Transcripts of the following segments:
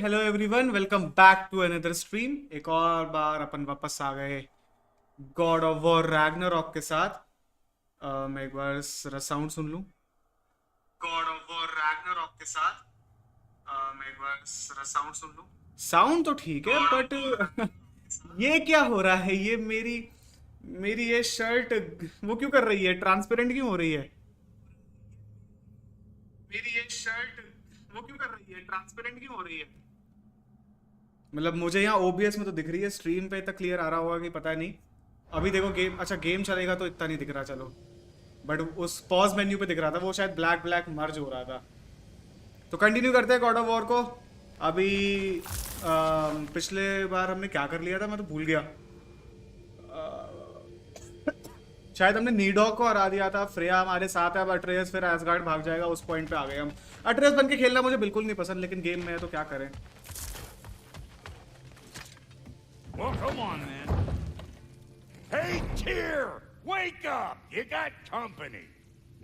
Hello everyone, welcome back to another stream. एक और बार अपन वापस आ गए गॉड ऑफ वॉर रैग्नारॉक के साथ। मैं एक बार साउंड सुन लूं। गॉड ऑफ वॉर रैग्नारॉक के साथ मैं एक बार साउंड सुन लूं। साउंड तो ठीक है बट ये क्या हो रहा है? ये मेरी ये शर्ट वो क्यों कर रही है? ट्रांसपेरेंट क्यों हो रही है? मेरी ये शर्ट वो क्यों कर रही है? ट्रांसपेरेंट क्यों हो रही है? मतलब मुझे यहाँ ओबीएस में तो दिख रही है, स्ट्रीम पे इतना क्लियर आ रहा होगा कि पता नहीं। अभी देखो गेम, अच्छा गेम चलेगा तो इतना नहीं दिख रहा, चलो। बट उस पॉज मेन्यू पे दिख रहा था, वो शायद ब्लैक ब्लैक मर्ज हो रहा था। तो कंटिन्यू करते हैं गॉड ऑफ वॉर को। अभी पिछले बार हमने क्या कर लिया था, मैं तो भूल गया। शायद हमने नीडॉग को हरा दिया था। फ्रेया हमारे साथ है, अब अट्रेयस फिर एसगार्ड भाग जाएगा। उस पॉइंट पे आ गए हम। अट्रेयस बन के खेलना मुझे बिल्कुल नहीं पसंद, लेकिन गेम में है तो क्या करें। Well, come on, then. Hey, Tyr! Wake up! You got company.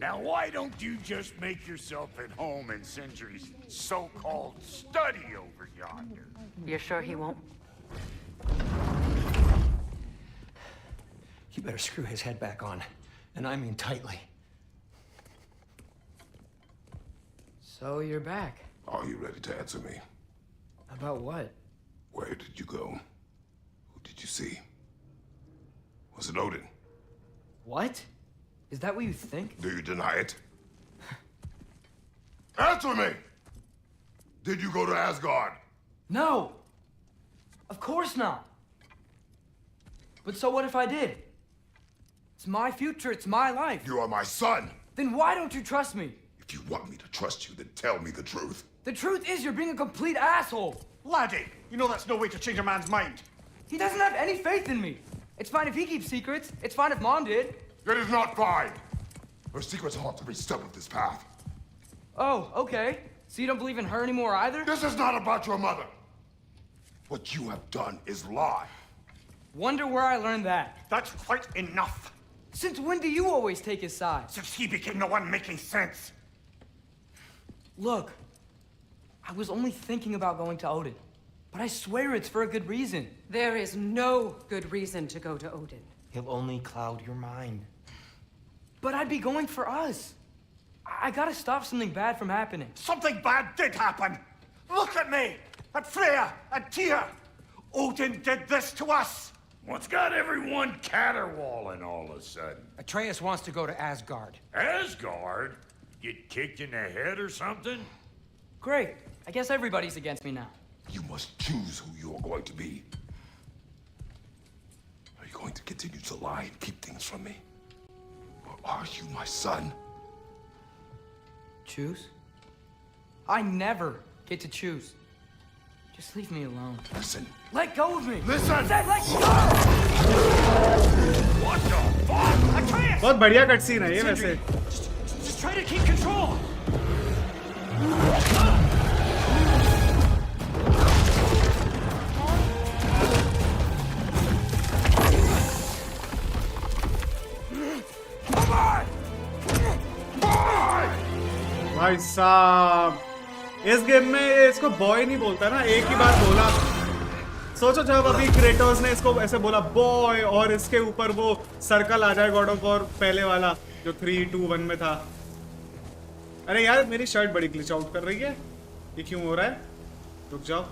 Now, why don't you just make yourself at home in Sindri's so-called study over yonder? You're sure he won't? You better screw his head back on, and I mean tightly. So you're back. Are you ready to answer me? About what? Where did you go? Who did you see? Was it Odin? What? Is that what you think? Do you deny it? Answer me! Did you go to Asgard? No! Of course not! But so what if I did? It's my future, it's my life. You are my son! Then why don't you trust me? If you want me to trust you, then tell me the truth. The truth is you're being a complete asshole. Laddie, you know that's no way to change a man's mind. He doesn't have any faith in me. It's fine if he keeps secrets. It's fine if Mom did. It is not fine! Her secrets haunt every step of this path. Oh, okay. So you don't believe in her anymore either? This is not about your mother. What you have done is lie. Wonder where I learned that. That's quite enough. Since when do you always take his side? Since he became the one making sense. Look, I was only thinking about going to Odin. But I swear it's for a good reason. There is no good reason to go to Odin. He'll only cloud your mind. But I'd be going for us. I gotta stop something bad from happening. Something bad did happen. Look at me, at Freya, at Tyr. Odin did this to us. What's got everyone caterwauling all of a sudden? Atreus wants to go to Asgard. Asgard? Get kicked in the head or something? Great. I guess everybody's against me now. You must choose who you are going to be. Are you going to continue to lie and keep things from me? Or are you my son? Choose? I never get to choose. Just leave me alone. Listen. Let go of me! Listen! I said let go! What the fuck? Atreus! बहुत बढ़िया cut scene है ये वैसे। Just try to keep control! भाई साहब, इस game में ये इसको बॉय नहीं बोलता ना, एक ही बार बोला। सोचो जब अभी क्रेटोस ने इसको ऐसे बोला बॉय, और इसके ऊपर वो सर्कल आ जाए गॉड ऑफ वॉर पहले वाला जो 3, 2, 1 में था। अरे यार मेरी शर्ट बड़ी ग्लिच आउट कर रही है, ये क्यों हो रहा है? रुक जाओ।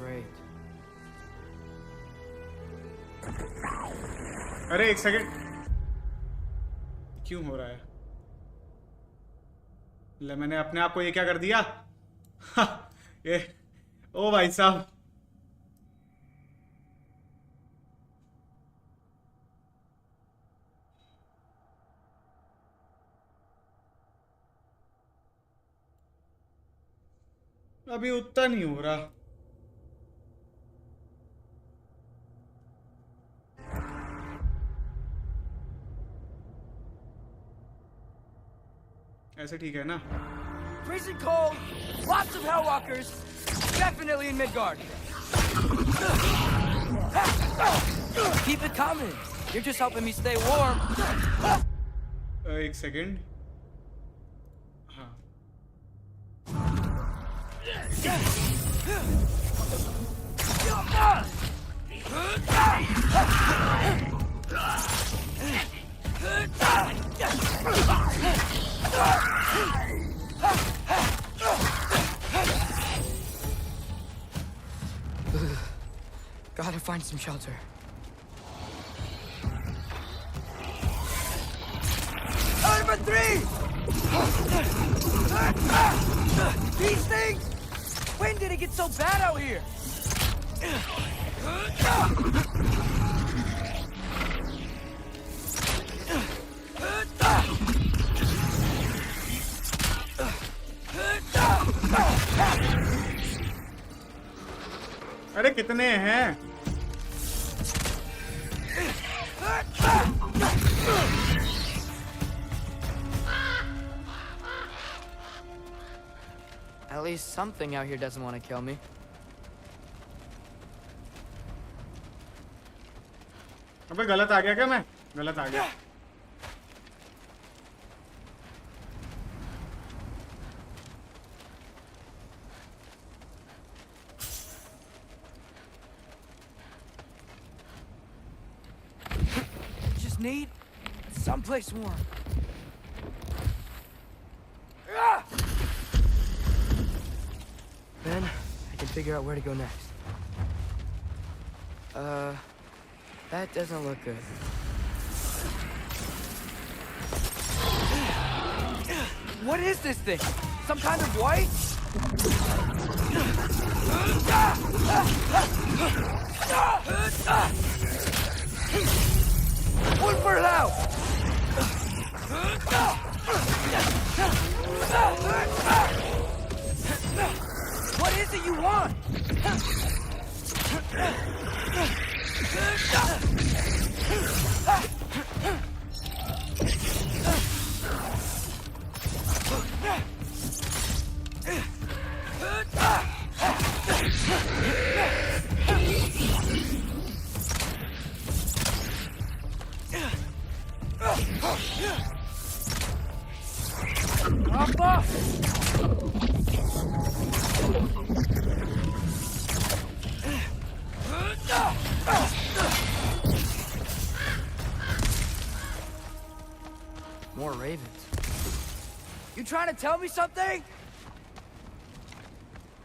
Great. अरे एक सेकेंड, क्यों हो रहा है? ले मैंने अपने आप को ये क्या कर दिया? ये ओ भाई साहब, अभी उतना नहीं हो रहा। ऐसे ठीक है ना? Freezing cold, lots of Hellwalkers, definitely in Midgard. Keep it coming. You're just helping me stay warm. एक सेकेंड. हाँ. Gotta find some shelter. Number 3! These things! When did it get so bad out here? अरे कितने हैं? At least something out here doesn't want to kill me. अबे गलत आ गया क्या मैं? गलत आ गया. Just need someplace warm. Then I can figure out where to go next. That doesn't look good. What is this thing? Some kind of white? One for now! What is it you want? Papa! More ravens. You trying to tell me something?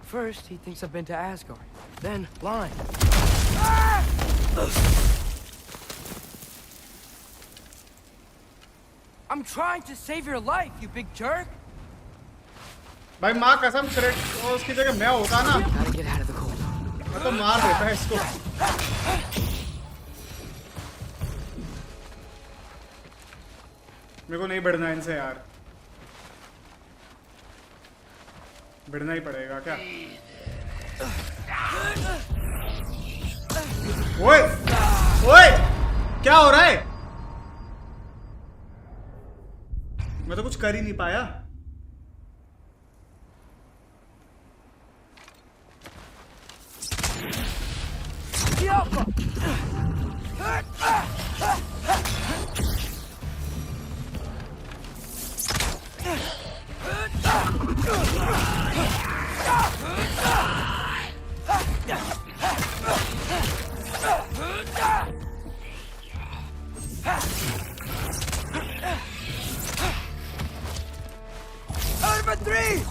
First, he thinks I've been to Asgard. Then, lying. Ah! I'm trying to save your life, you big jerk! भाई माँ कसम crate उसकी जगह मैं होता ना. Gotta get out of the cold. मैं तो मार देता है इसको. मेरे को नहीं बढ़ना इनसे यार. बढ़ना ही पड़ेगा क्या? ओए ओए क्या हो रहा है? मैं तो कुछ कर ही नहीं पाया. Number 3!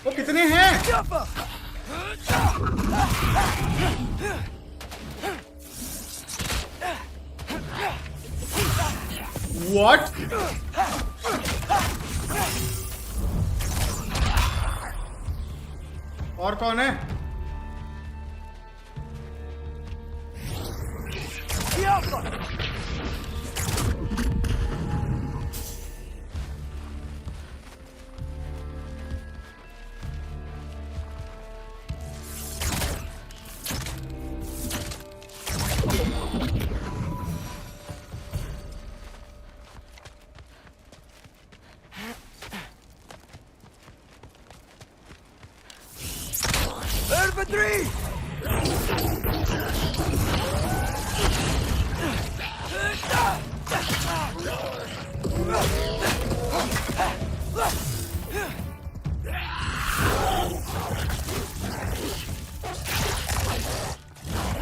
वो कितने हैं? What? और कौन है? Infantry!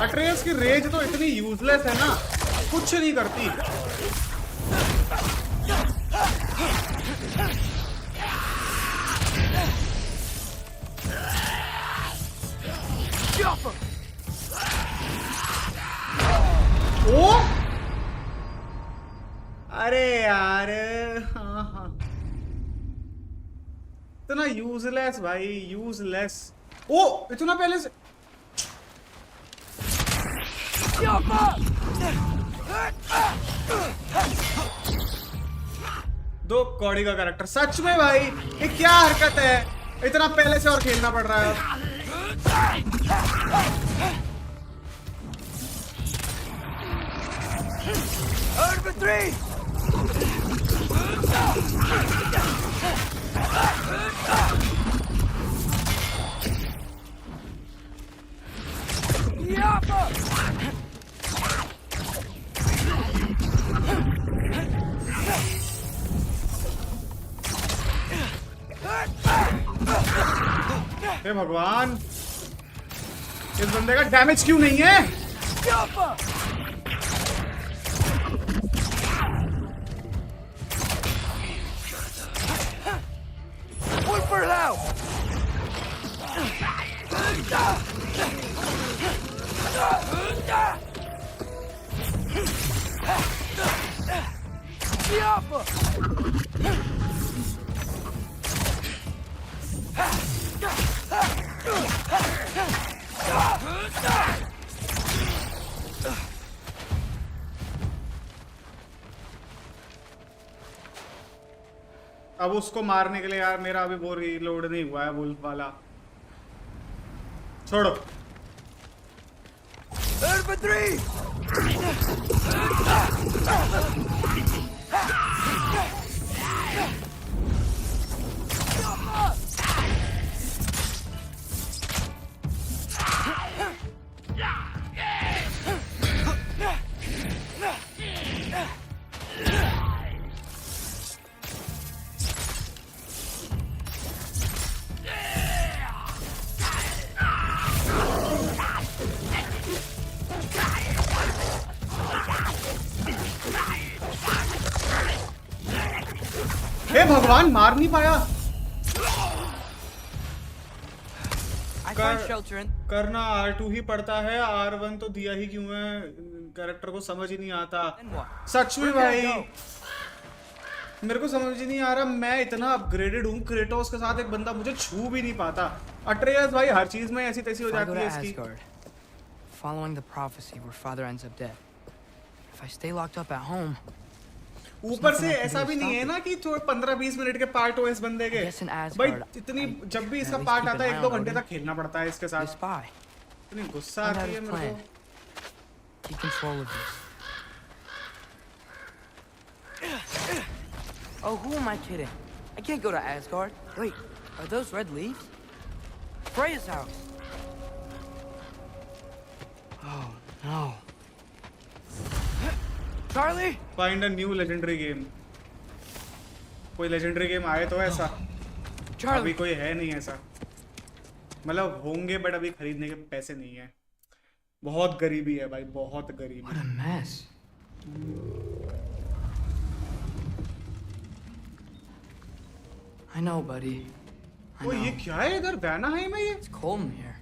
अट्रेयस की रेज तो इतनी यूजलेस है ना, कुछ नहीं करती। ओ अरे यार, हाँ हाँ, इतना यूजलेस भाई, यूजलेस। ओ इतना पहले से दो कौड़ी का कैरेक्टर, सच में भाई ये क्या हरकत है, इतना पहले से और खेलना पड़ रहा है। Infantry! हे भगवान, इस बंदे का डैमेज क्यों नहीं है? अब उसको मारने के लिए यार मेरा अभी वो रीलोड नहीं हुआ है, वुल्फ वाला। छोड़ो। Infantry! हे भगवान, मार नहीं पाया। I find shelter in. करना R2 ही पड़ता है, R1 तो दिया ही क्यों है, कैरेक्टर को समझ ही नहीं आता। Then what? सच में Where can I भाई go? मेरे को समझ ही नहीं आ रहा, मैं इतना अपग्रेडेड हूँ, क्रेटोस के साथ एक बंदा मुझे छू भी नहीं पाता। अट्रेयस भाई हर चीज में ऐसी तैसी हो If I जाती go है to इसकी। Asgard, following the prophecy where father ends up dead. If I stay locked up at home, ऊपर से ऐसा भी नहीं है ना कि 15-20 मिनट के पार्ट हो इस बंदे के। Yes, in Asgard, भाई इतनी जब भी I इसका at least पार्ट keep आता an है eye 1-2 on घंटे Odin. तक खेलना पड़ता है इसके the साथ। spy, इतनी गुस्सा find out आती है his मेरे plan. को। Keep control of this. Oh, who am I kidding? I can't go to Asgard. Wait, are those red leaves? Freya's house. Oh, no. Charlie? Find a new legendary game. कोई legendary game आए तो ऐसा, अभी Charlie! कोई है नहीं ऐसा। मतलब होंगे बट अभी खरीदने के पैसे नहीं है। बहुत गरीबी है भाई, बहुत What गरीबी। a mess. I know, buddy. I वो know. ये क्या है इधर, वैनाहाइम है ये? It's cold in here.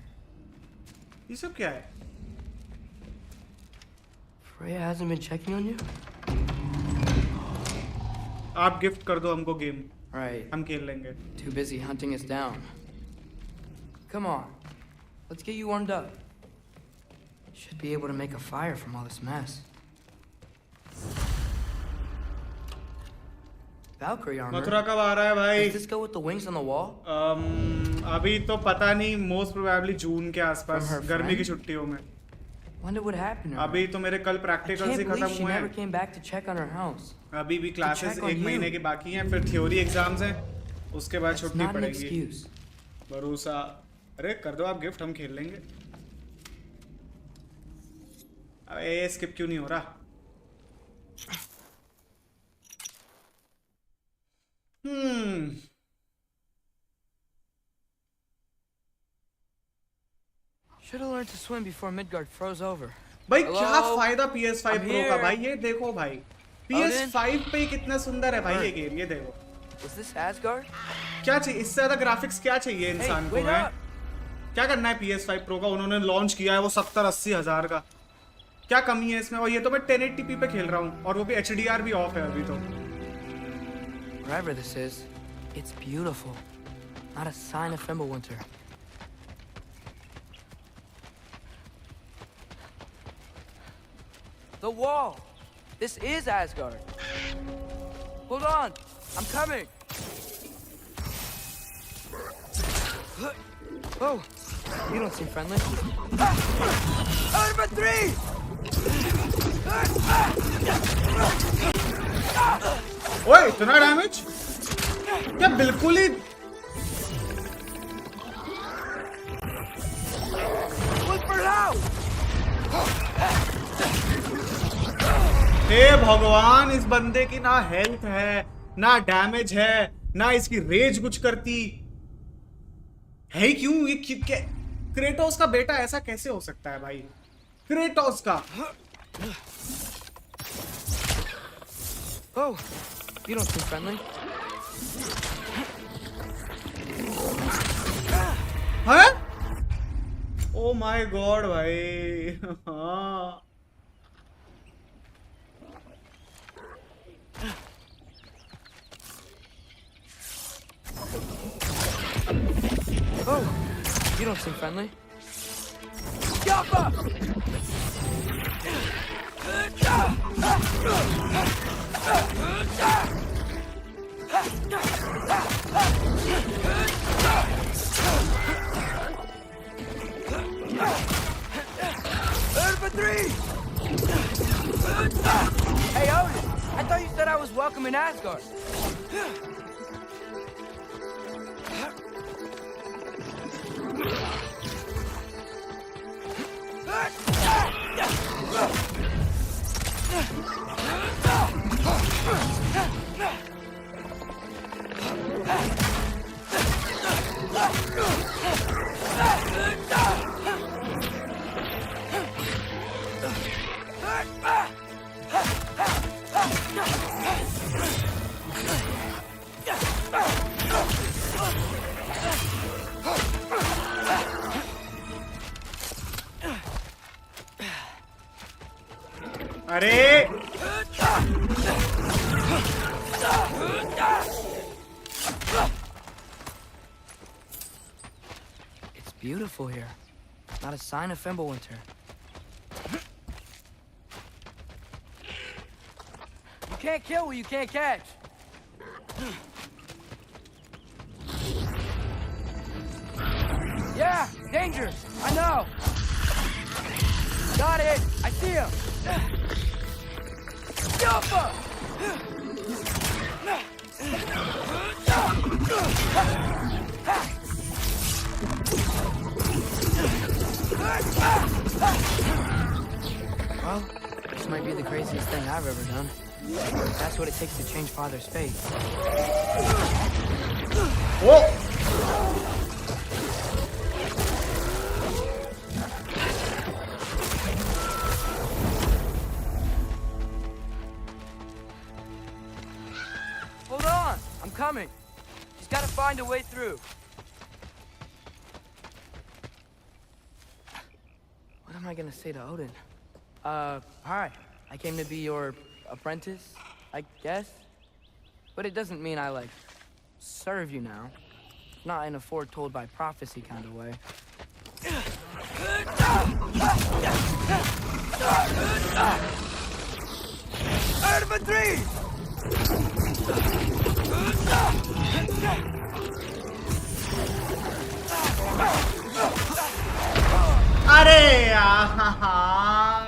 ये सब क्या है? Freya hasn't been checking on you? आप गिफ्ट कर दो हमको गेम, Right. हम खेल लेंगे। Too busy hunting us down. Come on. Let's get you warmed up. Should be able to make a fire from all this mess. Valkyrie armor. Mathura कब आ रहा है भाई? Does this go with the wings on the wall? अभी तो पता नहीं, most probably जून के आसपास, From her गर्मी की friend? छुट्टियों में। Wonder what happened to her. अभी तो मेरे कल I प्रैक्टिकल can't से खत्म believe she हुए never हैं। came back to check on her house. अभी भी क्लासेस check on 1 महीने you. के बाकी हैं, फिर थ्योरी एग्जाम्स हैं, उसके बाद That's छुट्टी not an पड़ेगी। excuse. भरोसा अरे कर दो आप गिफ्ट, हम खेल लेंगे। अबे स्किप क्यों नहीं हो रहा? Should have learned to swim before Midgard froze over. भाई Hello? क्या फायदा PS5 I'm Pro का here. भाई? ये देखो भाई, PS5 पे कितना सुंदर है भाई ये गेम, ये देखो। Was this Asgard? क्या चाहिए इससे ज्यादा? ग्राफिक्स क्या चाहिए इंसान Hey, को? wait है up! क्या करना है PS5 Pro का? उन्होंने लॉन्च किया है वो 70-80 हजार का, क्या कमी है इसमें? और ये तो मैं 1080p पे खेल रहा हूँ, और वो भी HDR भी ऑफ है अभी तो। Wherever this is, it's beautiful. Not a sign of Fimbulwinter. The wall! This is Asgard. Hold on! I'm coming! Oh, you don't seem friendly. Number 3! ओए इतना डैमेज? क्या बिल्कुल ही Look for now! हे भगवान, इस बंदे की ना हेल्थ है ना डैमेज है, ना इसकी रेज कुछ करती है। क्यों ये क्रेटोस का बेटा ऐसा कैसे हो सकता है भाई? क्रेटोस का। Oh, you don't seem friendly. है? ओ माय गॉड भाई। हाँ Oh, you don't seem friendly. Yappa! Urban 3! Hey, Odin! I thought you said I was welcome in Asgard. अरे It's beautiful here. Not a sign of Fimbulwinter. You can't kill what you can't catch. Yeah, danger. I know. Got it. I see him. Yappa! Well, this might be the craziest thing I've ever done. That's what it takes to change Father's fate. O Hold on! I'm coming. She's got to find a way through. What am I gonna say to Odin? Hi. I came to be your apprentice, I guess? But it doesn't mean I, like, serve you now. Not in a foretold by prophecy kind of way. Urban 3! अरे यार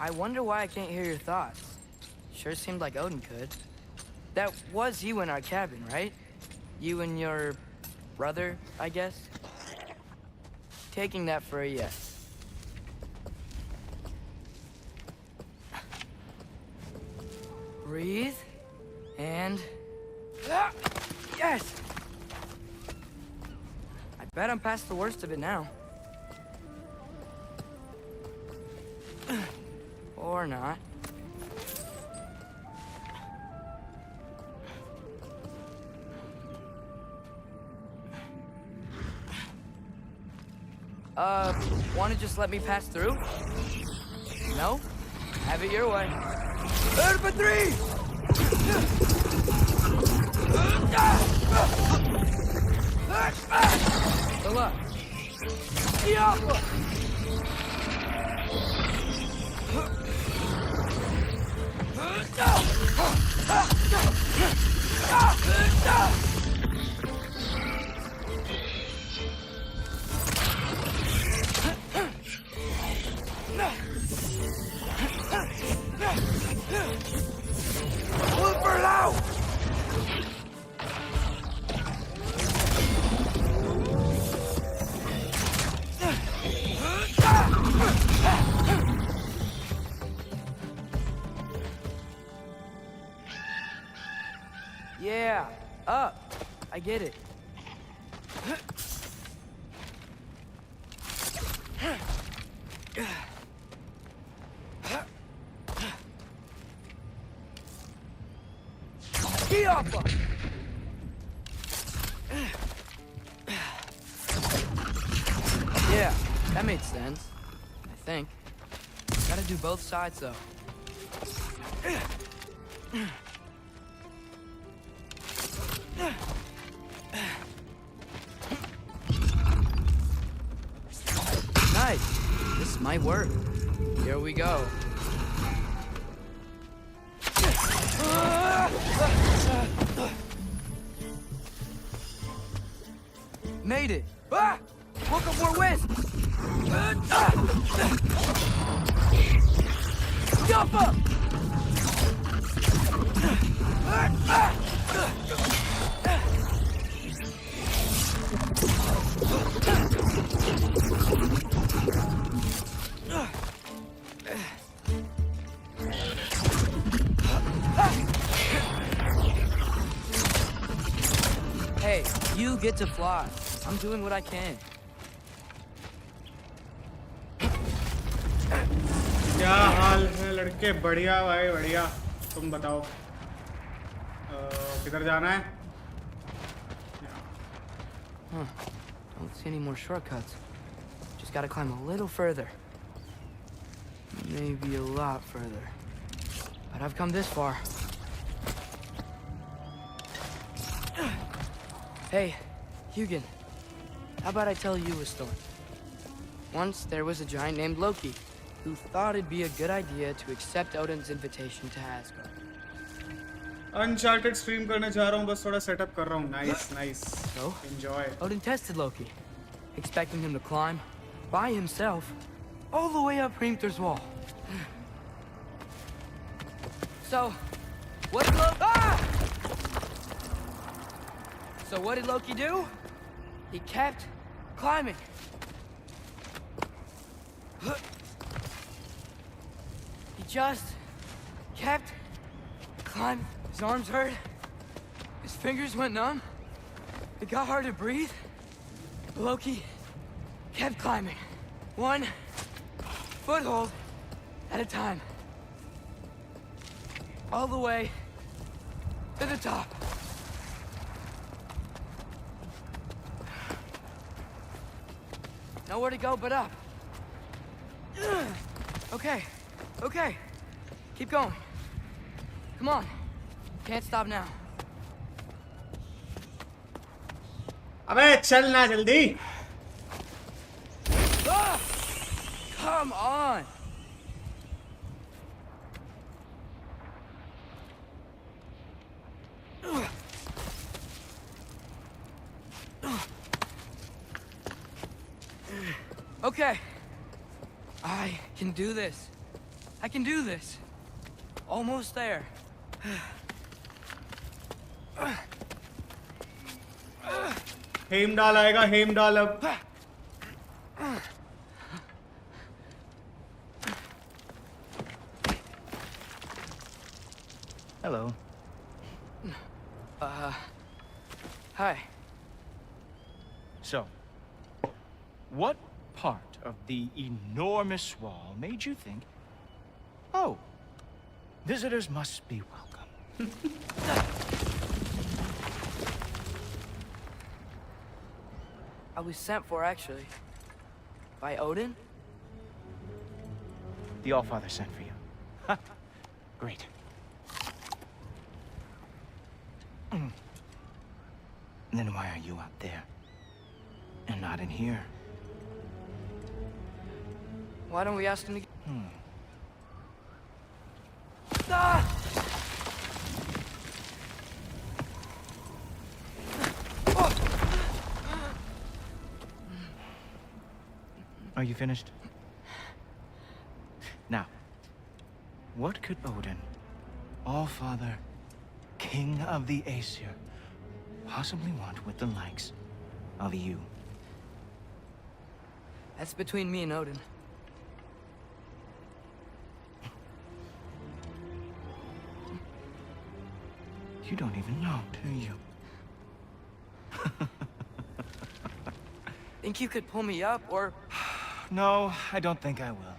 I wonder why I can't hear your thoughts. Sure seemed like Odin could. That was you in our cabin, right? You and your brother, I guess? Taking that for a yes. Breathe. And... Ah! Yes! I bet I'm past the worst of it now. Or not. Wanna just let me pass through? No? Have it your way. Urban 3! Good luck. Yeah, up. I get it. Yeah, that made sense. I think. Gotta do both sides, though. Nice. This might work. Here we go. Made it. Ah! Woke up more west. Jump up. Hey, you get to fly. I'm doing what I can. क्या हाल है लड़के? बढ़िया भाई बढ़िया. तुम बताओ किधर जाना है? Huh. Don't see any more shortcuts. Just gotta climb a little further. Maybe a lot further. But I've come this far. Hey, Hugin. How about I tell you a story? Once there was a giant named Loki who thought it'd be a good idea to accept Odin's invitation to Asgard. Uncharted stream करने जा रहा हूँ, बस थोड़ा setup कर रहा हूँ. Nice, nice. So, Enjoy. Odin tested Loki, expecting him to climb by himself all the way up Hrimthur's wall. So, what did Loki do? He kept climbing. He just kept climbing. His arms hurt. His fingers went numb. It got hard to breathe. Loki kept climbing. One foothold at a time. All the way to the top. Nowhere to go but up. Okay, okay. Keep going. Come on. Can't stop now. अबे चल ना जल्दी. Ah! Come on. Okay. I can do this. I can do this. Almost there. Heimdall आएगा, Heimdall अब. Hello. Hi. So, what part of the enormous wall made you think, oh, visitors must be welcome? I was sent for, actually. By Odin? The Allfather sent for you. Ha! Great. Then why are you out there? And not in here? Why don't we ask him to... Ah! Are you finished? Now, what could Odin, Allfather, King of the Aesir, possibly want with the likes of you? That's between me and Odin. You don't even know, do you? Think you could pull me up, or... No, I don't think I will.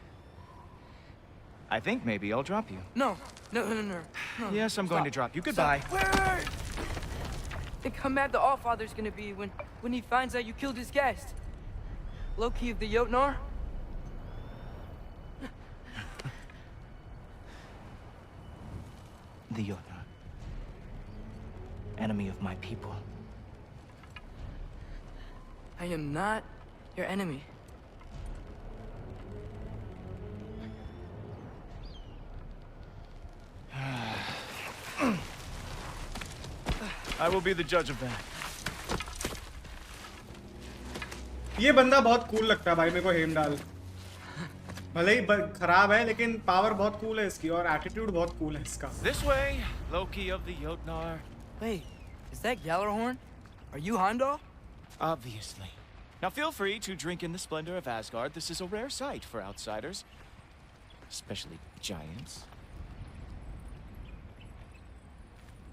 I think maybe I'll drop you. No. No. Yes, I'm going to drop you. Goodbye. Wait. Think how mad the Allfather's gonna be when he finds out you killed his guest. Loki of the Jotnar? The Jotnar. Enemy of my people. I am not your enemy. I will be the judge of that. ये बंदा बहुत cool लगता है भाई मेरे को, Heimdall. भले ही खराब है लेकिन पावर बहुत कूल है इसकी और एटीट्यूड बहुत कूल है इसका. This way, Loki of the Jotnar. Wait, is that Gjallarhorn? Are you Heimdall? Obviously. Now feel free to drink in the splendor of Asgard. This is a rare sight for outsiders. Especially giants.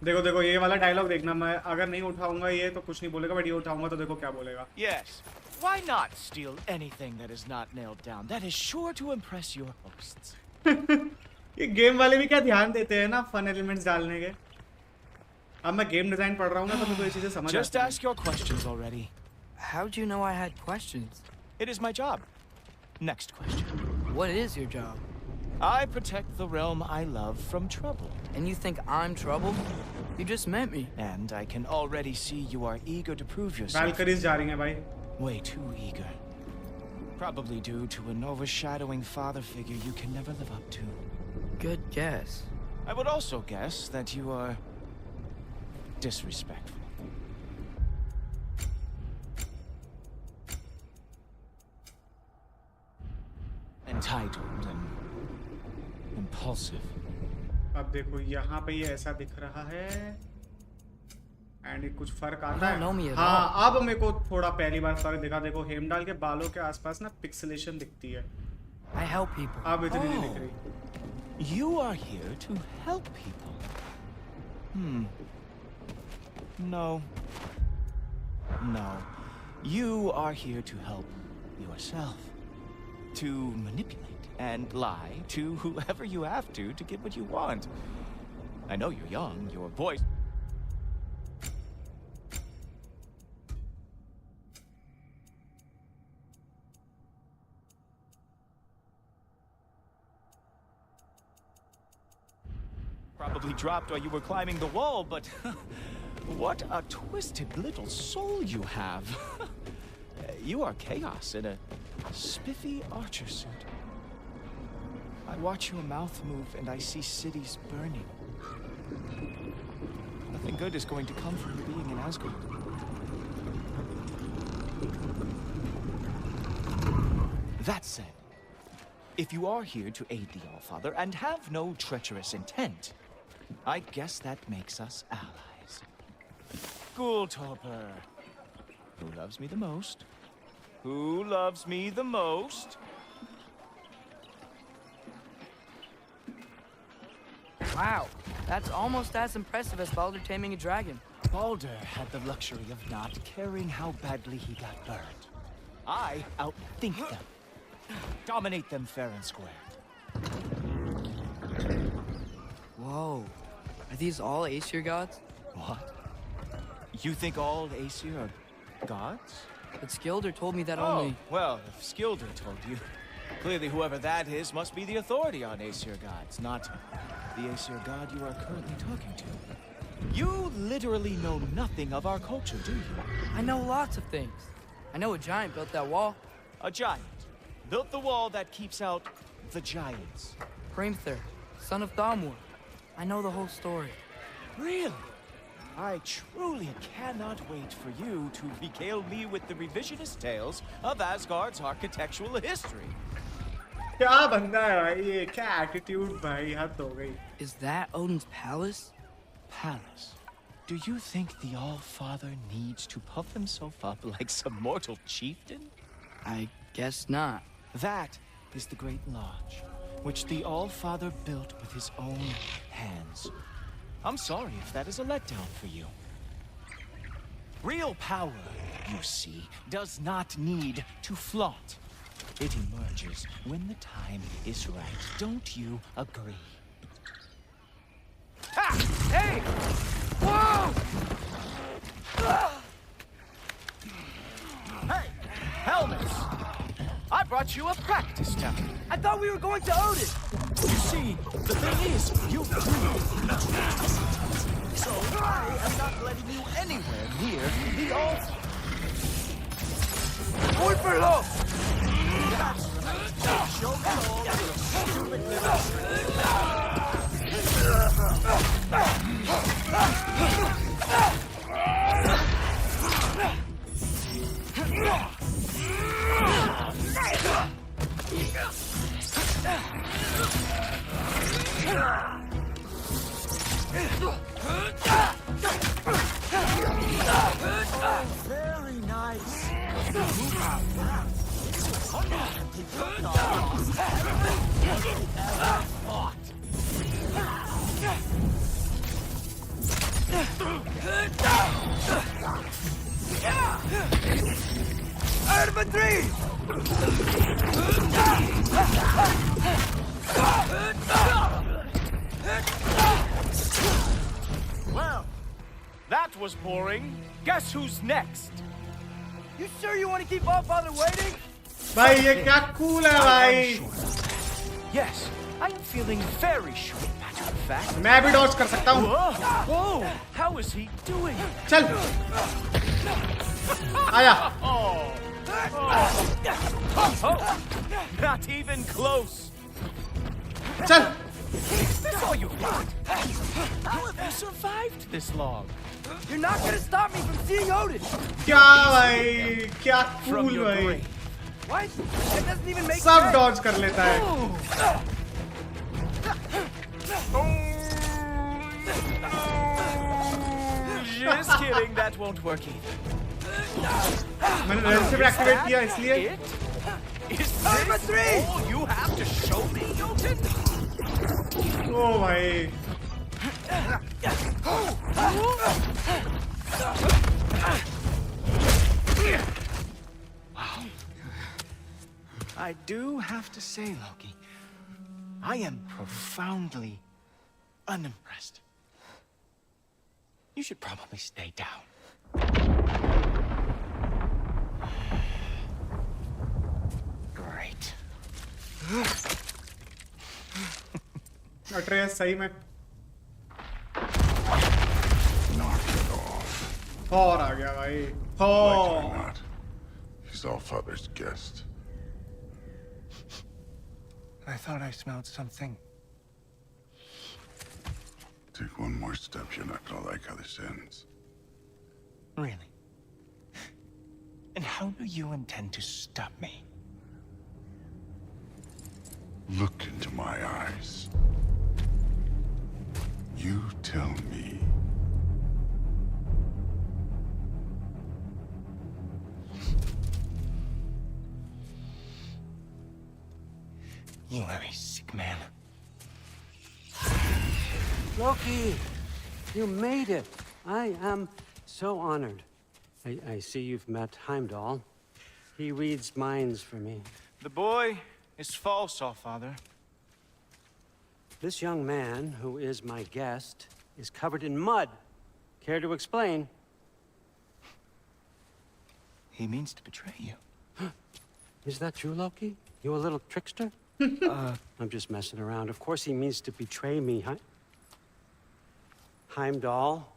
देखो देखो ये वाला dialogue देखना, मैं अगर नहीं उठाऊंगा ये तो कुछ नहीं बोलेगा, बट ये उठाऊंगा तो देखो क्या बोलेगा. Yes. Why not steal anything that is not nailed down? That is sure to impress your hosts. ये गेम वाले भी क्या ध्यान देते हैं ना फन एलिमेंट्स डालने के. अब मैं गेम डिजाइन पढ़ रहा हूँ ना तो मुझे ये चीजें समझ Just आती हैं. ask your questions already. How'd you know I had questions? It is my job. Next question. What is your job? I protect the realm I love from trouble. And you think I'm trouble? You just met me. And I can already see you are eager to prove yourself. वैल्करीज जा रही हैं भाई. Way too eager. Probably due to an overshadowing father figure you can never live up to. Good guess. I would also guess that you are disrespectful. Entitled and impulsive. अब देखो यहाँ पे ये ऐसा दिख रहा है एंड एक कुछ फर्क आता don't know me है. at हाँ अब मेरे को थोड़ा पहली बार फर्क दिखा. देखो हेमडाल के बालों के आसपास ना पिक्सेलेशन दिखती है. I help people. अब इतनी नहीं दिख रही. You are here to help people. No. No. You are here to help yourself. To manipulate and lie to whoever you have to get what you want. I know you're young, your voice... probably dropped while you were climbing the wall, but what a twisted little soul you have. You are chaos in a spiffy archer suit. I watch your mouth move and I see cities burning. Nothing good is going to come from you being in Asgard. That said, If you are here to aid the Allfather and have no treacherous intent, I guess that makes us allies. Ghoultoper. Who loves me the most? Who loves me the most? Wow, that's almost as impressive as Baldur taming a dragon. Baldur had the luxury of not caring how badly he got burned. I outthink them. Dominate them fair and square. Whoa, are these all Aesir gods? What? You think all Aesir are gods? But Skilder told me that Oh, only... well, if Skilder told you, clearly whoever that is must be the authority on Aesir gods, not the Aesir god you are currently talking to. You literally know nothing of our culture, do you? I know lots of things. I know a giant built that wall. A giant built the wall that keeps out the giants. Hrimthur, son of Thamur. I know the whole story. Really? I truly cannot wait for you to regale me with the revisionist tales of Asgard's architectural history. क्या बंदा है भाई ये क्या attitude भाई हद हो गई. Is that Odin's palace? Palace. Do you think the All-Father needs to puff himself up like some mortal chieftain? I guess not. That is the Great Lodge, which the All-Father built with his own hands. I'm sorry if that is a letdown for you. Real power, you see, does not need to flaunt. It emerges when the time is right. Don't you agree? Ha! Hey! Whoa! Hey, helmets! I brought you a practice town. I thought we were going to Odin! You see, the thing is, you breathe. So I am not letting you anywhere near the altar. Voy for low! Show me all your stupid little very nice. Out of a tree! Well, that was boring. Guess who's next? You sure you want to keep Allfather waiting? भाई ये क्या cool है भाई. Yes, I am feeling very sure, matter of fact. मैं भी dodge कर सकता हूँ. Whoa! How is he doing? चल. आया. Oh, not even close. चल. That's all you got. How have you survived this long? You're not gonna stop me from seeing Odin! क्या भाई क्या From cool your भाई. grave. What? That doesn't even make सब sense! dodge कर लेता है. Just kidding, that won't work either. मैंने relationship activate किया इसलिए. Is this all you have to show me, Jotun? ओ भाई. Wow. I do have to say, Loki, I am profoundly unimpressed. You should probably stay down. Great. Atreus सही में. Knock it off. Thor आ गया भाई. Like it or Thor. not, he's Allfather's guest. I thought I smelled something. Take one more step, you're not gonna like how this ends. Really? And how do you intend to stop me? Look into my eyes. You tell me. You are a sick man. Loki, you made it. I am so honored. I see you've met Heimdall. He reads minds for me. The boy is false, Allfather. This young man, who is my guest, is covered in mud. Care to explain? He means to betray you. Is that true, Loki? You a little trickster? I'm just messing around. Of course he means to betray me, Heimdall.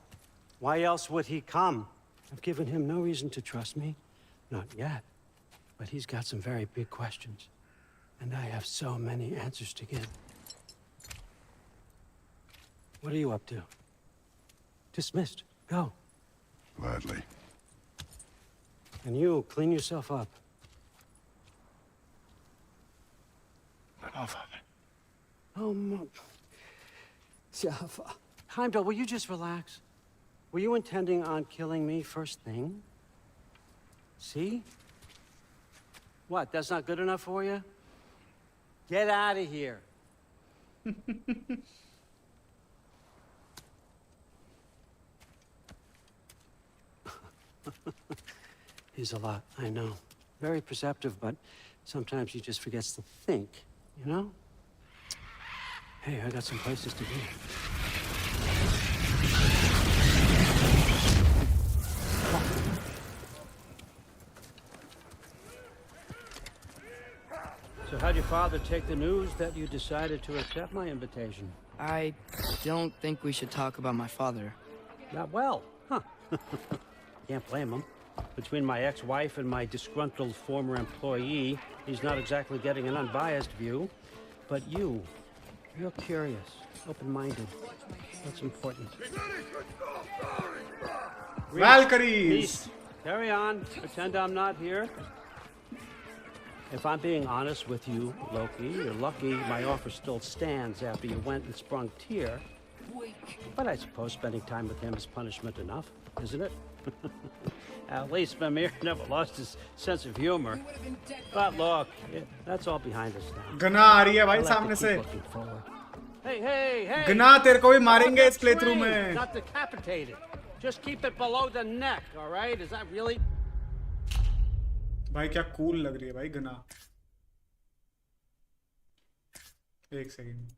Why else would he come? I've given him no reason to trust me. Not yet. But he's got some very big questions. And I have so many answers to give. What are you up to? Dismissed. Go. Gladly. And you, clean yourself up. But Allfather. Oh, Jaffa. Heimdall, will you just relax? Were you intending on killing me first thing? See? What, that's not good enough for you? Get out of here. He's a lot, I know. Very perceptive, but sometimes he just forgets to think, you know? Hey, I got some places to be. So how'd your father take the news that you decided to accept my invitation? I don't think we should talk about my father. Not well, huh? Can't blame him. Between my ex-wife and my disgruntled former employee, he's not exactly getting an unbiased view. But you're curious, open-minded. That's important. Valkyries! Reese, carry on. Pretend I'm not here. If I'm being honest with you, Loki, you're lucky my offer still stands after you went and sprung Tyr. But I suppose spending time with him is punishment enough, isn't it? At least Mimir never lost his sense of humor. But look, that's all behind us now. गना आ रही है भाई सामने से. Hey! गना तेरे को भी मारेंगे इस प्लेथ्रू में. Not decapitated. Just keep it below the neck, all right? Is that really? भाई क्या कूल लग रही है भाई गना. एक second.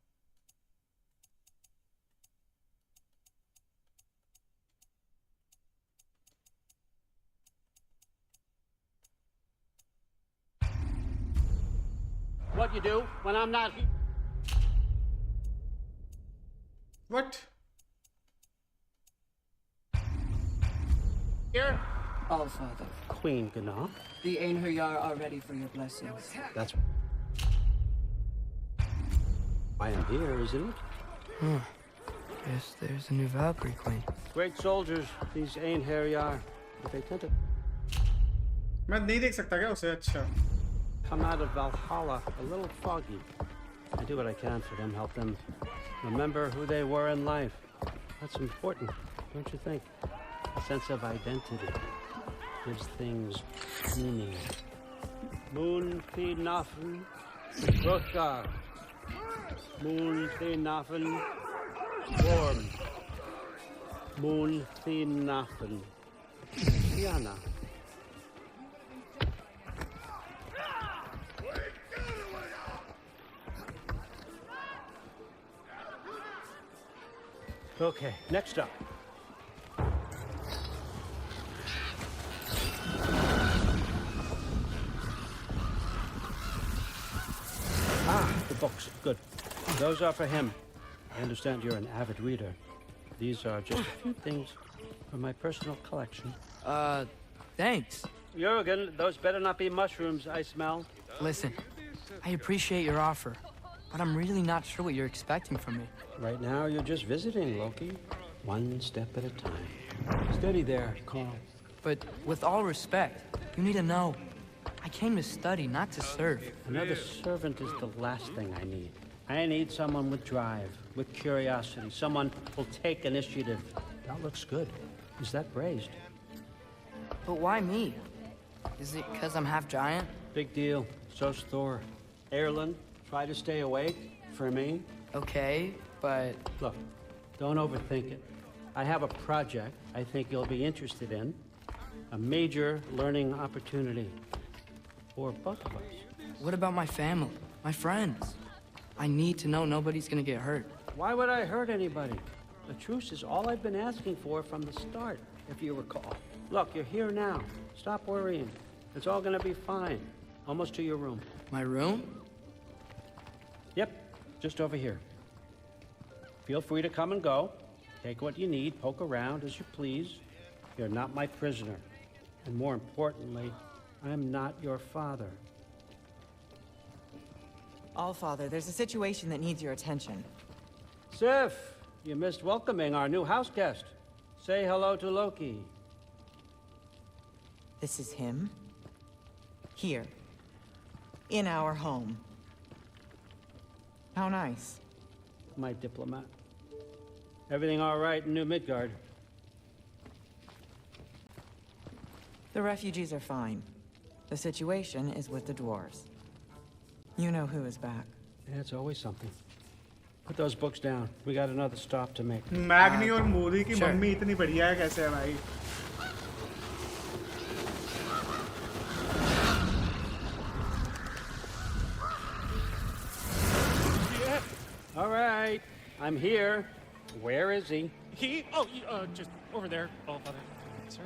What you do when I'm not here? What? Here? Allfather, Queen Gana. the Einherjar are ready for your blessings. That's why I'm here, isn't it? Guess there's a new Valkyrie queen. Great soldiers, these Einherjar. But they tend to मैं नहीं देख सकता क्या उसे. अच्छा. come out of Valhalla a little foggy. I do what I can for them, help them remember who they were in life. That's important, don't you think? A sense of identity gives things meaning. Moon Nafen, Rothgar. Moon Nafen, Worm. Moon Nafen, Diana. Okay, next up. The books. Good. Those are for him. I understand you're an avid reader. These are just a few things from my personal collection. Thanks. Jurgen, those better not be mushrooms I smell. Listen, I appreciate your offer, but I'm really not sure what you're expecting from me. Right now, you're just visiting, Loki. One step at a time. Steady there, Carl. But with all respect, you need to know. I came to study, not to serve. Another servant is the last thing I need. I need someone with drive, with curiosity, someone who'll take initiative. That looks good. Is that braised? But why me? Is it because I'm half giant? Big deal. So's Thor. Erlen, try to stay awake for me. Okay, but... Look, don't overthink it. I have a project I think you'll be interested in. A major learning opportunity. For both of us. What about my family? My friends? I need to know nobody's gonna get hurt. Why would I hurt anybody? The truce is all I've been asking for from the start, if you recall. Look, you're here now. Stop worrying. It's all gonna be fine. Almost to your room. My room? Yep, just over here. Feel free to come and go. Take what you need, poke around as you please. You're not my prisoner. And more importantly, I'm not your father. Allfather, there's a situation that needs your attention. Sif, you missed welcoming our new house guest. Say hello to Loki. This is him. Here. In our home. How nice. My diplomat. Everything all right in New Midgard? The refugees are fine. The situation is with the dwarves. You know who is back. Yeah, it's always something. Put those books down. We got another stop to make. मैग्नी और मोदी की mummy इतनी बढ़िया है कैसे है भाई? All right, I'm here. Where is he? Just over there, Allfather. Sir.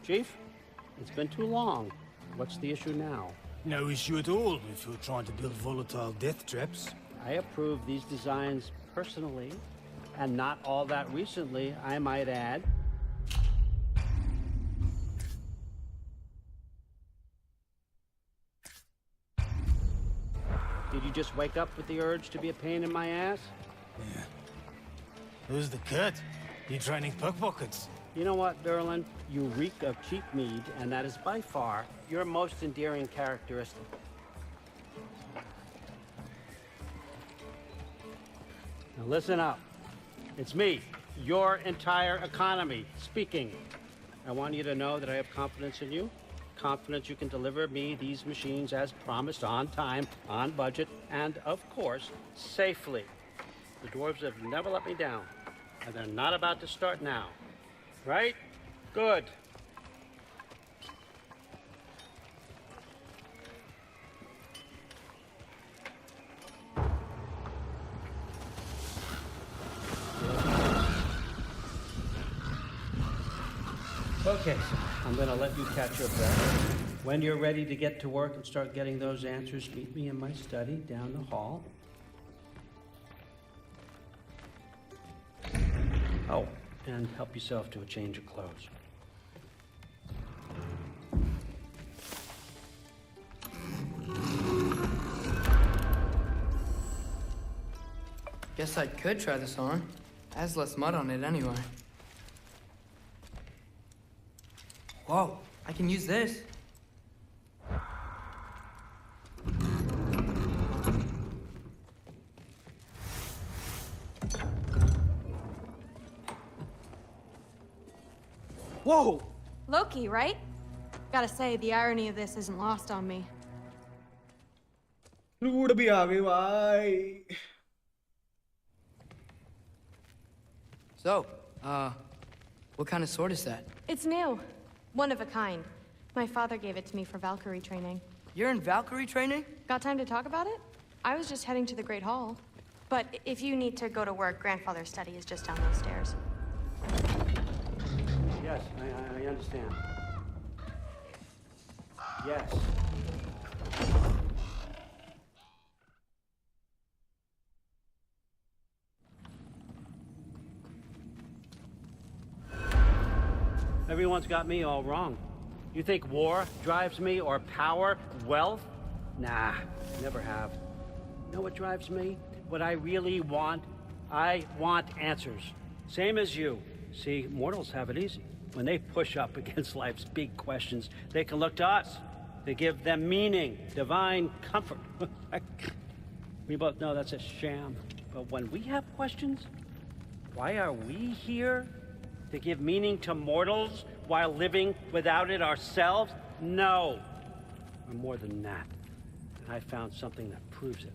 Chief, it's been too long. What's the issue now? No issue at all if you're trying to build volatile death traps. I approve these designs personally, and not all that recently, I might add. Did you just wake up with the urge to be a pain in my ass? Yeah. Who's the cut? You training pickpockets? You know what, Derlin? You reek of cheap mead, and that is by far your most endearing characteristic. Now listen up. It's me, your entire economy, speaking. I want you to know that I have confidence in you. Confidence you can deliver me these machines as promised, on time, on budget, and, of course, safely. The dwarves have never let me down, and they're not about to start now. Right? Good. Okay, so I'm gonna let you catch your breath. When you're ready to get to work and start getting those answers, meet me in my study down the hall. Oh, and help yourself to a change of clothes. Guess I could try this on. Has less mud on it anyway. Whoa, I can use this. Whoa! Loki, right? Gotta say, the irony of this isn't lost on me. Rude भी आ गई भाई. So, what kind of sword is that? It's new. One of a kind. My father gave it to me for Valkyrie training. You're in Valkyrie training? Got time to talk about it? I was just heading to the Great Hall. But if you need to go to work, Grandfather's study is just down those stairs. Yes, I understand. Yes. Everyone's got me all wrong. You think war drives me, or power, wealth? Nah, never have. You know what drives me? What I really want? I want answers. Same as you. See, mortals have it easy. When they push up against life's big questions, they can look to us to give them meaning, divine comfort. We both know that's a sham. But when we have questions, why are we here? To give meaning to mortals while living without it ourselves? No. We're more than that. And I found something that proves it.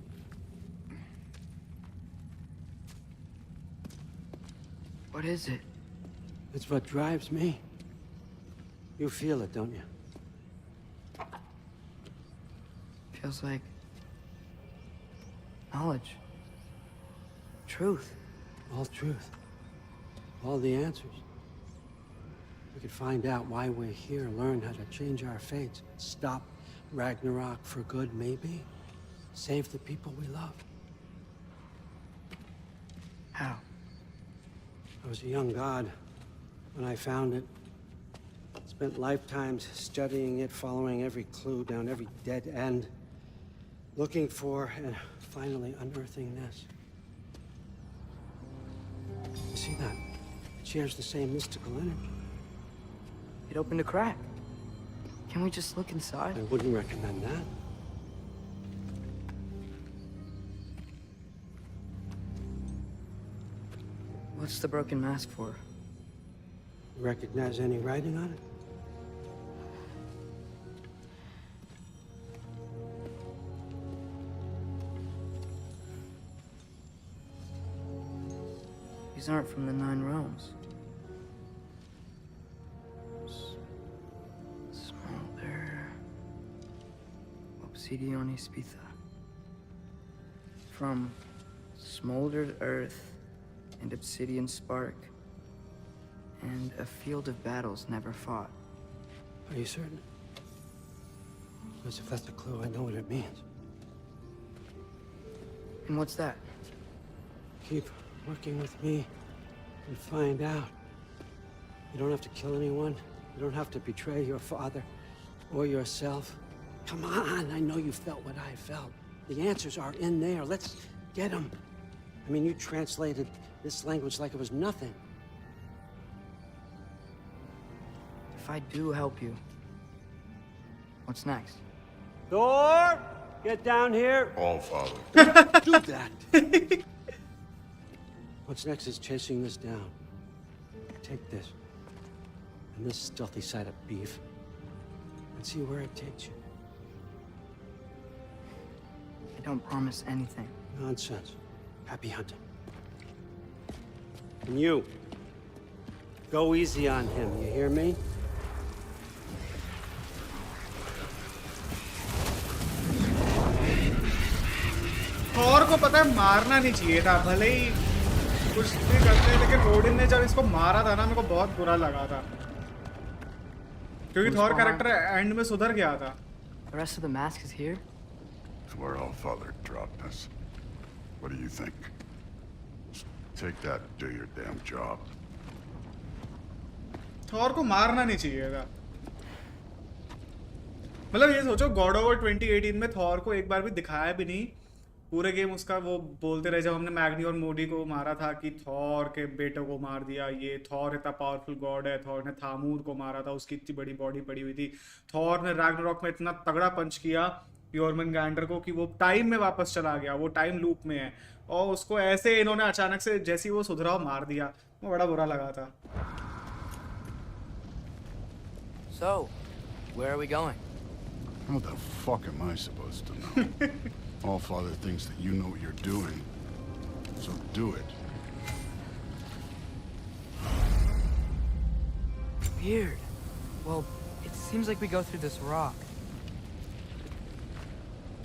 What is it? It's what drives me. You feel it, don't you? Feels like knowledge. Truth. All truth. All the answers. We could find out why we're here, learn how to change our fates, stop Ragnarok for good, maybe. Save the people we love. How? I was a young god when I found it. Spent lifetimes studying it, following every clue down every dead end, looking for and finally unearthing this. You see that? It shares the same mystical energy. It opened a crack. Can we just look inside? I wouldn't recommend that. What's the broken mask for? Recognize any writing on it? These aren't from the Nine Realms. Smolder. Obsidione Spitha. From smoldered earth and obsidian spark. And a field of battles never fought. Are you certain? Because if that's a clue, I know what it means. And what's that? Keep working with me and find out. You don't have to kill anyone. You don't have to betray your father or yourself. Come on, I know you felt what I felt. The answers are in there. Let's get them. I mean, you translated this language like it was nothing. If I do help you, what's next? Thor, get down here. All father. Do that. What's next is chasing this down. Take this and this stealthy side of beef and see where it takes you. I don't promise anything. Nonsense. Happy hunting. And you, go easy on him, you hear me? Thor को पता है मारना नहीं चाहिए था, भले ही कुछ भी करते हैं, लेकिन ओडिन ने जब इसको मारा था ना, मेरे को बहुत बुरा लगा था, क्योंकि थॉर कैरेक्टर एंड में सुधर गया था. The rest of the mask is here? It's where all father dropped us. What do you think? Just take that and do your damn job. Thor को मारना नहीं चाहिए था. मतलब ये सोचो, गॉड ऑफ वॉर 2018 में थॉर को एक बार भी दिखाया भी नहीं. पूरे गेम उसका वो बोलते रहे, जब हमने मैग्नी और मोडी को मारा था कि थॉर के बेटे को मार दिया, ये थॉर इतना पावरफुल गॉड है, थॉर ने थामूर को मारा था, उसकी इतनी बड़ी बॉडी पड़ी हुई थी, थॉर ने रैग्नारॉक में इतना तगड़ा पंच किया योरमनगैंडर को कि वो टाइम में वापस चला गया, वो टाइम लूप में है, और उसको ऐसे इन्होंने अचानक से जैसी वो सुधरा मार दिया. वो बड़ा बुरा लगा था. So, where are we going? How the fuck am I supposed to know? All father thinks that you know what you're doing, so do it. Weird. Well, it seems like we go through this rock.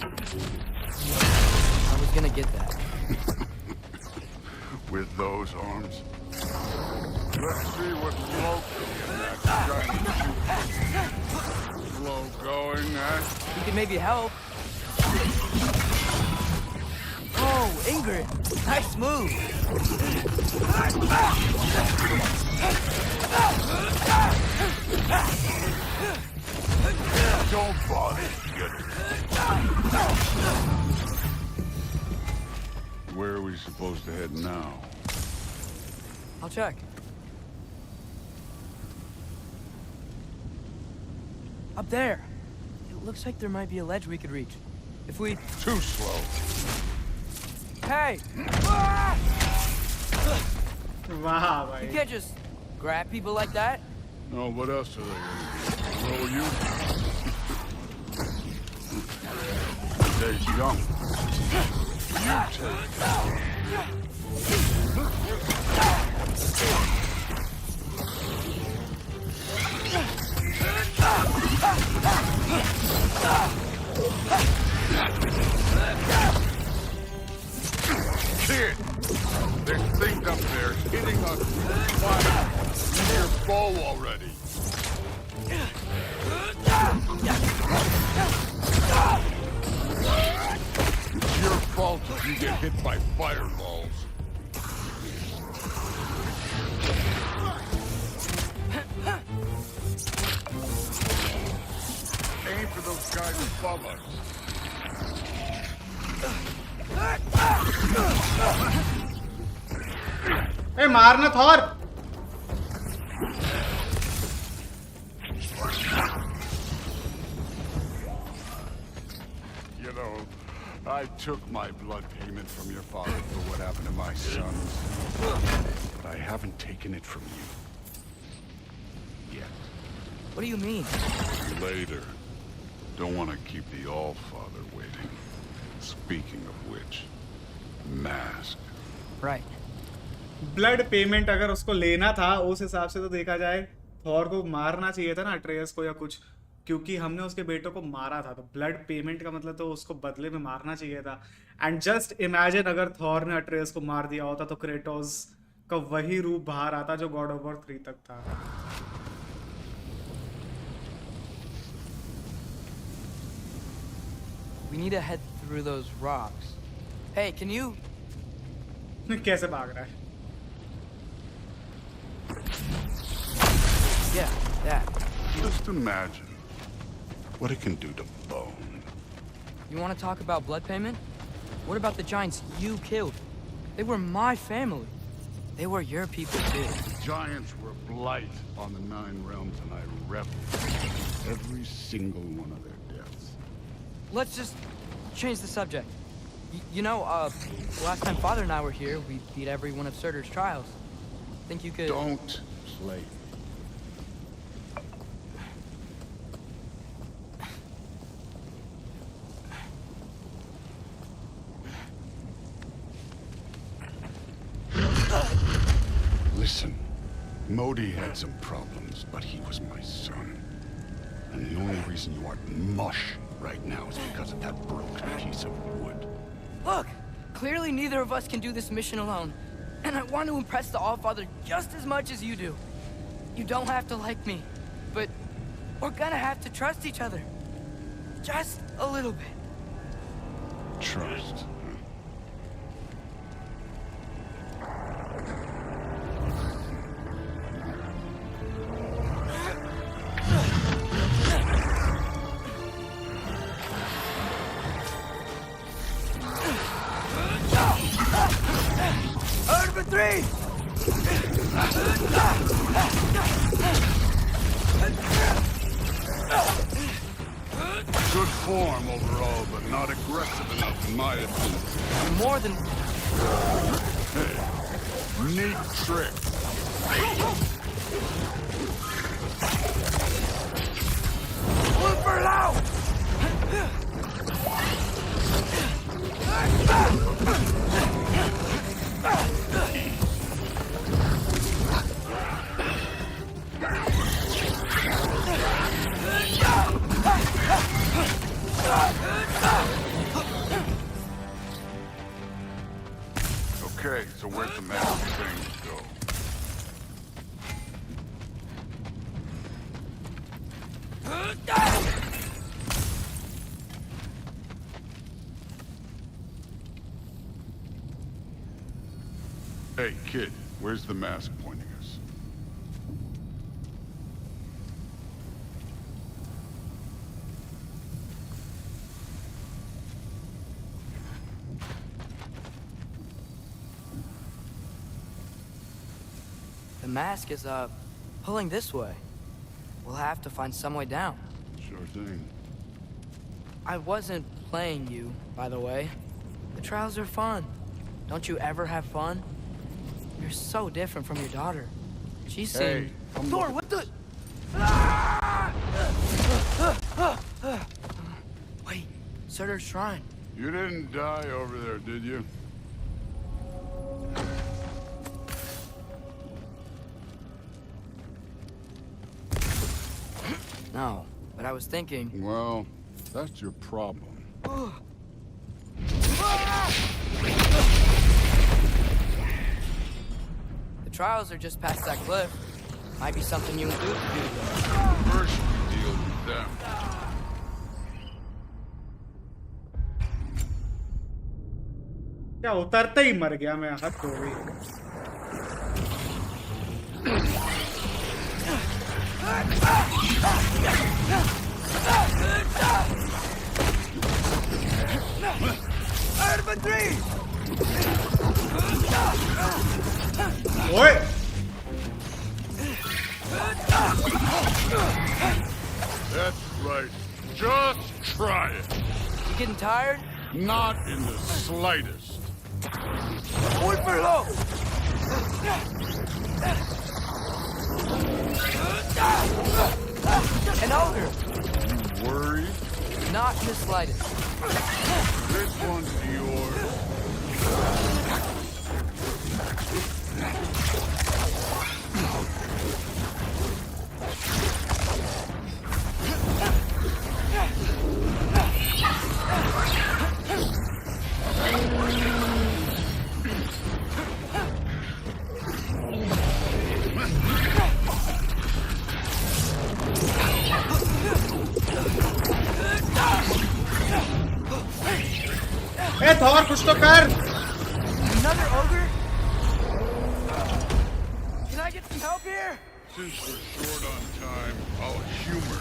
I was gonna get that. With those arms? Let's see what's local in that shiny slow going, eh? You can maybe help. Oh, Ingrid! Nice move! Don't bother. Where are we supposed to head now? I'll check. Up there. It looks like there might be a ledge we could reach. If we... Too slow. Hey! Ah! Wow, You bhai. can't just grab people like that. No, what else are they gonna do? Roll you? There's young. You Kid, there's things up there hitting us. Use your bow already. It's your fault if you get hit by fireballs. Aim for those guys above us. ए मारना Thor. You know, I took my blood payment from your father for what happened to my sons. But I haven't taken it from you. Yet. What do you mean? Later. Don't want to keep the All-Father waiting. Speaking of which, mask. Right. Blood payment अगर उसको लेना था उस हिसाब से तो देखा जाए थॉर को मारना चाहिए था ना अट्रेयस को या कुछ, क्योंकि हमने उसके बेटों को मारा था, तो ब्लड पेमेंट का मतलब तो उसको बदले में मारना चाहिए था. एंड जस्ट इमेजिन अगर थॉर ने अट्रेयस को मार दिया होता तो क्रेटोस का वही रूप बाहर आता जो गॉड ऑफ वॉर 3 तक था. We need to head through those rocks. Hey, can you... कैसे भाग रहा है? Yeah, that. Just imagine what it can do to bone. You want to talk about blood payment? What about the giants you killed? They were my family. They were your people too. The giants were blight on the 9 realms, and I reveled every single one of their deaths. Let's just change the subject. You know, last time Father and I were here, we beat every one of Surtur's trials. Think you could... Don't play. Listen, Modi had some problems, but he was my son. And the only reason you aren't mush right now is because of that broken piece of wood. Look! Clearly neither of us can do this mission alone. And I want to impress the All-Father just as much as you do. You don't have to like me, but we're gonna have to trust each other. Just a little bit. Trust. Number 3! Good form overall, but not aggressive enough in my opinion. More than... Hey, neat trick. Super loud! Okay, so where's the magic thing go? Hey, kid, where's the mask pointing us? mask is, pulling this way. We'll have to find some way down. Sure thing. I wasn't playing you, by the way. The trials are fun. Don't you ever have fun? You're so different from your daughter. She seemed... Thor, what the... Wait, Surtur's shrine. You didn't die over there, did you? No, but I was thinking... Well, that's your problem. The trials are just past that cliff. Might be something you and Duke could do together. First we deal with them. क्या उतरते ही मर गया मैं हद हो गई ओए That's right. Just try it. You getting tired? Not in the slightest. Wait for low. An ogre. You worried? Not in the slightest. This one's yours. A Thor कुछ तो कर Another ogre? Can I get some help here? Since we're short on time, I'll humor.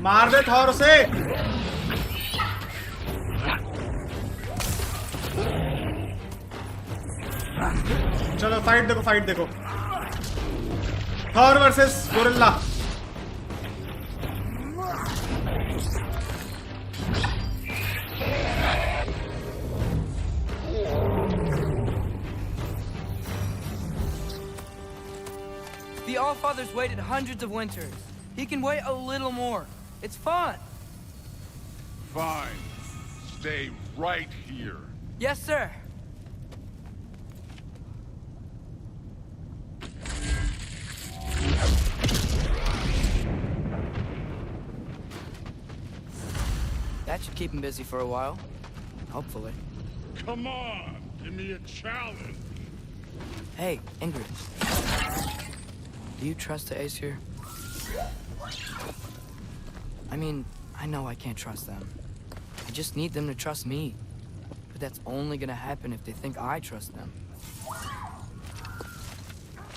मार दे Thor उसे चलो fight देखो Thor versus gorilla The Allfather's waited hundreds of winters. He can wait a little more. It's fun. Fine. Stay right here. Yes, sir. That should keep him busy for a while. Hopefully. Come on, give me a challenge. Hey, Ingrid. Do you trust the Aesir? I mean, I know I can't trust them. I just need them to trust me. But that's only gonna happen if they think I trust them.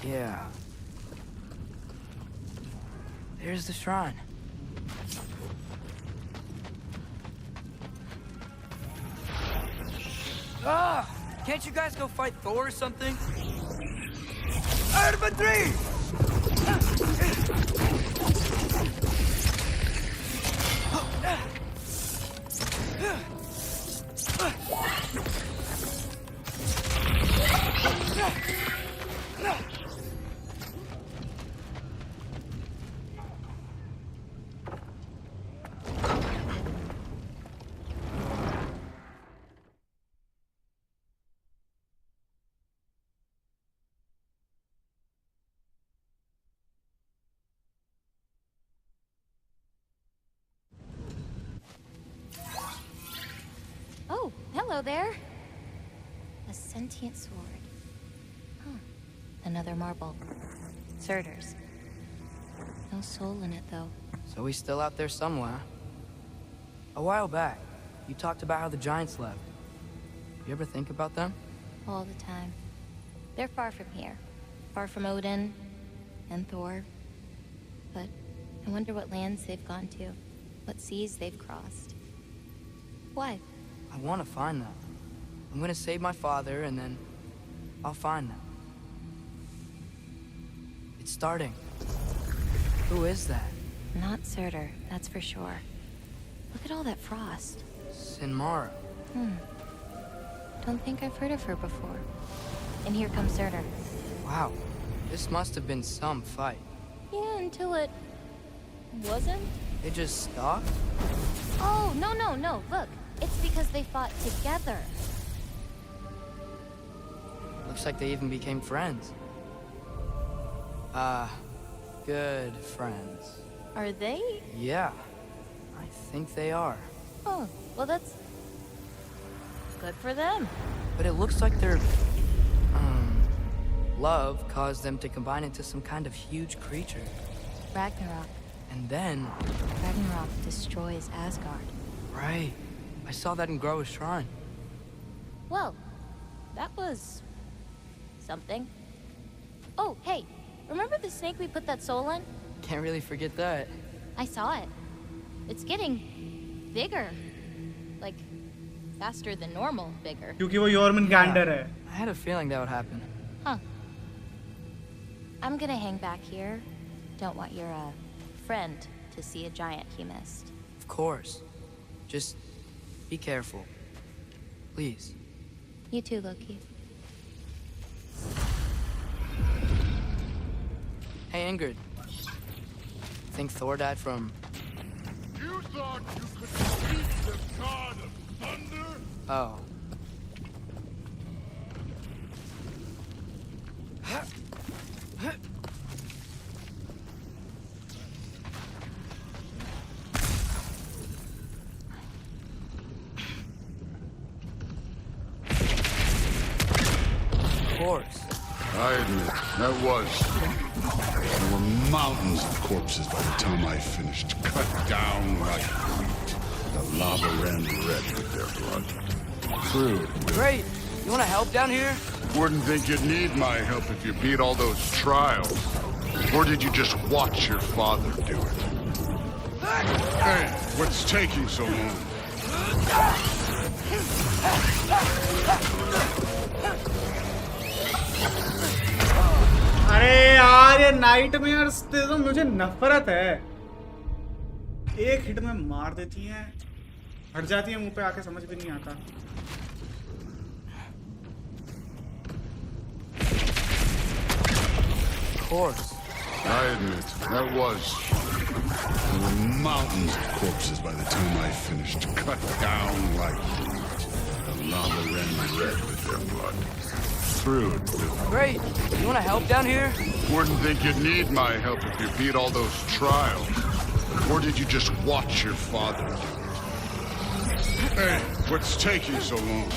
Yeah. There's the shrine. Ah! Can't you guys go fight Thor or something? Urban 3! Hello there. A sentient sword. Huh. Another marble. Surtur's. No soul in it, though. So he's still out there somewhere. A while back, you talked about how the giants left. You ever think about them? All the time. They're far from here. Far from Odin and Thor. But I wonder what lands they've gone to. What seas they've crossed. Why? I want to find them. I'm gonna save my father, and then I'll find them. It's starting. Who is that? Not Surtur, that's for sure. Look at all that frost. Sinmara. Don't think I've heard of her before. And here comes Surtur. Wow. This must have been some fight. Yeah, until it... wasn't? They just stopped? Oh, no. Look, it's because they fought together. Looks like they even became friends. Good friends. Are they? Yeah, I think they are. Oh, well that's... good for them. But it looks like their... love caused them to combine into some kind of huge creature. Ragnarok. And then... Ragnarok destroys Asgard. Right. I saw that in Groa's shrine. Well, that was... something. Oh, hey, remember the snake we put that soul in? Can't really forget that. I saw it. It's getting bigger. Like, faster than normal bigger. क्योंकि वो Jormungandr है. I had a feeling that would happen. Huh. I'm gonna hang back here. Don't want your, friend to see a giant he missed. Of course. Just be careful. Please. You too, Loki. Hey, Ingrid. Think Thor died from... You thought you could defeat the god of thunder? Oh. Of course. I admit, that was fun. There were mountains of corpses by the time I finished, cut down like wheat. The lava ran red with their blood. Crude. Great! You wanna help down here? Wouldn't think you'd need my help if you beat all those trials. Or did you just watch your father do it? Hey, what's taking so long? अरे यार ये nightmares से तो मुझे नफरत है. एक hit में मार देती हैं, हट जाती है मुंह पे आके, समझ भी नहीं आता. Of course. I admit, that was fun. There were mountains of corpses by the time I finished, cut down like wheat. The lava ran red with their blood. Crude. Great! You wanna help down here? Wouldn't think you'd need my help if you beat all those trials. Or did you just watch your father do it? Hey, what's taking so long?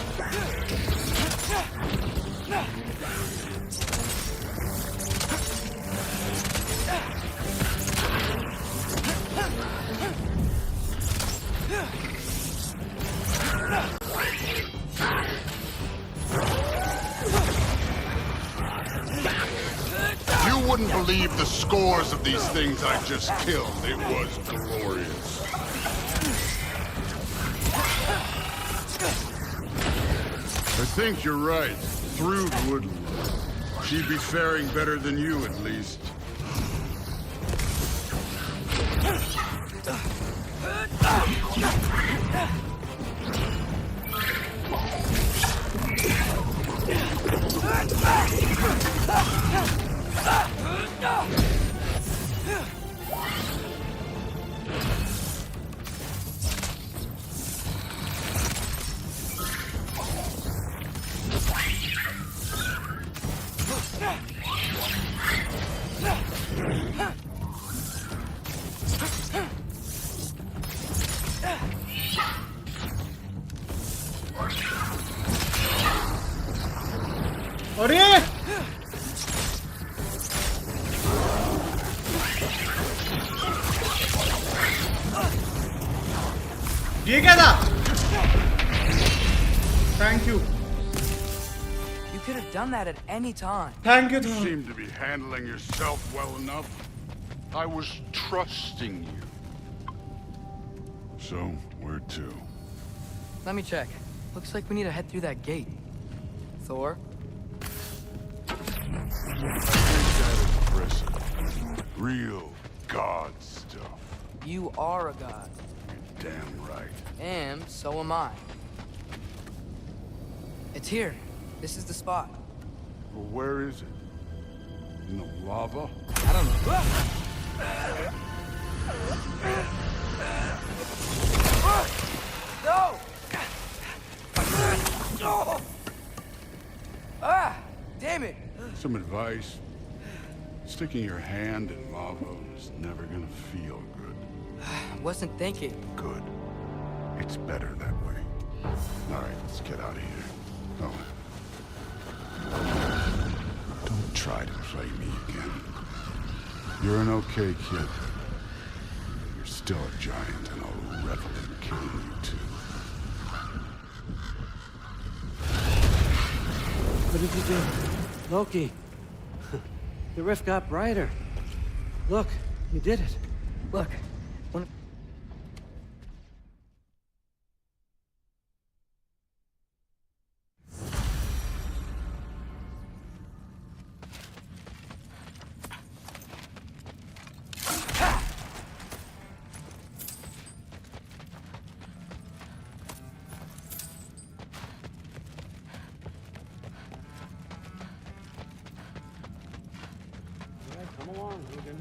You wouldn't believe the scores of these things I just killed. It was glorious. I think you're right. Thrud wouldn't. She'd be faring better than you, at least. ये क्या था? Thank you. You could have done that at any time. Thank you, You Thor. seem to be handling yourself well enough. I was trusting you. So, where to? Let me check. Looks like we need to head through that gate. Thor? Impressive. Real god stuff. You are a god. You're damn right. And so am I. It's here. This is the spot. Well, where is it? In the lava? I don't know. No! Ah! Damn it! Some advice. Sticking your hand in lava is never gonna feel good. Wasn't thinking. Good. It's better that way. All right, let's get out of here. Oh. Don't try to play me again. You're an okay kid. You're still a giant, and I'll revel in killing you too. What did you do? Loki. The rift got brighter. Look, you did it. Look. Come along, Hogan.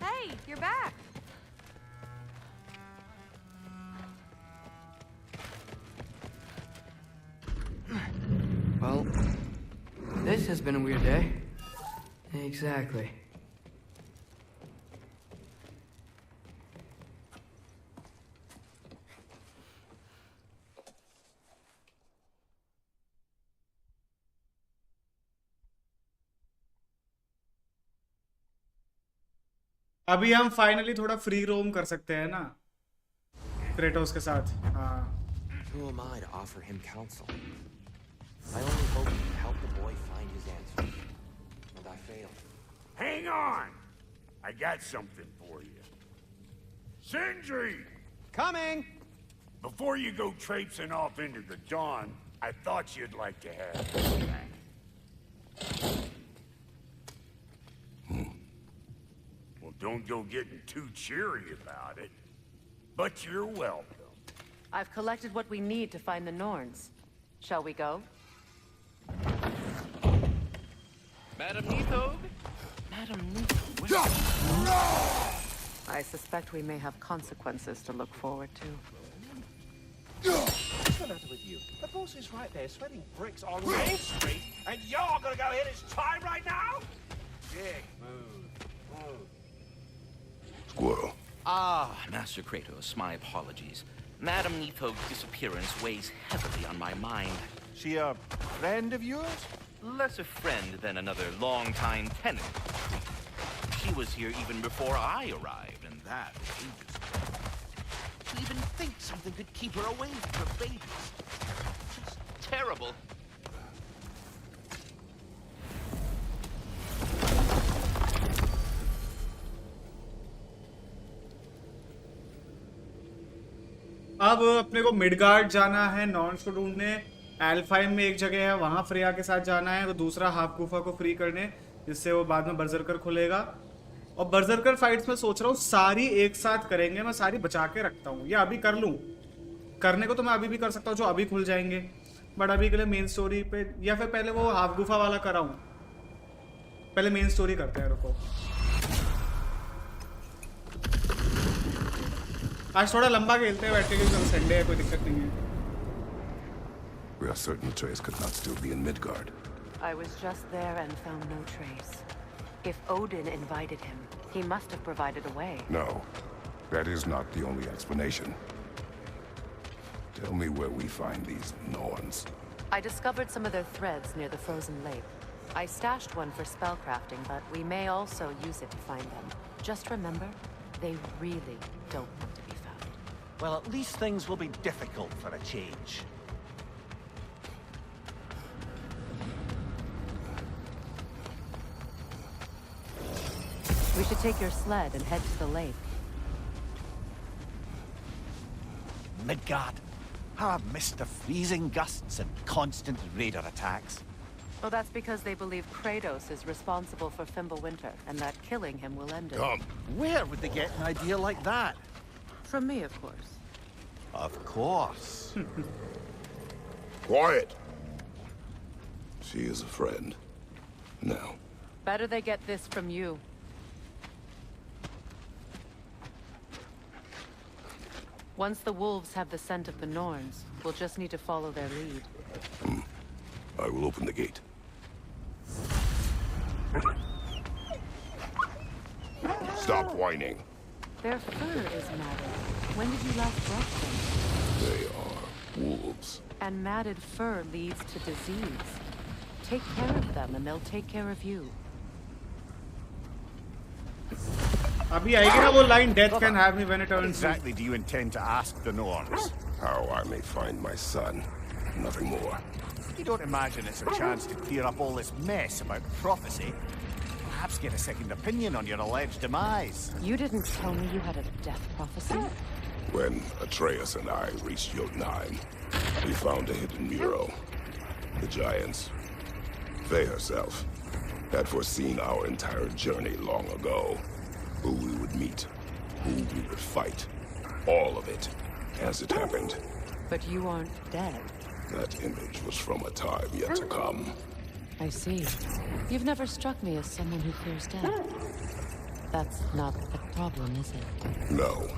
Hey, you're back. Well, this has been a weird day. Exactly. अभी हम finally थोड़ा free रोम कर सकते हैं ना Kratos के साथ. हाँ. Who am I to offer him counsel? I only hope you can help the boy find his answers. And I failed. Hang on! I got something for you. Sindri! Coming! Before you go traipsing off into the dawn, I thought you'd like to have this back. Well, don't go getting too cheery about it. But you're welcome. I've collected what we need to find the Norns. Shall we go? Madam Neathog? Madam Neathog? I suspect we may have consequences to look forward to. What's the matter with you? The boss is right there sweating bricks on Main Street, and you're gonna go hit his time right now? Dick, move. Squirrel. Ah, Master Kratos, my apologies. Madam Neathog's disappearance weighs heavily on my mind. She a friend of yours? Less a friend than another longtime tenant. She was here even before I arrived, and that was ages ago. To even think something could keep her away from her babies. It's terrible. अब अपने को Midgard जाना है नॉर्न्स को ढूंढने. एल्फाइम में एक जगह है, वहां फ्रेया के साथ जाना है. वो दूसरा हाफ गुफा को फ्री करने, जिससे वो बाद में बर्जरकर खुलेगा. और बर्जरकर फाइट्स में सोच रहा हूँ सारी एक साथ करेंगे. मैं सारी बचा के रखता हूँ, या अभी कर लूँ. करने को तो मैं अभी भी कर सकता हूँ, जो अभी खुल जाएंगे. बट अभी के लिए मेन स्टोरी पे, या फिर पहले वो हाफ गुफा वाला कराऊँ. पहले मेन स्टोरी करते हैं, रुको. आज थोड़ा लंबा खेलते हैं बैठ के, क्योंकि संडे है, कोई दिक्कत नहीं है. We are certain Atreus could not still be in Midgard. I was just there and found no trace. If Odin invited him, he must have provided a way. No, that is not the only explanation. Tell me where we find these Norns. I discovered some of their threads near the frozen lake. I stashed one for spellcrafting, but we may also use it to find them. Just remember, they really don't want to be found. Well, at least things will be difficult for a change. We should take your sled and head to the lake. Midgard. How I've missed the freezing gusts and constant raider attacks. Well, that's because they believe Kratos is responsible for Fimbulwinter, and that killing him will end it. Come. Where would they get an idea like that? From me, of course. Of course. Quiet! She is a friend. Now. Better they get this from you. Once the wolves have the scent of the Norns, we'll just need to follow their lead. I will open the gate. Stop whining. Their fur is matted. When did you last brush them? They are wolves. And matted fur leads to disease. Take care of them and they'll take care of you. अभी आएगी ना वो line, death can have me when it turns. Exactly do you intend to ask the Norns? How I may find my son. Nothing more. You don't imagine it's a chance to clear up all this mess about prophecy? Perhaps get a second opinion on your alleged demise. You didn't tell me you had a death prophecy? When Atreus and I reached Jotunheim, we found a hidden mural. The giants, they herself, had foreseen our entire journey long ago. Who we would meet, who we would fight. All of it, as it happened. But you aren't dead. That image was from a time yet to come. I see. You've never struck me as someone who fears death. That's not the problem, is it? No.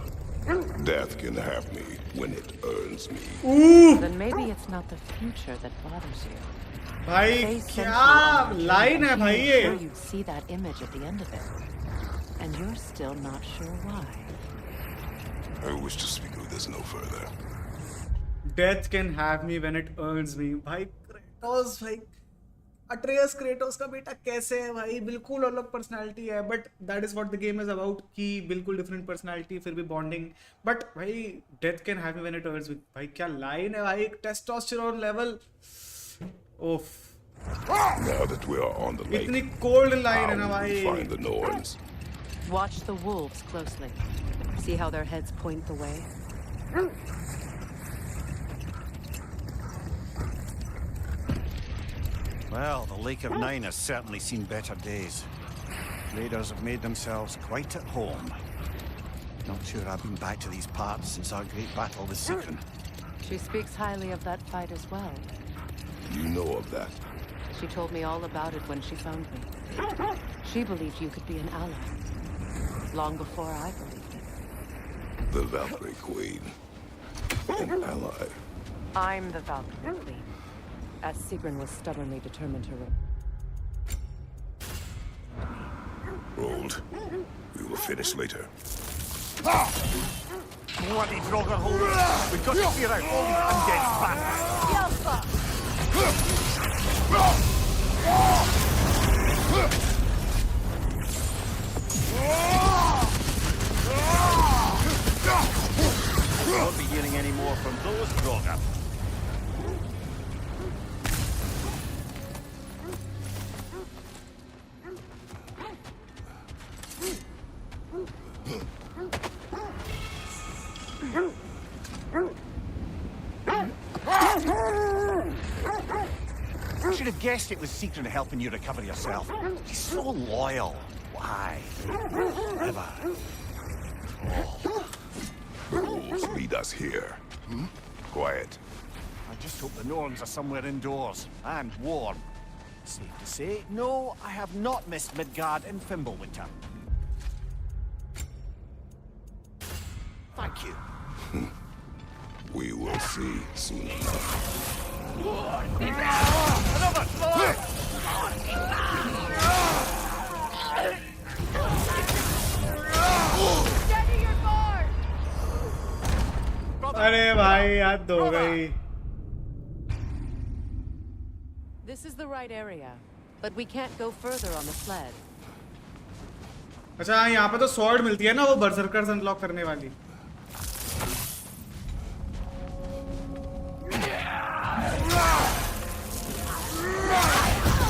Death can have me when it earns me. Then maybe it's not the future that bothers you. भाई क्या line है भाई ये? Sure you'd see that image at the end of it. And you're still not sure why. I wish to speak of this no further. Death can have me when it earns me. भाई Kratos भाई Atreus Kratos का बेटा कैसे है भाई, बिल्कुल अलग personality है, but that is what the game is about कि बिल्कुल different personality फिर भी bonding, but भाई death can have me when it earns me. भाई क्या line है भाई, testosterone level. Oof. Now that we are on the lake, इतनी cold line है ना how will we भाई. find the Norns? Watch the wolves closely. See how their heads point the way? Well, the Lake of Nine has certainly seen better days. Raiders have made themselves quite at home. Not sure I've been back to these parts since our great battle with Sigrun. She speaks highly of that fight as well. You know of that? She told me all about it when she found me. She believed you could be an ally. Long before I believed it. The Valkyrie Queen. An ally. I'm the Valkyrie Queen. As Sigrun was stubbornly determined to Rolled. We will finish later. Bloody Draugr hold! We've got to clear out all these undead bastards! Won't be hearing any more from those Draugr. I should have guessed it was Sigrun helping you recover yourself. She's so loyal. Why? Never. The wolves lead us here. Quiet. I just hope the Norns are somewhere indoors and warm. Safe to say, no, I have not missed Midgard in Fimbulwinter. Thank you. We will see soon enough. Another! अरे भाई याद हो गई. This is the right area, but we can't go further on the sled. अच्छा यहाँ पे तो sword मिलती है ना वो berserkers unlock करने वाली.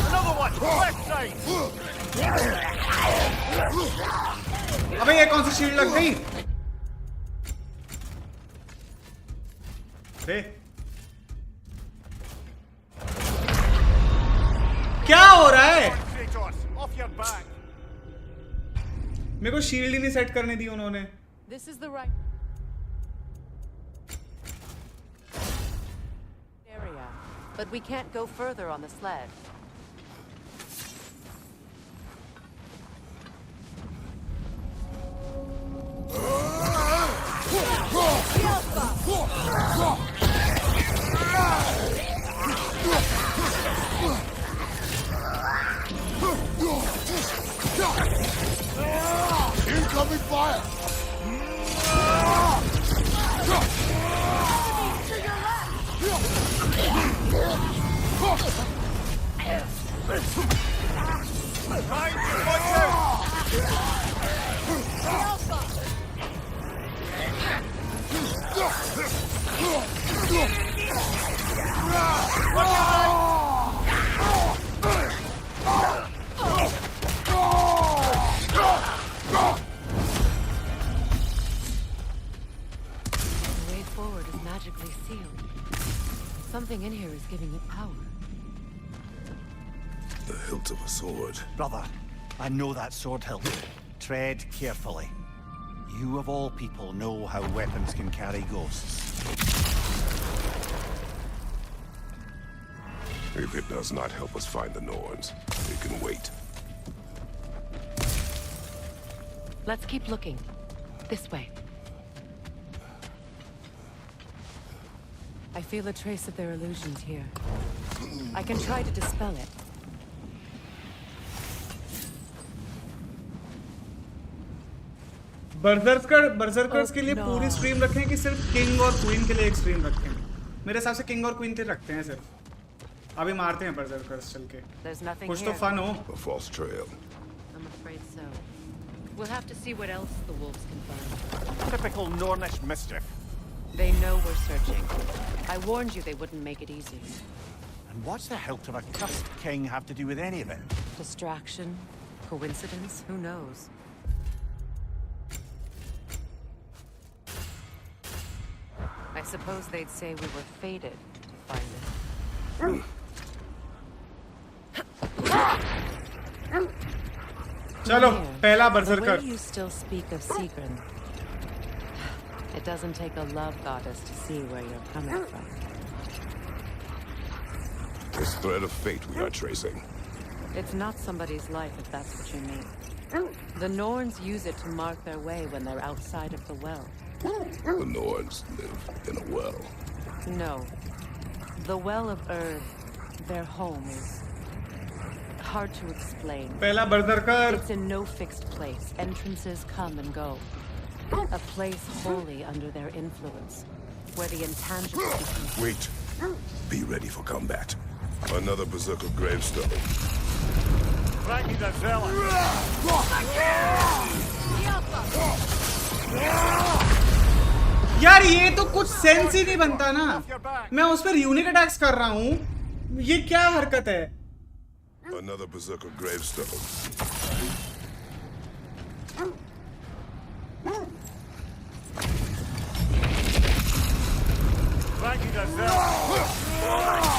Another one! Left side! अबे ये कौन सी शील्ड लग गई? अरे क्या हो रहा है? Off your back! मेरे को शील्ड ही नहीं सेट करने दी उन्होंने. This is the right area, but we can't go further on the sled. Incoming fire! Something in here is giving it power. The hilt of a sword. Brother, I know that sword hilt. Tread carefully. You of all people know how weapons can carry ghosts. If it does not help us find the Norns, it can wait. Let's keep looking. This way. I feel a trace of their illusions here. I can try to dispel it. बर्जर्कर्स के लिए पूरी stream रखें कि सिर्फ king और queen के लिए एक स्ट्रीम रखें? मेरे हिसाब से किंग और क्वीन के रखते हैं सिर्फ. अभी मारते हैं बर्जर्कर्स चल के. कुछ तो फन हो. A false trail. I'm afraid so. We'll have to see what else the wolves can find. Typical Nornish mischief. They know we're searching. I warned you they wouldn't make it easy. And what's the hilt of a cursed king have to do with any of it? Distraction? Coincidence? Who knows? I suppose they'd say we were fated to find it. चलो पहला The बर्जर्कर. way you still speak of Sigrun. It doesn't take a love goddess to see where you're coming from. This thread of fate we are tracing. It's not somebody's life, if that's what you mean. The Norns use it to mark their way when they're outside of the well. The Norns live in a well. No. The Well of Earth, their home, is hard to explain. पहला बर्जर्कर. It's in no fixed place. Entrances come and go. A place wholly under their influence, where the intangible becomes... Wait. Be ready for combat. Another berserker gravestone. Frankie the Zealot! यार ये तो कुछ sense ही नहीं बनता ना. मैं उस पर यूनिक अटैक्स कर रहा हूँ. ये क्या हरकत है? Another berserker gravestone. Frankie the Zealot!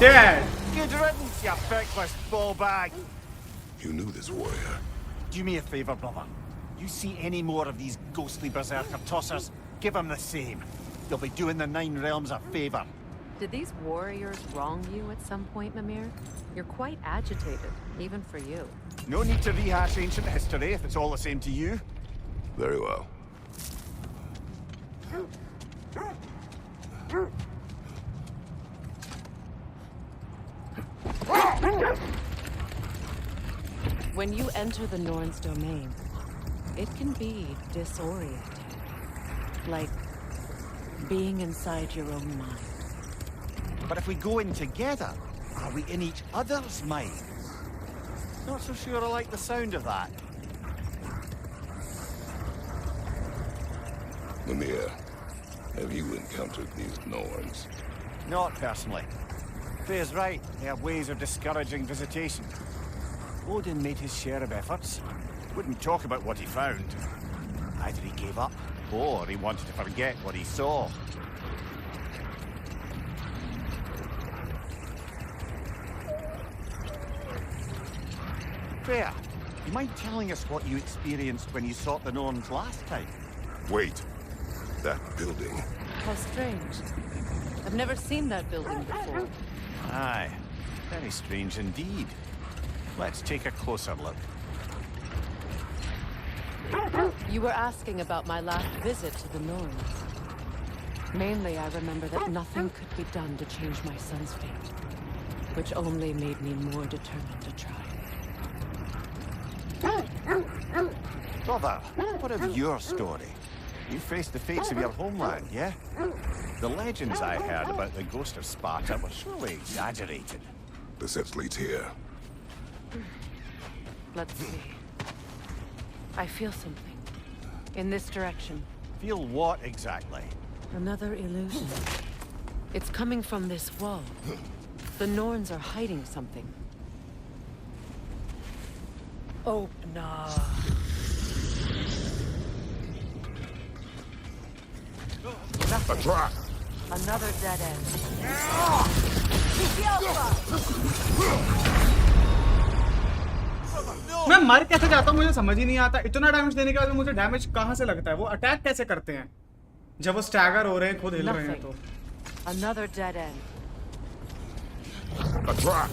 Dead. Good riddance, you feckless ball bag. You knew this warrior. Do me a favor, brother. You see any more of these ghostly berserker tossers, give them the same. You'll be doing the Nine Realms a favor. Did these warriors wrong you at some point, Mimir? You're quite agitated, even for you. No need to rehash ancient history if it's all the same to you. Very well. When you enter the Norn's domain, it can be disorienting. Like being inside your own mind. But if we go in together, are we in each other's minds? Not so sure I like the sound of that. Mimir, have you encountered these Norns? Not personally. Faye's right. They have ways of discouraging visitation. Odin made his share of efforts. Wouldn't talk about what he found. Either he gave up, or he wanted to forget what he saw. Freya, you mind telling us what you experienced when you sought the Norns last time? Wait. That building. How strange. I've never seen that building before. Aye. Very strange indeed. Let's take a closer look. You were asking about my last visit to the Norns. Mainly, I remember that nothing could be done to change my son's fate, which only made me more determined to try. Brother, what of your story? You faced the fates of your homeland, yeah? The legends I heard about the ghost of Sparta were surely exaggerated. The set leads here. Let's see. I feel something. In this direction. Feel what exactly? Another illusion. It's coming from this wall. The Norns are hiding something. Open up. A trap! Another dead end. मैं मर कैसे जाता हूँ मुझे समझ ही नहीं आता. इतना डैमेज देने के बाद मुझे डैमेज कहाँ से लगता है? वो अटैक कैसे करते हैं जब वो स्टैगर हो रहे हैं, खुद हिल रहे हैं तो? Another dead end. A trap!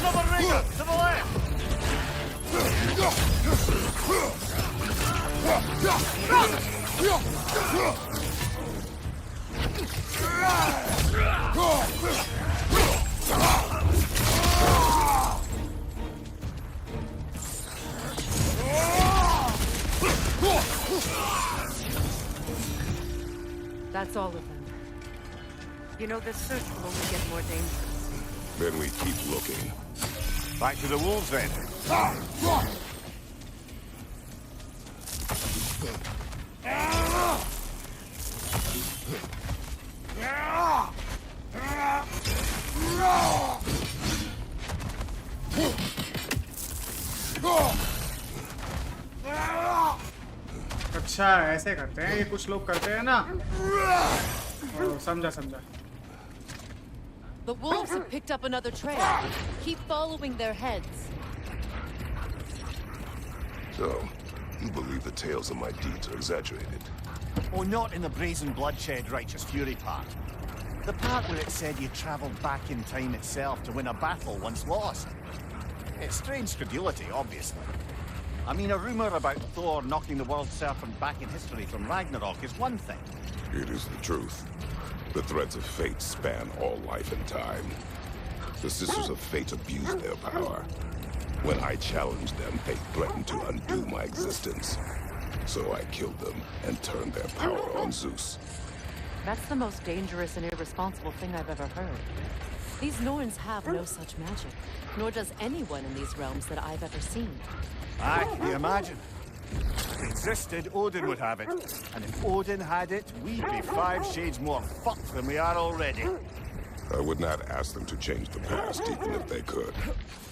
Another rigger to the left! That's all of them. You know, this search will only get more dangerous. Then we keep looking. Back to the wolves then. अच्छा ऐसे करते हैं ये कुछ लोग करते हैं ना. समझा समझा. The wolves have picked up another trail. Keep following their heads. So, you believe the tales of my deeds are exaggerated? Oh, not in the brazen bloodshed righteous fury part. The part where it said you travelled back in time itself to win a battle once lost. It's strange credulity, obviously. I mean, a rumour about Thor knocking the world serpent back in history from Ragnarok is one thing. It is the truth. The threads of fate span all life and time. The Sisters of Fate abused their power. When I challenged them, they threatened to undo my existence. So I killed them and turned their power on Zeus. That's the most dangerous and irresponsible thing I've ever heard. These Norns have no such magic, nor does anyone in these realms that I've ever seen. Aye, can you imagine? If it existed, Odin would have it. And if Odin had it, we'd be 5 shades more fucked than we are already. I would not ask them to change the past, even if they could.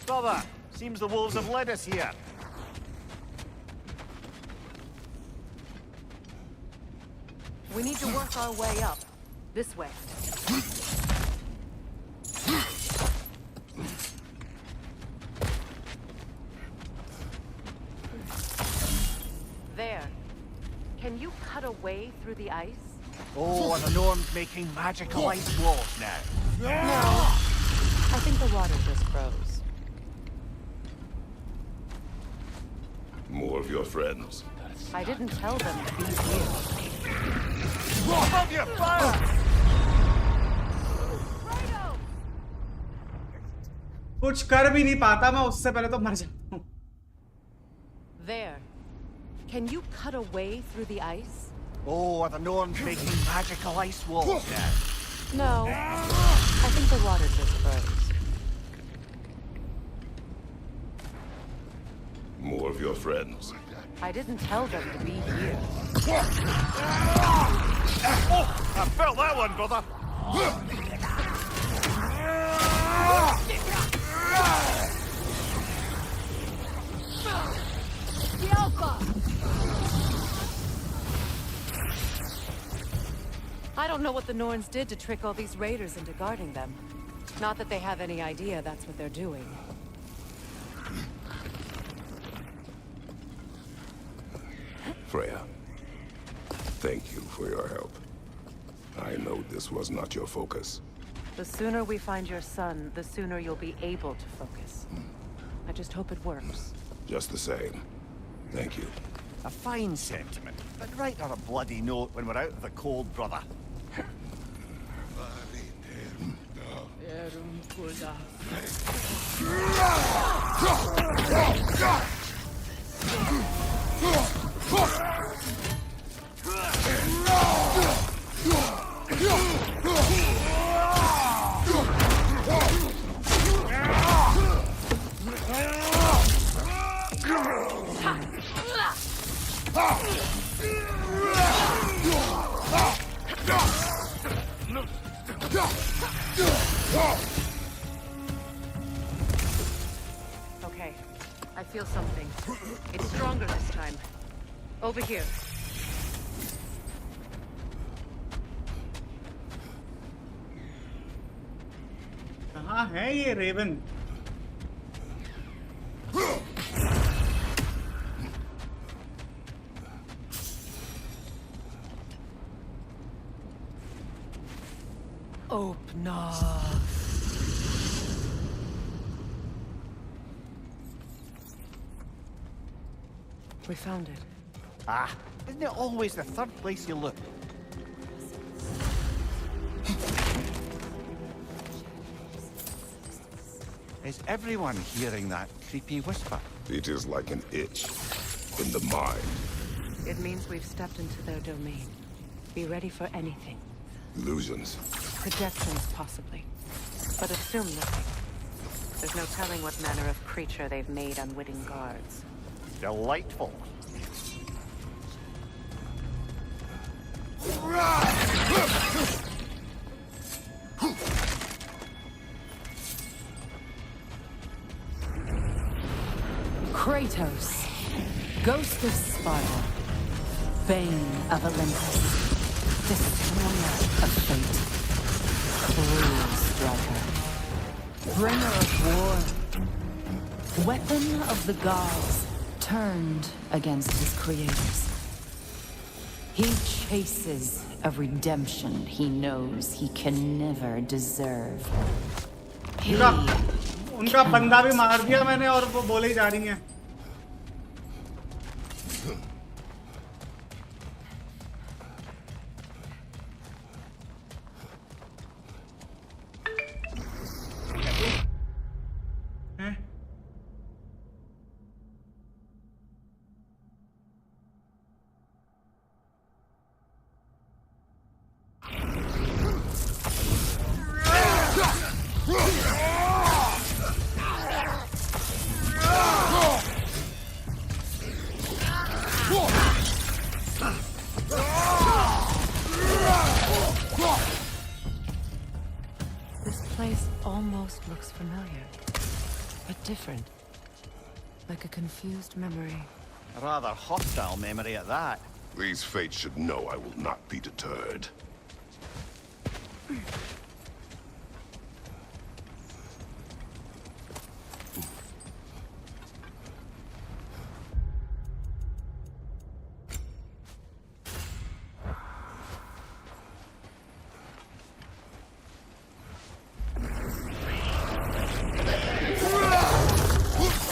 Brother, seems the wolves have led us here. We need to work our way up. This way. There. Can you cut a way through the ice? Oh, and the Norm's making magical ice walls now. No. I think the water just froze. More of your friends. I didn't tell them to be here. Above your fire! कुछ कर भी नहीं पाता मैं उससे पहले तो मर जाता हूँ. There. Can you cut a way through the ice? Oh, are the Norm's making magical ice walls now? No. I think the water just froze. More of your friends. I didn't tell them to be here. Oh, I felt that one, brother. The Alpha! I don't know what the Norns did to trick all these raiders into guarding them. Not that they have any idea that's what they're doing. Freya, thank you for your help. I know this was not your focus. The sooner we find your son, the sooner you'll be able to focus. I just hope it works. Just the same. Thank you. A fine sentiment, but write her a bloody note when we're out of the cold, brother. Okay, I feel something. It's stronger this time. Over here. कहाँ है ये Raven? Open up. We found it. Ah, isn't it always the third place you look? Is everyone hearing that creepy whisper? It is like an itch in the mind. It means we've stepped into their domain. Be ready for anything. Illusions. Projections, possibly. But assume nothing. There's no telling what manner of creature they've made unwitting guards. Delightful. Kratos, Ghost of Sparta, Bane of Olympus, Destroyer of Fate, Cruel Striker, Bringer of War, Weapon of the Gods, turned against his creators. He chases a redemption he knows he can never deserve. He उनका बंदा भी मार दिया मैंने और वो बोले ही जा रही हैं. Looks familiar, but different. Like a confused memory. A rather hostile memory at that. These fates should know I will not be deterred.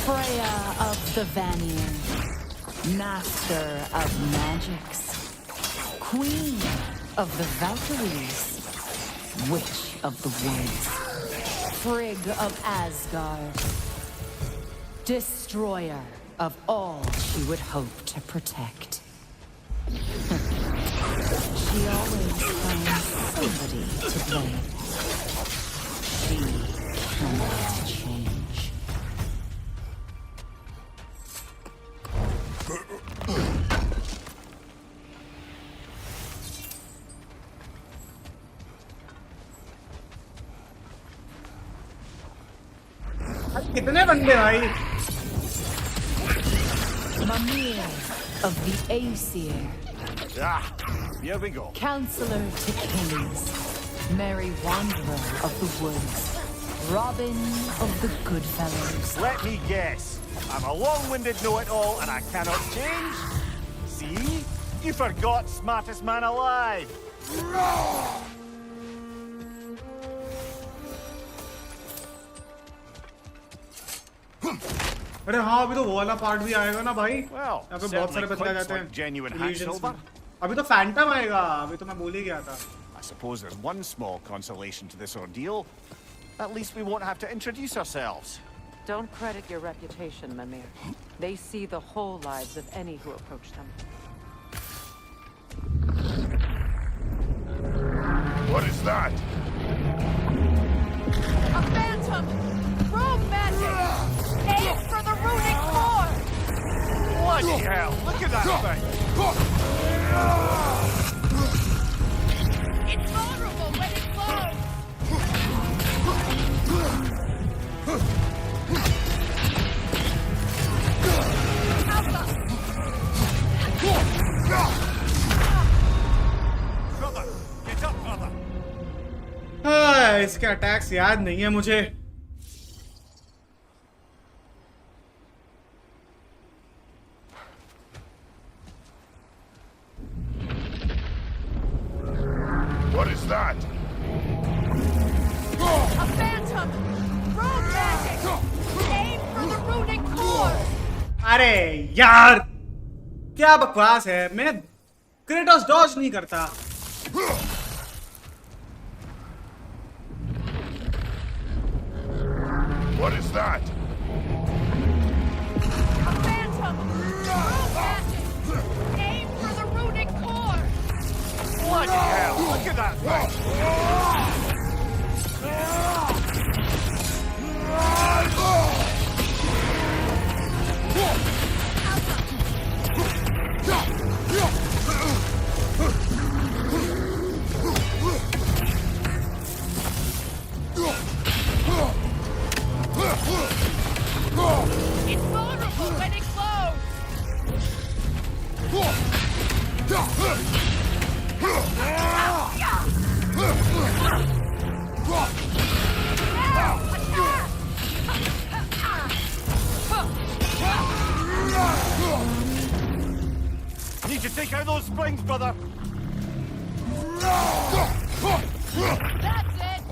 Freya of the Vanir, Master of Magics, Queen of the Valkyries, Witch of the Woods, Frigg of Asgard, Destroyer of all she would hope to protect. She always finds somebody to blame. She cannot change. कितने बंदे भाई? Mimir of the Aesir. Ah, here we go. Counselor to Kings. Merry Wanderer of the Woods. Robin of the Goodfellows. Let me guess. I'm a long-winded know-it-all and I cannot change? See? You forgot smartest man alive. अरे हाँ अभी तो वो वाला part भी आएगा ना भाई. Well, यहाँ पे बहुत सारे बदले जाते हैं. like genuine hand Illusions silver. में. अभी तो फैंटम आएगा. अभी तो मैं भूल ही गया था. I suppose there's one small consolation to this ordeal. At least we won't have to introduce ourselves. Don't credit your reputation, Mimir. They see the whole lives of any who approach them. What is that? A phantom! Rogue magic! Aim for the runic core! Bloody hell! Look at that thing! It's vulnerable when it glows! Brother! Get up, brother! हाँ इसके attacks याद नहीं है मुझे. What is that? A phantom! Rogue magic! Aim for the runic core! अरे यार क्या बकवास है. मैं क्रेटोस डॉज नहीं करता. What is that? A phantom! Rogue magic! Aim for the runic core! Bloody hell! Look at that thing! It's vulnerable when it glows! Need to take out those springs, brother! That's it!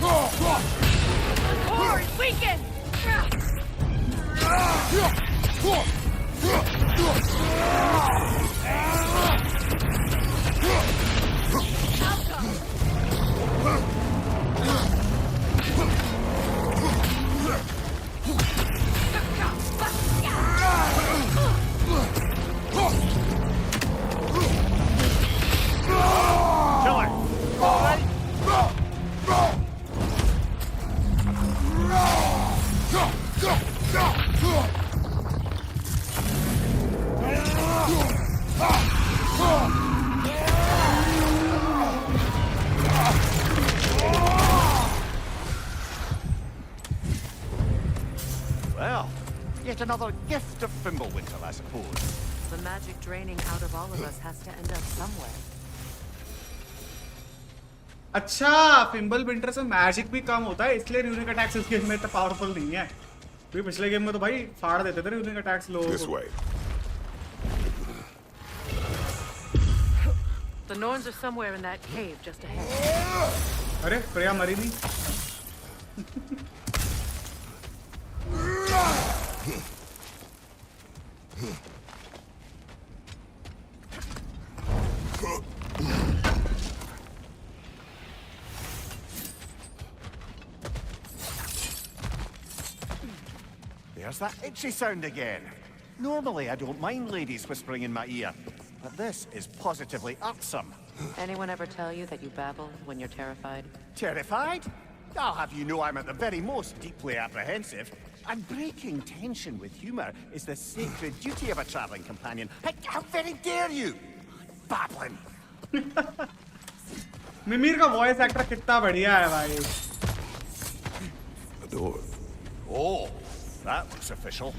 The core is weakened! Another gift of Fimbulwinter, I suppose. The magic draining out of all of us has to end up somewhere. अच्छा, फिम्बल winter से magic भी कम होता है, इसलिए unique attacks इस game में इतना powerful नहीं है। क्योंकि पिछले गेम में तो भाई फाड़ देते थे यूनिक अटैक्स लोगों को। The Norns are somewhere in that cave just ahead. अरे प्रिया मरी नहीं। There's that itchy sound again. Normally I don't mind ladies whispering in my ear, but this is positively irksome. Anyone ever tell you that you babble when you're terrified? Terrified? I'll have you know I'm at the very most deeply apprehensive. And breaking tension with humor is the sacred duty of a traveling companion. How very dare you? Babbling. मिमीर का voice actor कितना बढ़िया है भाई। Oh, that looks official.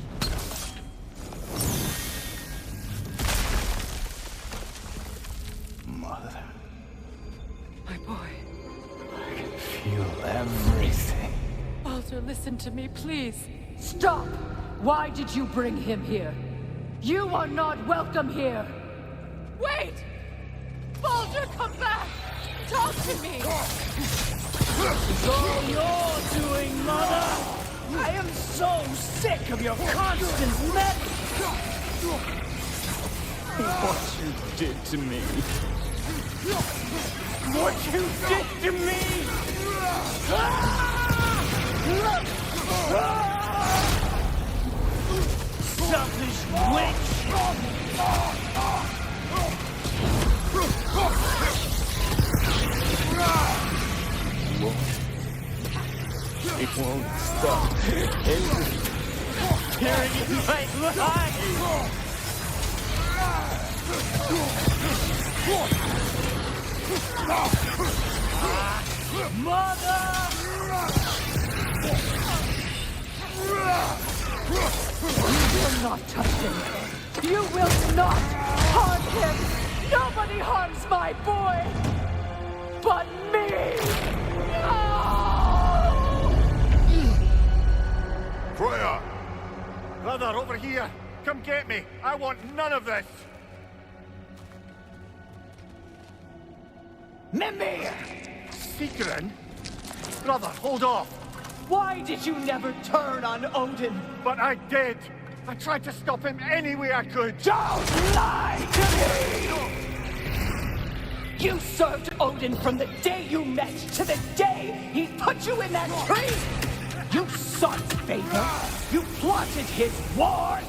Mother. My boy. I can feel everything. Baldur, listen to me, please. Stop! Why did you bring him here? You are not welcome here. Wait! Baldur, come back! Talk to me! It's all you're doing, Mother! I am so sick of your constant mess! What you did to me. What you did to me! Selfish witch! It won't stop. Tearing in my life! Mother! You will not touch him. You will not harm him. Nobody harms my boy but me. Freya! Brother, over here! Come get me! I want none of this! Mimir! Seekerin? Brother, hold off! Why did you never turn on Odin? But I did! I tried to stop him any way I could! Don't lie to me! You served Odin from the day you met to the day he put you in that tree! You sought favor! You plotted his wars!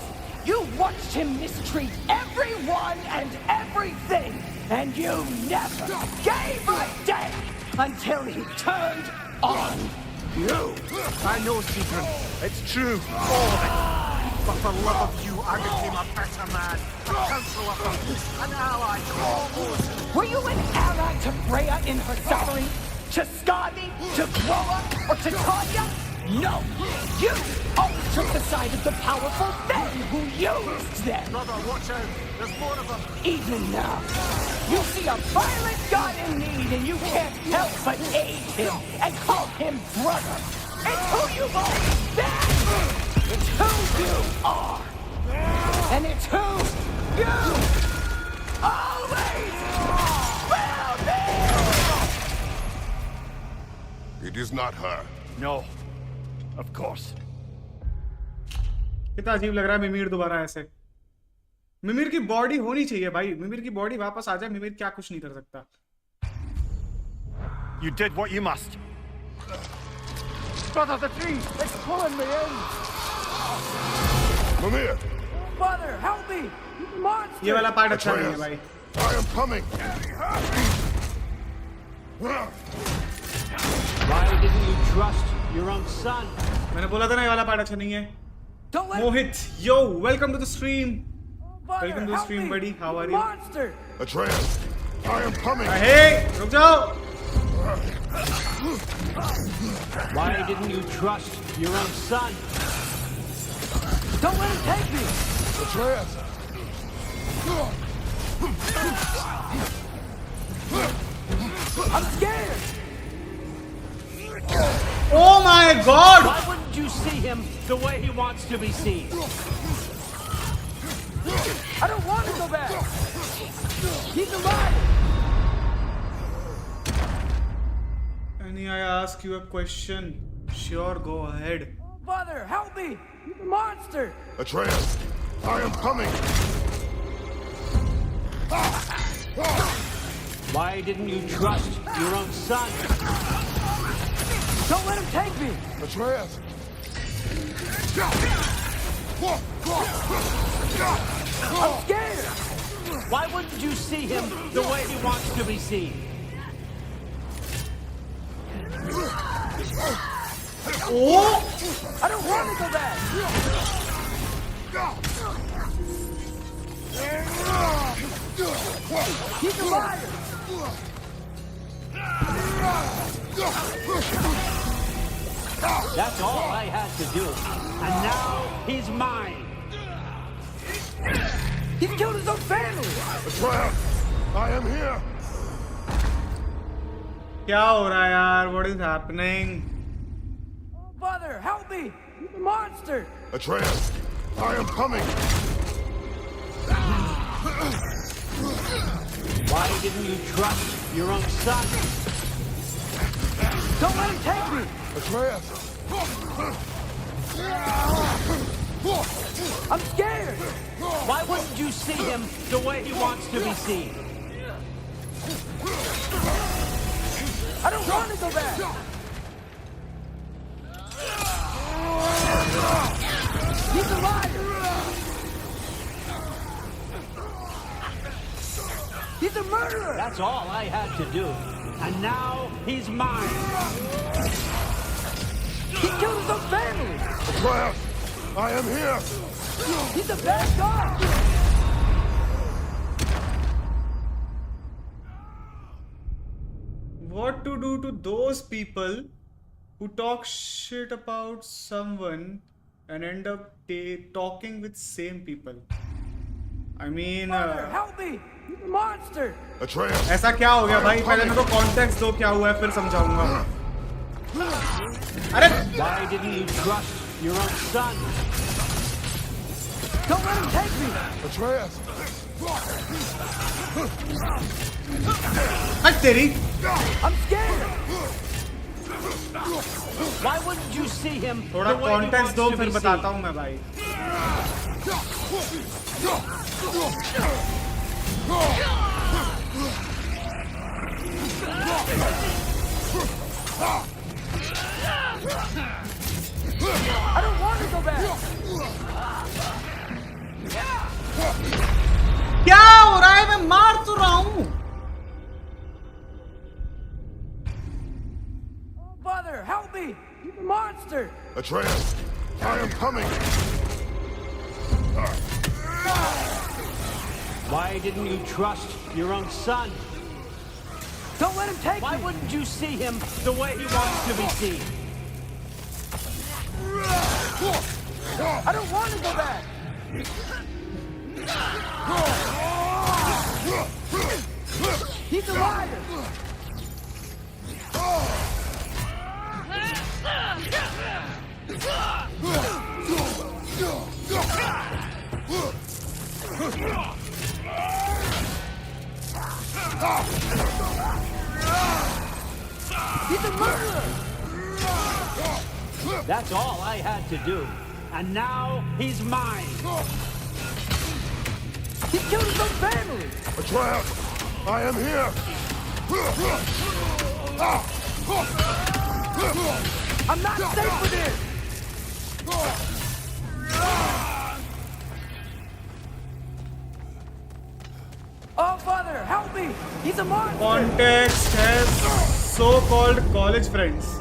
You watched him mistreat everyone and everything! And you never gave a damn until he turned on you! I know, Seekerin. It's true. All of it. But for love of you, I became a better man. A counselor, an ally to all those. Were you an ally to Freya in her suffering? To Skadi? To Groa? Or to Tanya? No! You always took the side of the powerful men who used them! Brother, watch out! There's more of them! Even now, you see a violent god in need and you can't help but aid him and call him brother! It's who you've always been! It's who you are! And it's who you always will be! It is not her. No. Of course. कितना अजीब लग रहा है मिमीर दोबारा ऐसे। मिमीर की body होनी चाहिए भाई, मिमीर की बॉडी वापस आ जाए, मिमीर क्या कुछ नहीं कर सकता। You did what you must. Brother, the tree! It's pulling me in! Mimir! Mother, help me! Monster! ये वाला पार्ट अच्छा नहीं है भाई। I am coming! Why didn't you trust your own son? मैंने बोला था ना ये वाला पार्ट अच्छा नहीं है। Mohit, yo, welcome to the stream. Welcome to the stream, buddy. How are you? Monster! Atreus, I am coming! Hey, रुक जाओ। Why didn't you trust your own son? Don't let him take me! Atreus! I'm scared! Oh my god! Why wouldn't you see him the way he wants to be seen? I don't want to go back! He's alive! Annie, I ask you a question. Sure, go ahead. Father, help me! He's a monster! Atreus! I am coming! Why didn't you trust your own son? Don't let him take me! Atreus! I'm scared! Why wouldn't you see him the way he wants to be seen? Oh! I don't want to go back! He's a liar! That's all I had to do. And now he's mine. He's killed his own family! Atreus! I am here! क्या हो रहा है यार? What is happening? Father, help me! He's a monster! Atreus! I am coming! Why didn't you trust your own son? Don't let him take me! Atreus! I'm scared! Why wouldn't you see him the way he wants to be seen? I don't want to go back! He's a liar! He's a murderer! That's all I had to do. And now he's mine. He killed his own family! Atreus! I am here! He's a bad guy! What to do to those people who talk shit about someone and end up talking with same people? I mean, Father, help me! He's a monster! Atreus! ऐसा क्या हो गया भाई? पहले मेरे को context दो क्या हुआ है, फिर समझाऊंगा. अरे Why didn't you trust your own son? Don't let him take me! Atreus! हट तेरी. I'm scared! Why wouldn't you see him थोड़ा the way he context wants दो, to फिर be बताता seen? हूँ मैं भाई. I don't want to go back! क्या हो रहा है? मैं मार तो रहा हूँ. Father, help me! He's a monster! Atreus! I am coming! Why didn't you trust your own son? Don't let him take Why me! wouldn't you see him the way he wants to be seen? I don't want to go back! He's a liar! He's a murderer! That's all I had to do. And now he's mine. He killed his own family! Atreus! I am here! I'm not safe with this! Oh, Father, help me! He's a monster! Context has so-called college friends.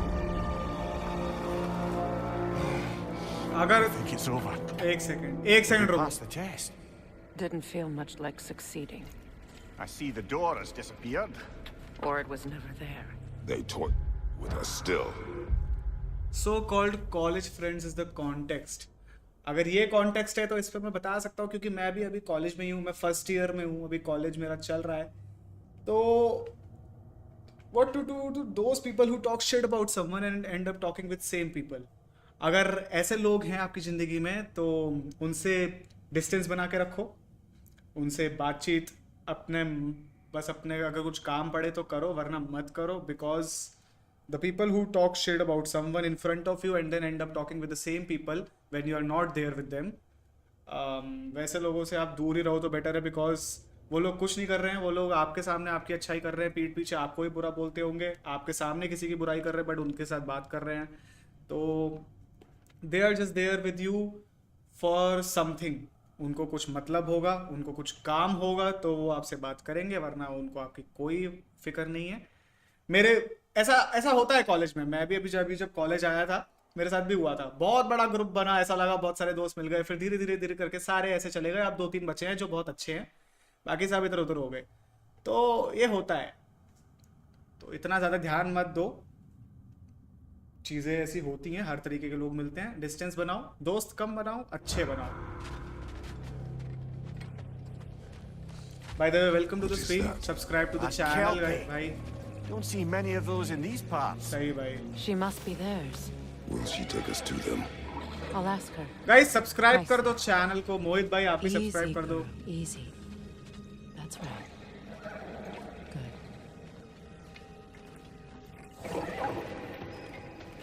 अगर I think it's over. एक second रुको. Pass the test. Didn't feel much like succeeding. I see the door has disappeared. Or it was never there. They toy with us still. So-called college friends is the context. अगर ये context है तो इस पर मैं बता सकता हूँ, क्योंकि मैं भी अभी कॉलेज में ही हूँ, मैं फर्स्ट ईयर में हूँ, अभी कॉलेज मेरा चल रहा है। तो what to do to those people who talk shit about someone and end up talking with same people? अगर ऐसे लोग हैं आपकी ज़िंदगी में तो उनसे डिस्टेंस बना के रखो, उनसे बातचीत अपने अगर कुछ काम पड़े तो करो, वरना मत करो, because the people who talk shit about someone in front of you and then end up talking with the same people when you are not there with them, वैसे लोगों से आप दूर ही रहो तो बेटर है, बिकॉज वो लोग कुछ नहीं कर रहे हैं, वो लोग आपके सामने आपकी अच्छाई कर रहे हैं, पीठ पीछे आपको ही बुरा बोलते होंगे, आपके सामने किसी की बुराई कर रहे हैं बट उनके साथ बात कर रहे हैं, तो they are just there with you for something. उनको कुछ मतलब होगा, उनको कुछ काम होगा तो वो आपसे बात करेंगे, वरना उनको आपकी कोई फिक्र नहीं है। मेरे ऐसा होता है कॉलेज में। मैं भी अभी जब कॉलेज आया था मेरे साथ भी हुआ था, बहुत बड़ा ग्रुप बना, ऐसा लगा बहुत सारे दोस्त मिल गए, फिर धीरे धीरे करके सारे ऐसे चले गए। अब 2-3 बचे हैं जो बहुत अच्छे हैं, बाकी सब इधर उधर हो गए। तो ये होता है, तो इतना ज़्यादा ध्यान मत दो, चीज़ें ऐसी होती हैं, हर तरीके के लोग मिलते हैं। डिस्टेंस बनाओ, दोस्त कम बनाओ, अच्छे बनाओ। By the way, welcome to the stream. Subscribe to the channel, भाई। Don't see many of those in these parts. सही भाई। She must be theirs. Will she take us to them? I'll ask her. Guys, subscribe कर दो channel को। मोहित भाई आप भी subscribe कर दो। Easy. That's right.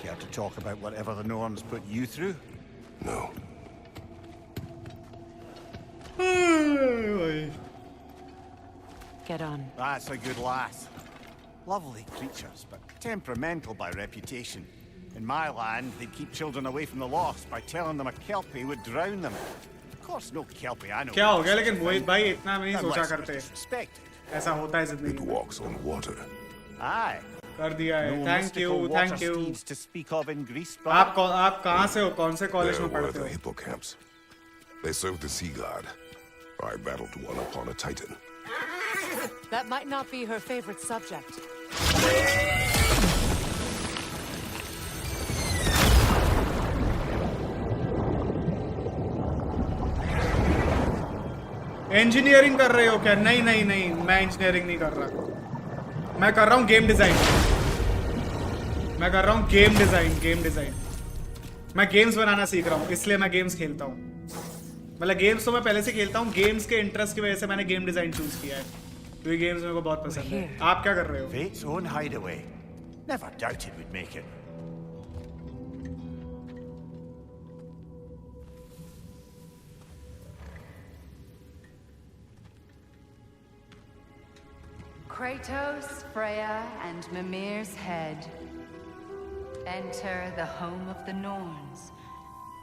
Care to talk about whatever the Norns put you through? No. Get on. That's a good lass. Lovely creatures, but temperamental by reputation. In my land, they'd keep children away from the lost by telling them a kelpie would drown them. Of course, no kelpie I know. क्या हो गया? लेकिन मोहित भाई इतना नहीं सोचा करते। ऐसा होता है जिंदगी में। It walks on water. Aye. कर दिया है। No Thank you, mystical thank water you। steeds to speak of in Greece, but आप कहाँ से हो? कौन से कॉलेज There में were पढ़ते the हो? hippocamps. They served the sea god. I battled one upon a titan. That might not be her favorite subject. Engineering कर रहे हो क्या? नहीं, मैं इंजीनियरिंग नहीं कर रहा। मैं कर रहा हूँ गेम डिजाइन। Game design. मैं गेम्स बनाना सीख रहा हूँ, इसलिए मैं गेम्स खेलता हूँ। मतलब गेम्स तो मैं पहले से खेलता हूँ, गेम्स के इंटरेस्ट की वजह से मैंने गेम डिजाइन चूज किया है, क्योंकि गेम्स मेरे को बहुत पसंद है। आप क्या कर रहे हो? Fate's own hideaway. Never doubted we'd make it. Kratos, Freya, and Mimir's head. Enter the home of the Norns,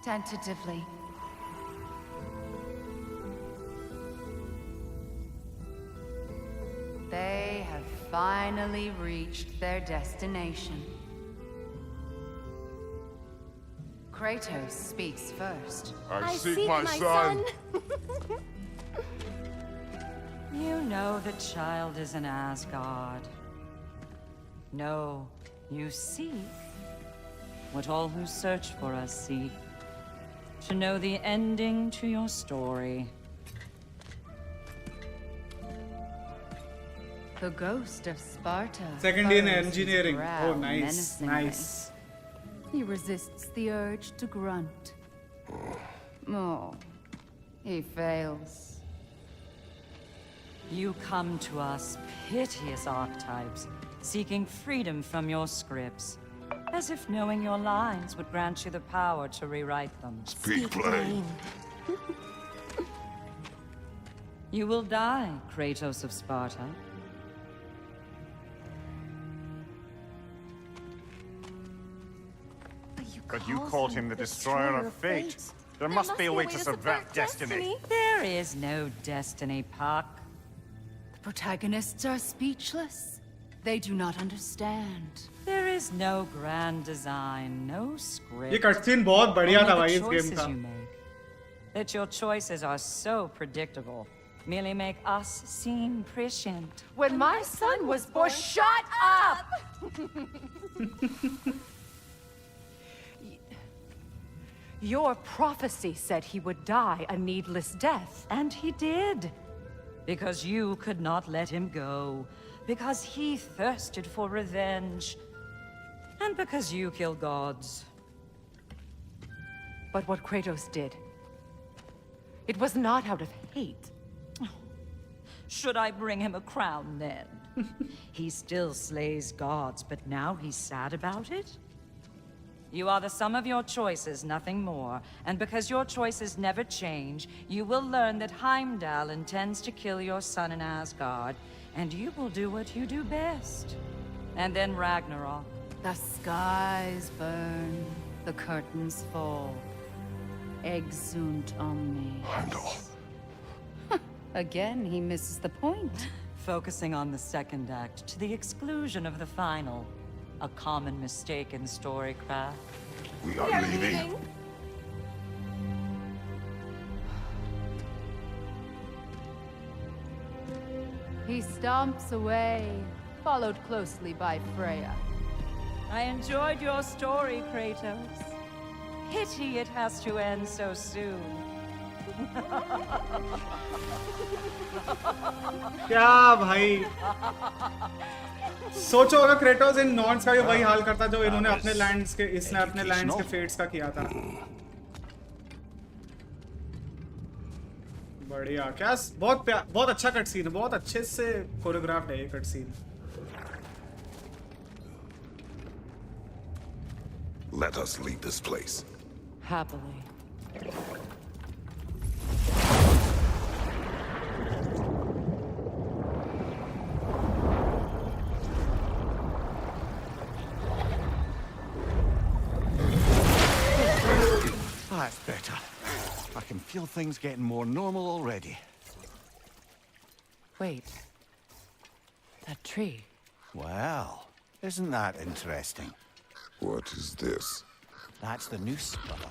tentatively. They have finally reached their destination. Kratos speaks first. I seek my son. You know the child is an Asgard. No, you seek what all who search for us seek. To know the ending to your story. The ghost of Sparta. Second in furrows his engineering. brow Oh, nice, menacingly. nice. He resists the urge to grunt. Oh, he fails. You come to us, piteous archetypes, seeking freedom from your scripts. As if knowing your lines would grant you the power to rewrite them. Speak plain. You will die, Kratos of Sparta. But you called him the destroyer of fate. There must be a way to subvert destiny. There is no destiny, Puck. The protagonists are speechless. They do not understand. There is no grand design, no script. ये cutscene बहुत बढ़िया था भाई Only इस the game choices का। you make. That your choices are so predictable, merely make us seem prescient. When my son was born, shut up! Your prophecy said he would die a needless death. And he did. Because you could not let him go. Because he thirsted for revenge. And because you kill gods. But what Kratos did, it was not out of hate. Should I bring him a crown then? He still slays gods, but now he's sad about it? You are the sum of your choices, nothing more. And because your choices never change, you will learn that Heimdall intends to kill your son in Asgard, and you will do what you do best. And then Ragnarok. The skies burn, the curtains fall. Exunt omnes. Heimdall. Again, he misses the point. Focusing on the second act to the exclusion of the final. A common mistake in storycraft. We are leaving. He stomps away, followed closely by Freya. I enjoyed your story, Kratos. Pity it has to end so soon. क्या भाई सोचो अगर Kratos इन नॉर्ड्स का भी वही हाल करता जो इन्होंने अपने लैंड्स के इसने अपने लैंड्स के फेट्स का किया था। बढ़िया क्या बहुत अच्छा कट सीन है, बहुत अच्छे से कोरियोग्राफ्ड है ये cut scene. Let us leave this place. Happily. That's better. I can feel things getting more normal already. Wait. That tree. Well, isn't that interesting? What is this? That's the noose, brother.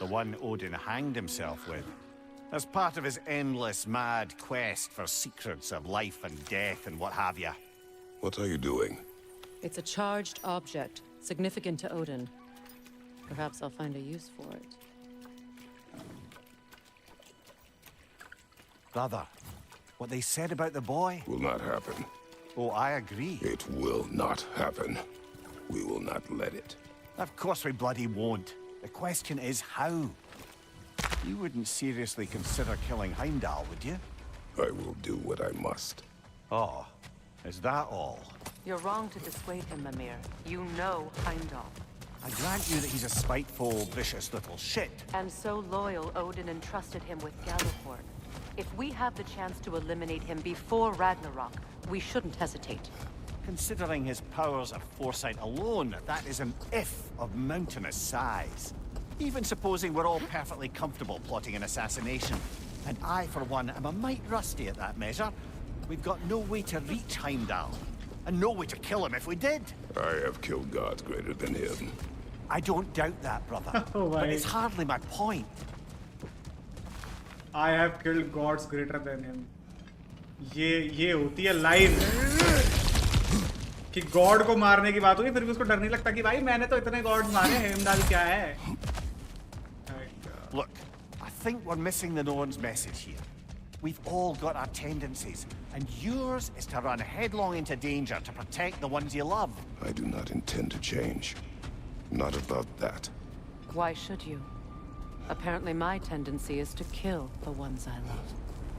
The one Odin hanged himself with. As part of his endless, mad quest for secrets of life and death and what have you. What are you doing? It's a charged object, significant to Odin. Perhaps I'll find a use for it. Brother, what they said about the boy? Will not happen. Oh, I agree. It will not happen. We will not let it. Of course we bloody won't. The question is how. You wouldn't seriously consider killing Heimdall, would you? I will do what I must. Oh, is that all? You're wrong to dissuade him, Mimir. You know Heimdall. I grant you that he's a spiteful, vicious little shit. And so loyal, Odin entrusted him with Galliford. If we have the chance to eliminate him before Ragnarok, we shouldn't hesitate. Considering his powers of foresight alone, that is an if of mountainous size. Even supposing we're all perfectly comfortable plotting an assassination, and I, for one, am a mite rusty at that measure, we've got no way to reach Heimdall, and no way to kill him if we did. I have killed gods greater than him. I don't doubt that, brother, but it's hardly my point. I have killed gods greater than him. ये होती है line कि God को मारने की बात होगी फिर भी उसको डर नहीं लगता कि भाई मैंने तो इतने गॉड्स मारे हैं, हेमदाल क्या है? Look, I think we're missing the Norn's message here. We've all got our tendencies, and yours is to run headlong into danger to protect the ones you love. I do not intend to change. Not about that. Why should you? Apparently my tendency is to kill the ones I love.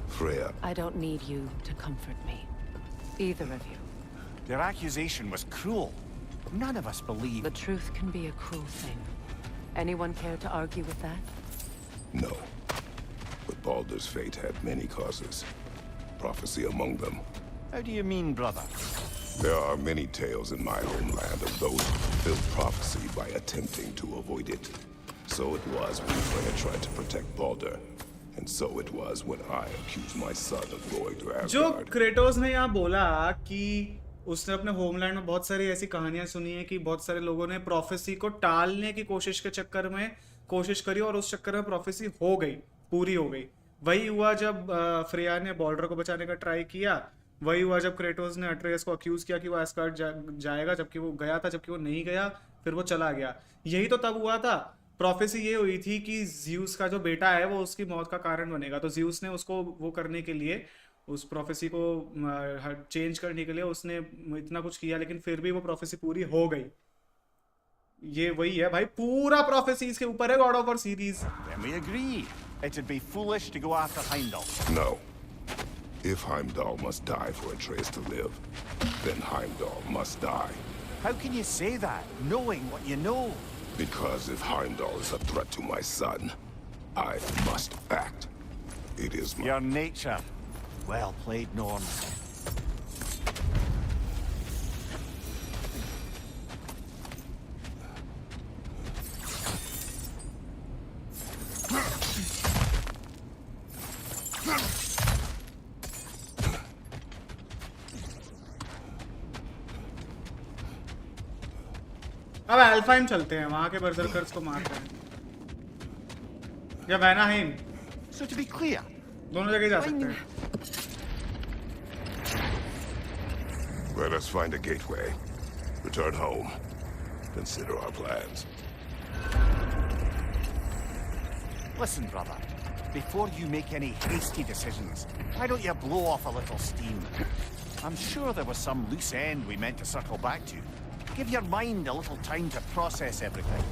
Freya. I don't need you to comfort me. Either of you. Their accusation was cruel. None of us believe. The truth can be a cruel thing. Anyone care to argue with that? No. But Baldur's fate had many causes. Prophecy among them. How do you mean, brother? There are many tales in my homeland of those who fulfilled prophecy by attempting to avoid it. So it was when Freya tried to protect Baldur. And so it was when I accused my son of going to Asgard. जो Kratos ने यहाँ बोला कि उसने अपने homeland में बहुत सारी ऐसी कहानियां सुनी है कि बहुत सारे लोगों ने प्रोफेसी को टालने की कोशिश के चक्कर में कोशिश करी और उस चक्कर में प्रोफेसी हो गई, पूरी हो गई। वही हुआ जब फ्रेया ने बॉर्डर को बचाने का ट्राई किया, वही हुआ जब क्रेटोस ने अट्रेयस को अक्यूज किया कि वो एस्गार्ड जाएगा जबकि वो गया था, जबकि वो नहीं गया, फिर वो चला गया। यही तो तब हुआ था। प्रोफेसी ये हुई थी कि ज़्यूस का जो बेटा है वो उसकी मौत का कारण बनेगा, तो ज़्यूस ने उसको वो करने के लिए, उस प्रोफेसी को चेंज करने के लिए उसने इतना कुछ किया, लेकिन फिर भी वो प्रोफेसी पूरी हो गई। ये वही है भाई, पूरा प्रोफेसीज के ऊपर है God of war series. Then we agree. It'd be foolish to go after Heimdall. No. If Heimdall must die for Atreus to live, then Heimdall must die. How can you say that, knowing what you know? Because if Heimdall is a threat to my son, I must act. It is my... Your nature. Well played, Norn. अब एल्फाइम चलते हैं, वहां के बर्जरकर्स को मारते हैं, या वैनाहाइम। So to be clear, दोनों जगह जा सकते हैं। Let us find a gateway. Return home. Consider our plans. listen, brother. Before you make any hasty decisions, why don't you blow off a little steam? I'm sure there was some loose end we meant to circle back to. Give your mind a little time to process everything.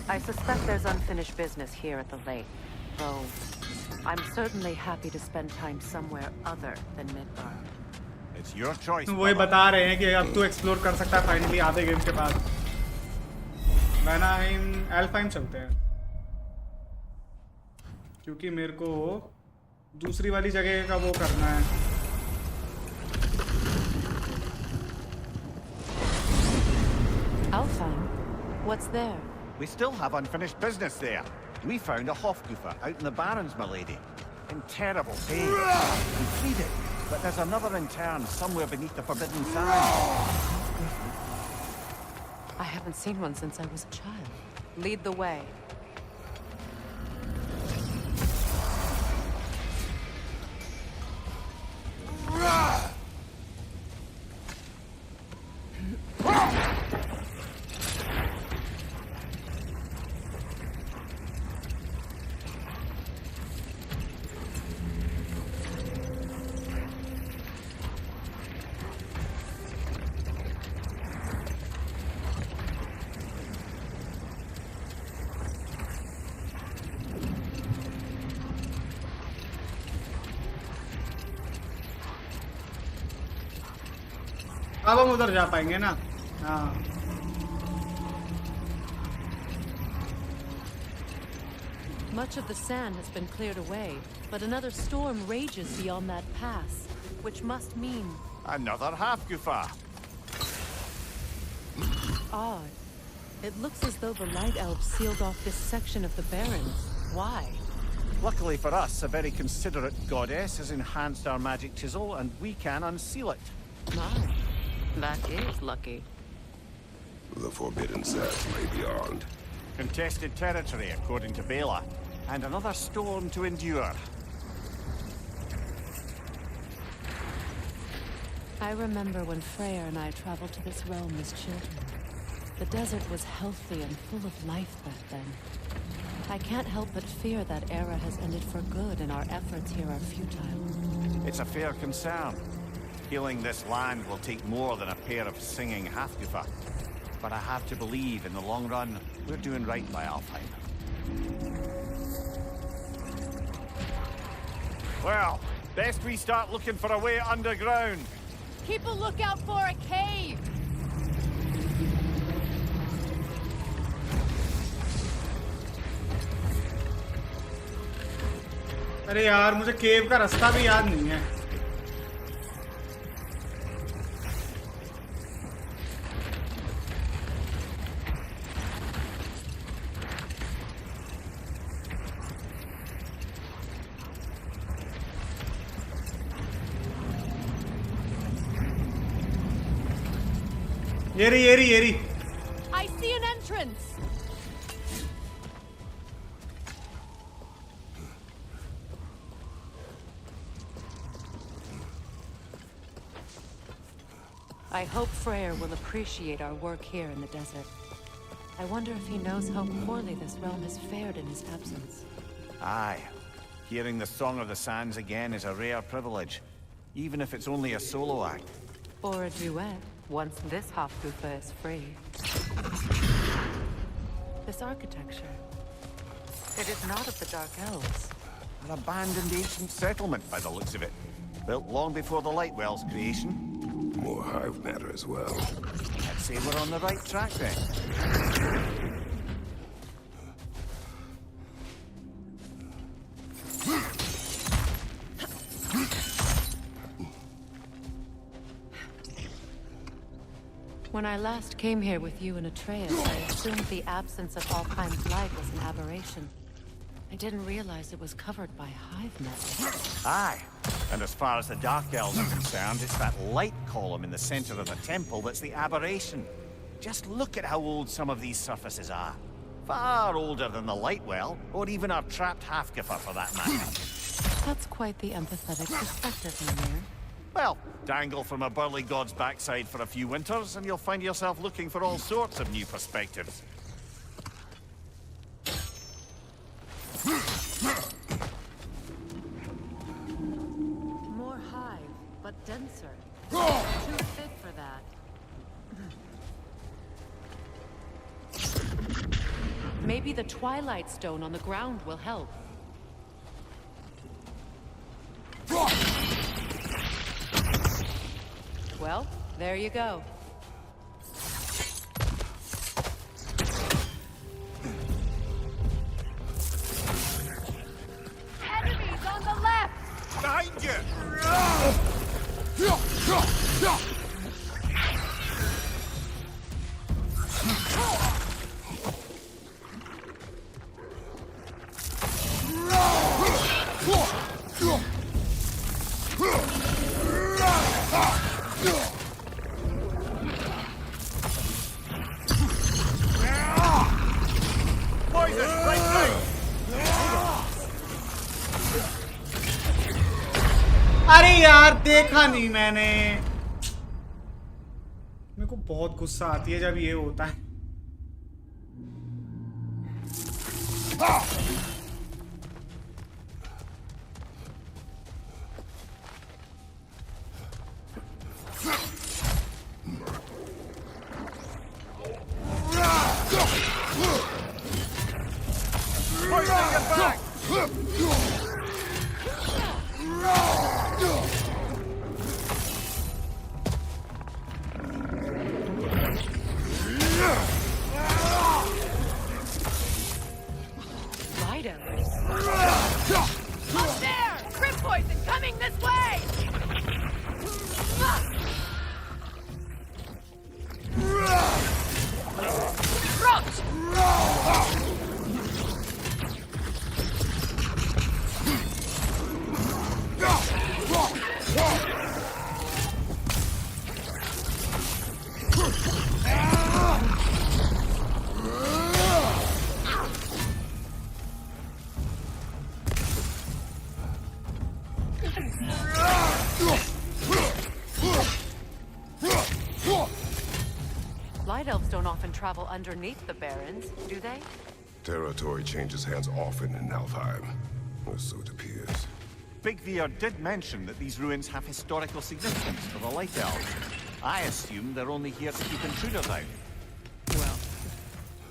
I suspect there's unfinished business here at the lake, though I'm certainly happy to spend time somewhere other than Midgard. It's your choice. वही बता रहे हैं कि अब तू explore कर सकता है फाइनली आधे गेम के बाद। वैनाहाइम एल्फाइम चलते हैं, क्योंकि मेरे को दूसरी वाली जगह का वो करना है। Alfheim? What's there? We still have unfinished business there. We found a Hofgufer out in the Barrens, my lady. In terrible pain. We freed it, but there's another intern somewhere beneath the Forbidden Sands. I haven't seen one since I was a child. Lead the way. अब हम उधर जा पाएंगे ना? हाँ। Much of the sand has been cleared away, but another storm rages beyond that pass, which must mean... Another Hofgufer. Odd. It looks as though the Light Elves sealed off this section of the Barrens. Why? Luckily for us, a very considerate goddess has enhanced our magic chisel, and we can unseal it. My. That is lucky. The Forbidden Sands lay beyond. Contested territory, according to Bela, and another storm to endure. I remember when Freyr and I traveled to this realm as children. The desert was healthy and full of life back then. I can't help but fear that era has ended for good and our efforts here are futile. It's a fair concern. Healing this land will take more than a pair of singing Hofgufer. But I have to believe, in the long run, we're doing right by Alfheim. Well, best we start looking for a way underground. Keep a lookout for a cave! अरे यार, मुझे केव का रास्ता भी याद नहीं है। ये रही। I see an entrance. I hope Freyr will appreciate our work here in the desert. I wonder if he knows how poorly this realm has fared in his absence. Aye. Hearing the Song of the Sands again is a rare privilege, even if it's only a solo act. Or a duet, once this Hofgufa is free. This architecture. It is not of the Dark Elves. An abandoned ancient settlement by the looks of it. Built long before the Lightwell's creation. More hive matter as well. I'd say we're on the right track then. When I last came here with you and Atreus, I assumed the absence of Alpheim's light was an aberration. I didn't realize it was covered by hive metal. Aye. And as far as the Dark Elves are concerned, it's that light column in the center of the temple that's the aberration. Just look at how old some of these surfaces are. Far older than the Lightwell, or even our trapped Hafgifer for that matter. That's quite the empathetic perspective, Mimir. Well, dangle from a burly god's backside for a few winters, and you'll find yourself looking for all sorts of new perspectives. More hive, but denser. Too thick for that. Maybe the Twilight Stone on the ground will help. Well, there you go. Enemies on the left! Behind you! अरे यार देखा नहीं मैंने मेरे को बहुत गुस्सा आती है जब ये होता है Up there! Crypt poison coming this way! Light elves don't often travel underneath the barrens, do they? Territory changes hands often in Alfheim, or so it appears. Big Veer did mention that these ruins have historical significance for the Light Elves. I assume they're only here to keep intruders out. Well,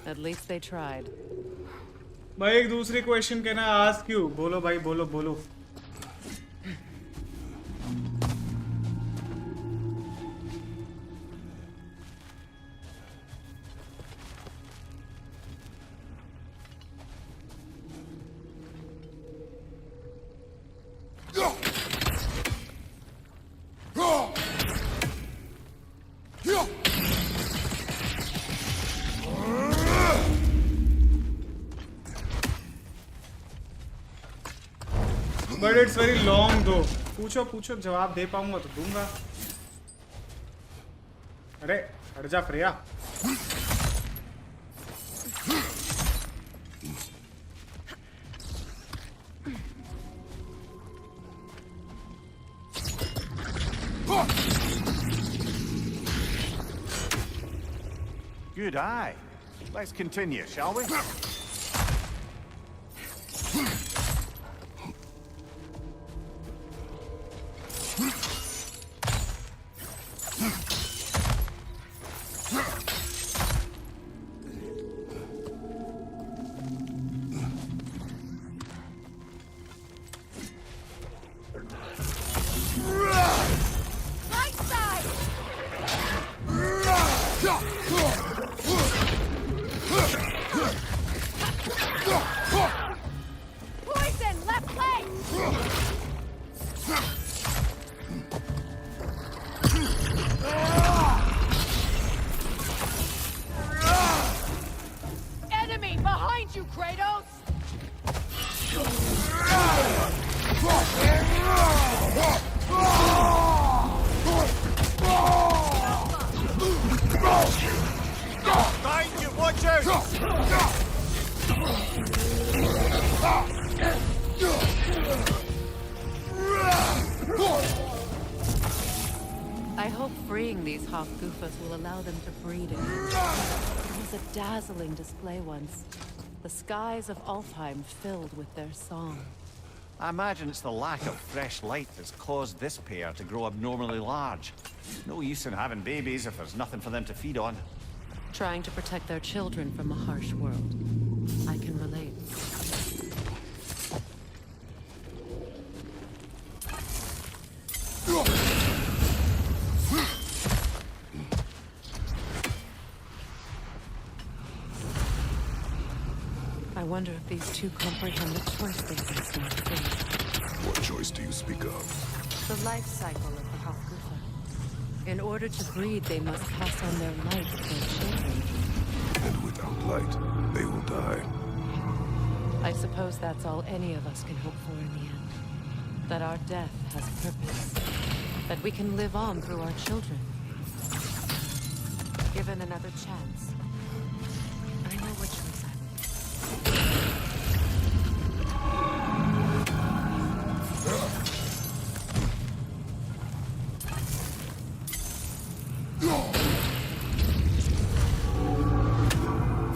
at least they tried. भाई एक दूसरी question कहना ask you बोलो भाई बोलो बोलो But it's very long though. पूछो पूछो जवाब दे पाऊंगा तो दूंगा. अरे हट जा प्रिया. Good eye. Let's continue, shall we? Poison, left leg! Enemy behind you, Kratos! Behind you, watch out! I hope freeing these Hofgufas will allow them to breed again. It was a dazzling display once. The skies of Alfheim filled with their song. I imagine it's the lack of fresh light that's caused this pair to grow abnormally large. No use in having babies if there's nothing for them to feed on. Trying to protect their children from a harsh world. I can relate. I wonder if these two comprehend the choice they face now today. What choice do you speak of? The life cycle of the Hofgufa. In order to breed, they must pass on their light to their children. And without light, they will die. I suppose that's all any of us can hope for in the end. That our death has purpose. That we can live on through our children. Given another chance, I know what choice I will make.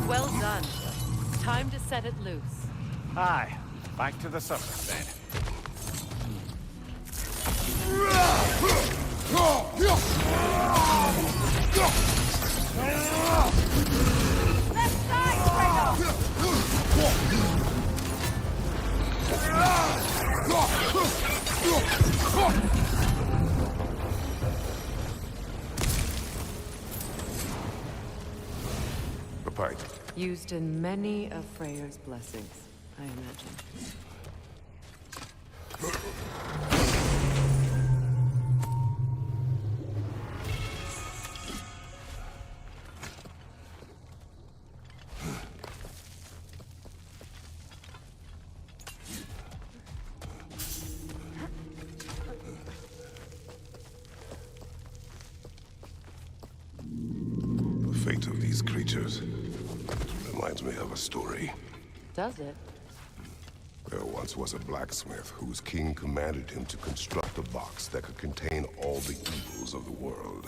Well done. Time to set it loose. Aye, back to the surface then. Left side, Kratos! A Byte. Used in many of Freyr's blessings, I imagine. The fate of these creatures reminds me of a story. Does it? There once was a blacksmith whose king commanded him to construct a box that could contain all the evils of the world.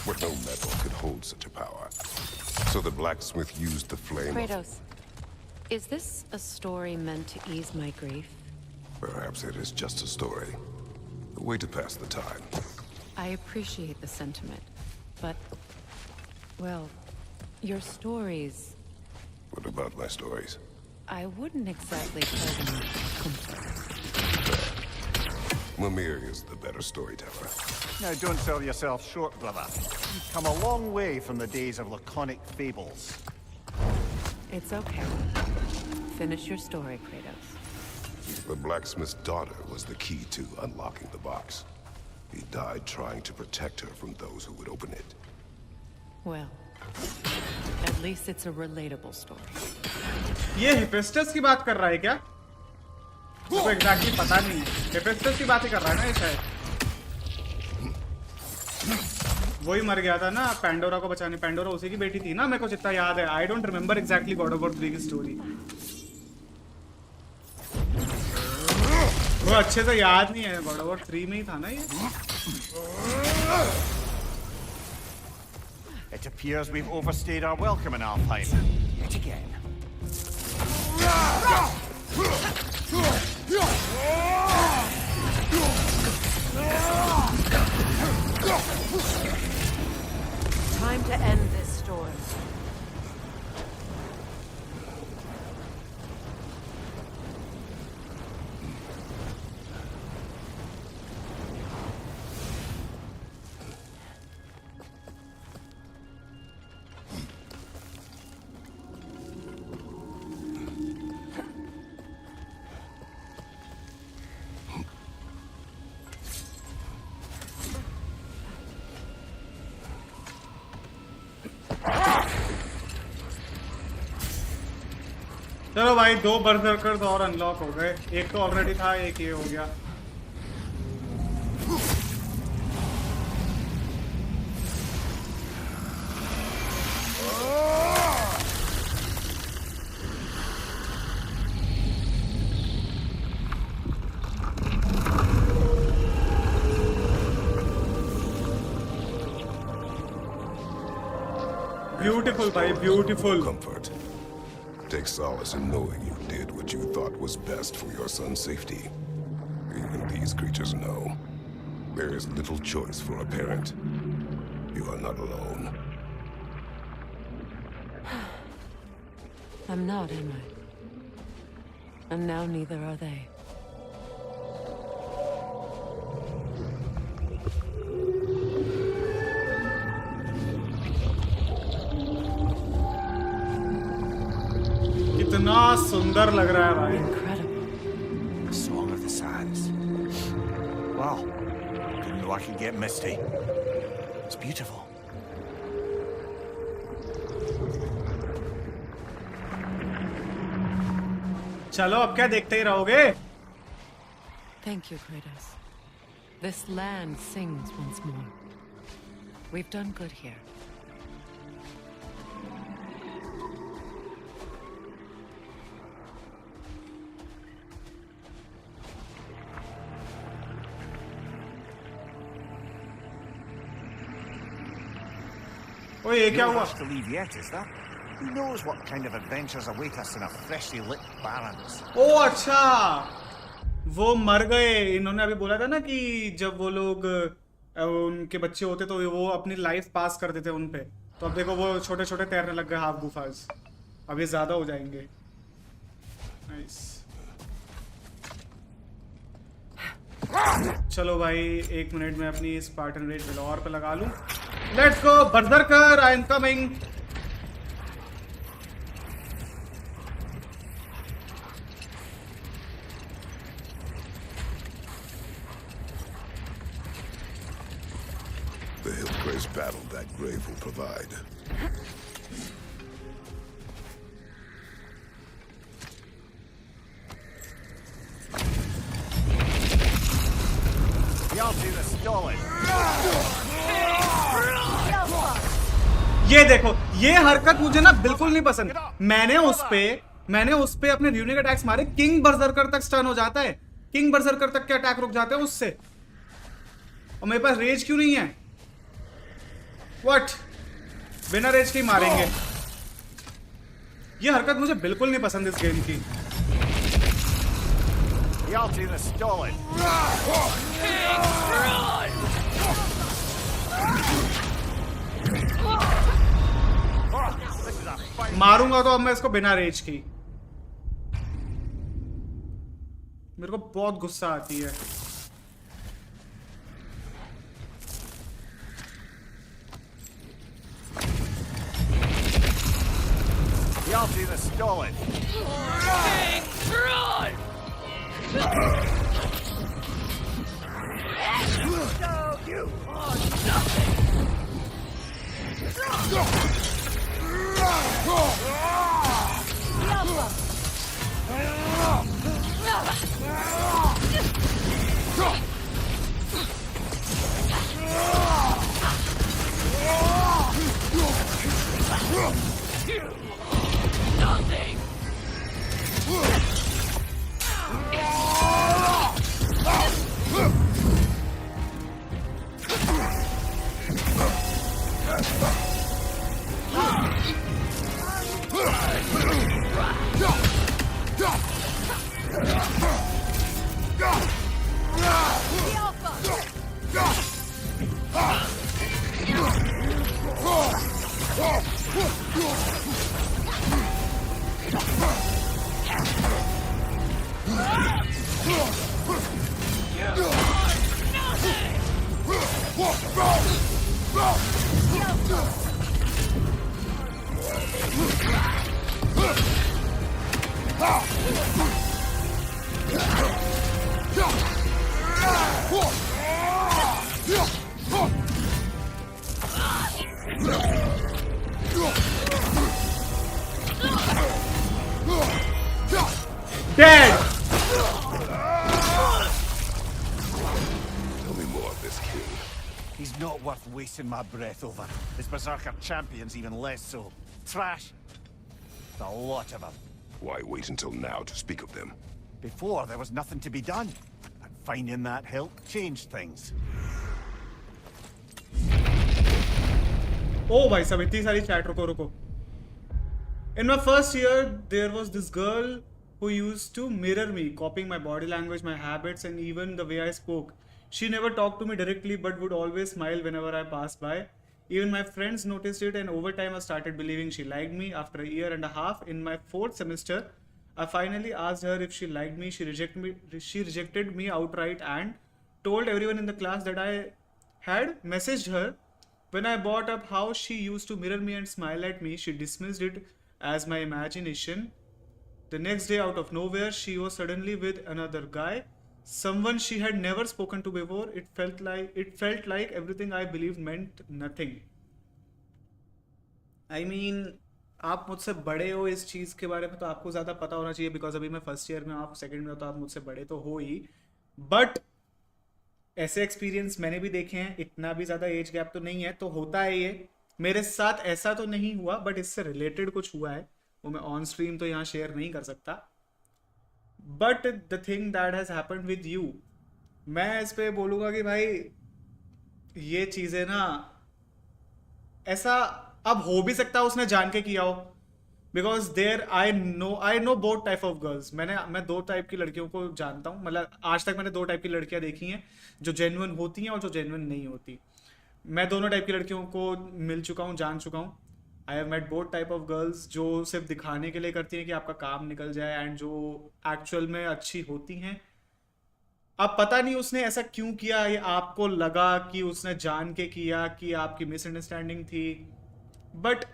But no metal could hold such a power. So the blacksmith used the flame Kratos, is this a story meant to ease my grief? Perhaps it is just a story. A way to pass the time. I appreciate the sentiment, but, well, your stories, What about my stories? I wouldn't exactly call them comfort. Mimir is the better storyteller. Now don't sell yourself short, brother. You've come a long way from the days of laconic fables. It's okay. Finish your story, Kratos. The blacksmith's daughter was the key to unlocking the box. He died trying to protect her from those who would open it. Well, at least it's a relatable story. ये Hephaestus की बात कर रहा है क्या? मुझे exactly पता नहीं है। हेफेस्टस की बात ही कर रहा है ना ये शायद। वही मर गया था ना पैंडोरा को बचाने। पैंडोरा उसी की बेटी थी ना, मेरे को जितना याद है। I don't remember exactly God of war 3 की स्टोरी। वो अच्छे से याद नहीं है। गॉड ऑफ वॉर 3 में ही था ना ये। It appears we've overstayed our welcome in Alfheim. Yet again. Time to end this storm. चलो भाई 2 बर्जरकर और अनलॉक हो गए। एक तो ऑलरेडी था, एक ये हो गया। Beautiful, bhai, beautiful. Comfort. Take solace in knowing you did what you thought was best for your son's safety. Even these creatures know. There is little choice for a parent. You are not alone. I'm not, am I? And now neither are they. कितना सुंदर लग रहा है भाई। The Song of the Sands. Wow. Didn't know I could get misty. It's beautiful. चलो अब क्या देखते ही रहोगे? Thank you, Kratos. This land sings once more. We've done good here. ओए ये क्या No हुआ? rush to leave yet, is there? Who knows what kind of adventures await us in our freshly lit barrens? ओ अच्छा, वो मर गए। इन्होंने अभी बोला था ना कि जब वो लोग उनके बच्चे होते तो वो अपनी लाइफ पास कर देते उन पे। तो अब देखो वो छोटे छोटे तैरने लग गए हाफ गुफाज। अब ये ज्यादा हो जाएंगे। नाइस। चलो भाई 1 मिनट में अपनी स्पार्टन रेड वेलोर पे लगा लूं। लेट्स गो बर्जरकर, I am coming. The Hillcrest battle that grave will provide. ये देखो, ये हरकत मुझे ना बिल्कुल नहीं पसंद। मैंने उस पे अपने यूनिक अटैक्स मारे, किंग बर्जरकर तक स्टन हो जाता है। किंग बर्जरकर तक के अटैक रुक जाते हैं उससे। और मेरे पास रेज क्यों नहीं है? व्हाट? बिना रेज के ही मारेंगे। ये हरकत मुझे बिल्कुल नहीं पसंद इस गेम की। मारूंगा तो अब मैं इसको बिना रेज की। मेरे को बहुत गुस्सा आती है। Dead! Tell me more of this king. He's not worth wasting my breath over. His berserker champions even less so. Trash. A lot of them. Why wait until now to speak of them? Before, there was nothing to be done. And finding that help changed things. Oh भाई साहब इतनी सारी chat रुको. In my first year, there was this girl who used to mirror me, copying my body language, my habits, and even the way I spoke. She never talked to me directly, but would always smile whenever I passed by. Even my friends noticed it, and over time I started believing she liked me. After a year and a half, in my 4th semester, I finally asked her if she liked me. She rejected me outright and told everyone in the class that I had messaged her. When I brought up how she used to mirror me and smile at me, she dismissed it as my imagination. The next day, out of nowhere, she was suddenly with another guy, someone she had never spoken to before. It felt like everything I believed meant nothing. I mean, आप मुझसे बड़े हो इस चीज़ के बारे में तो आपको ज़्यादा पता होना चाहिए, बिकॉज अभी मैं फर्स्ट ईयर में, आप सेकंड में हो, तो आप मुझसे बड़े तो हो ही. बट ऐसे एक्सपीरियंस मैंने भी देखे हैं. इतना भी ज़्यादा एज गैप तो नहीं है, तो होता है ये. मेरे साथ ऐसा तो नहीं हुआ, बट इससे रिलेटेड कुछ हुआ है, वो मैं ऑन स्ट्रीम तो यहाँ शेयर नहीं कर सकता. But the thing that has happened with you, मैं इस पे बोलूँगा कि भाई ये चीज़ें ना, ऐसा अब हो भी सकता है उसने जान के किया हो, because there I know both type of girls. मैं 2 टाइप की लड़कियों को जानता हूँ. मतलब आज तक मैंने 2 टाइप की लड़कियाँ देखी हैं, जो जेन्युइन होती हैं और जो जेन्युइन नहीं होती. मैं दोनों टाइप की लड़कियों को मिल चुका हूँ, जान चुका हूँ. I have met both type of girls, जो सिर्फ दिखाने के लिए करती हैं कि आपका काम निकल जाए, एंड जो एक्चुअल में अच्छी होती हैं. अब पता नहीं उसने ऐसा क्यों किया, ये आपको लगा कि उसने जान के किया, कि आपकी मिसअंडरस्टैंडिंग थी. बट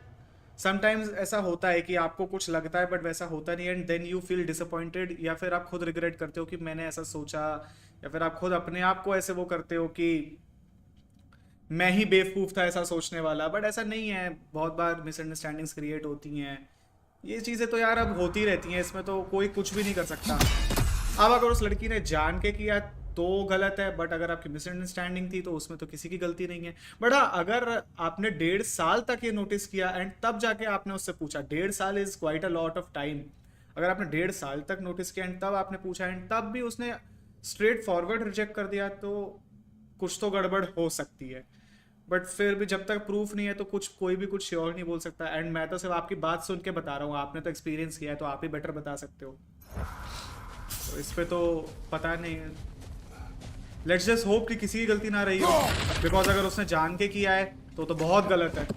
समटाइम्स ऐसा होता है कि आपको कुछ लगता है बट वैसा होता नहीं, and then you feel disappointed, या फिर आप खुद रिग्रेट करते हो कि मैंने ऐसा सोचा, या फिर आप खुद अपने आप को ऐसे वो करते हो कि मैं ही बेवकूफ़ था ऐसा सोचने वाला. बट ऐसा नहीं है. बहुत बार मिसअंडरस्टैंडिंग्स क्रिएट होती हैं. ये चीज़ें तो यार अब होती रहती हैं, इसमें तो कोई कुछ भी नहीं कर सकता. अब अगर उस लड़की ने जान के किया तो गलत है, बट अगर आपकी मिसअंडरस्टैंडिंग थी तो उसमें तो किसी की गलती नहीं है. बट हाँ, अगर आपने 1.5 साल तक ये नोटिस किया एंड तब जाके आपने उससे पूछा, 1.5 साल is quite a lot of time. अगर आपने 1.5 साल तक नोटिस किया एंड तब आपने पूछा एंड तब भी उसने स्ट्रेट फॉरवर्ड रिजेक्ट कर दिया, तो कुछ तो गड़बड़ हो सकती है. बट फिर भी जब तक प्रूफ नहीं है तो कोई भी कुछ श्योर नहीं बोल सकता. एंड मैं तो सिर्फ आपकी बात सुन के बता रहा हूँ, आपने तो एक्सपीरियंस किया है, तो आप ही बेटर बता सकते हो. तो इस पे तो पता नहीं है. लेट्स जस्ट होप कि किसी की गलती ना रही हो, बिकॉज अगर उसने जान के किया है तो बहुत गलत है.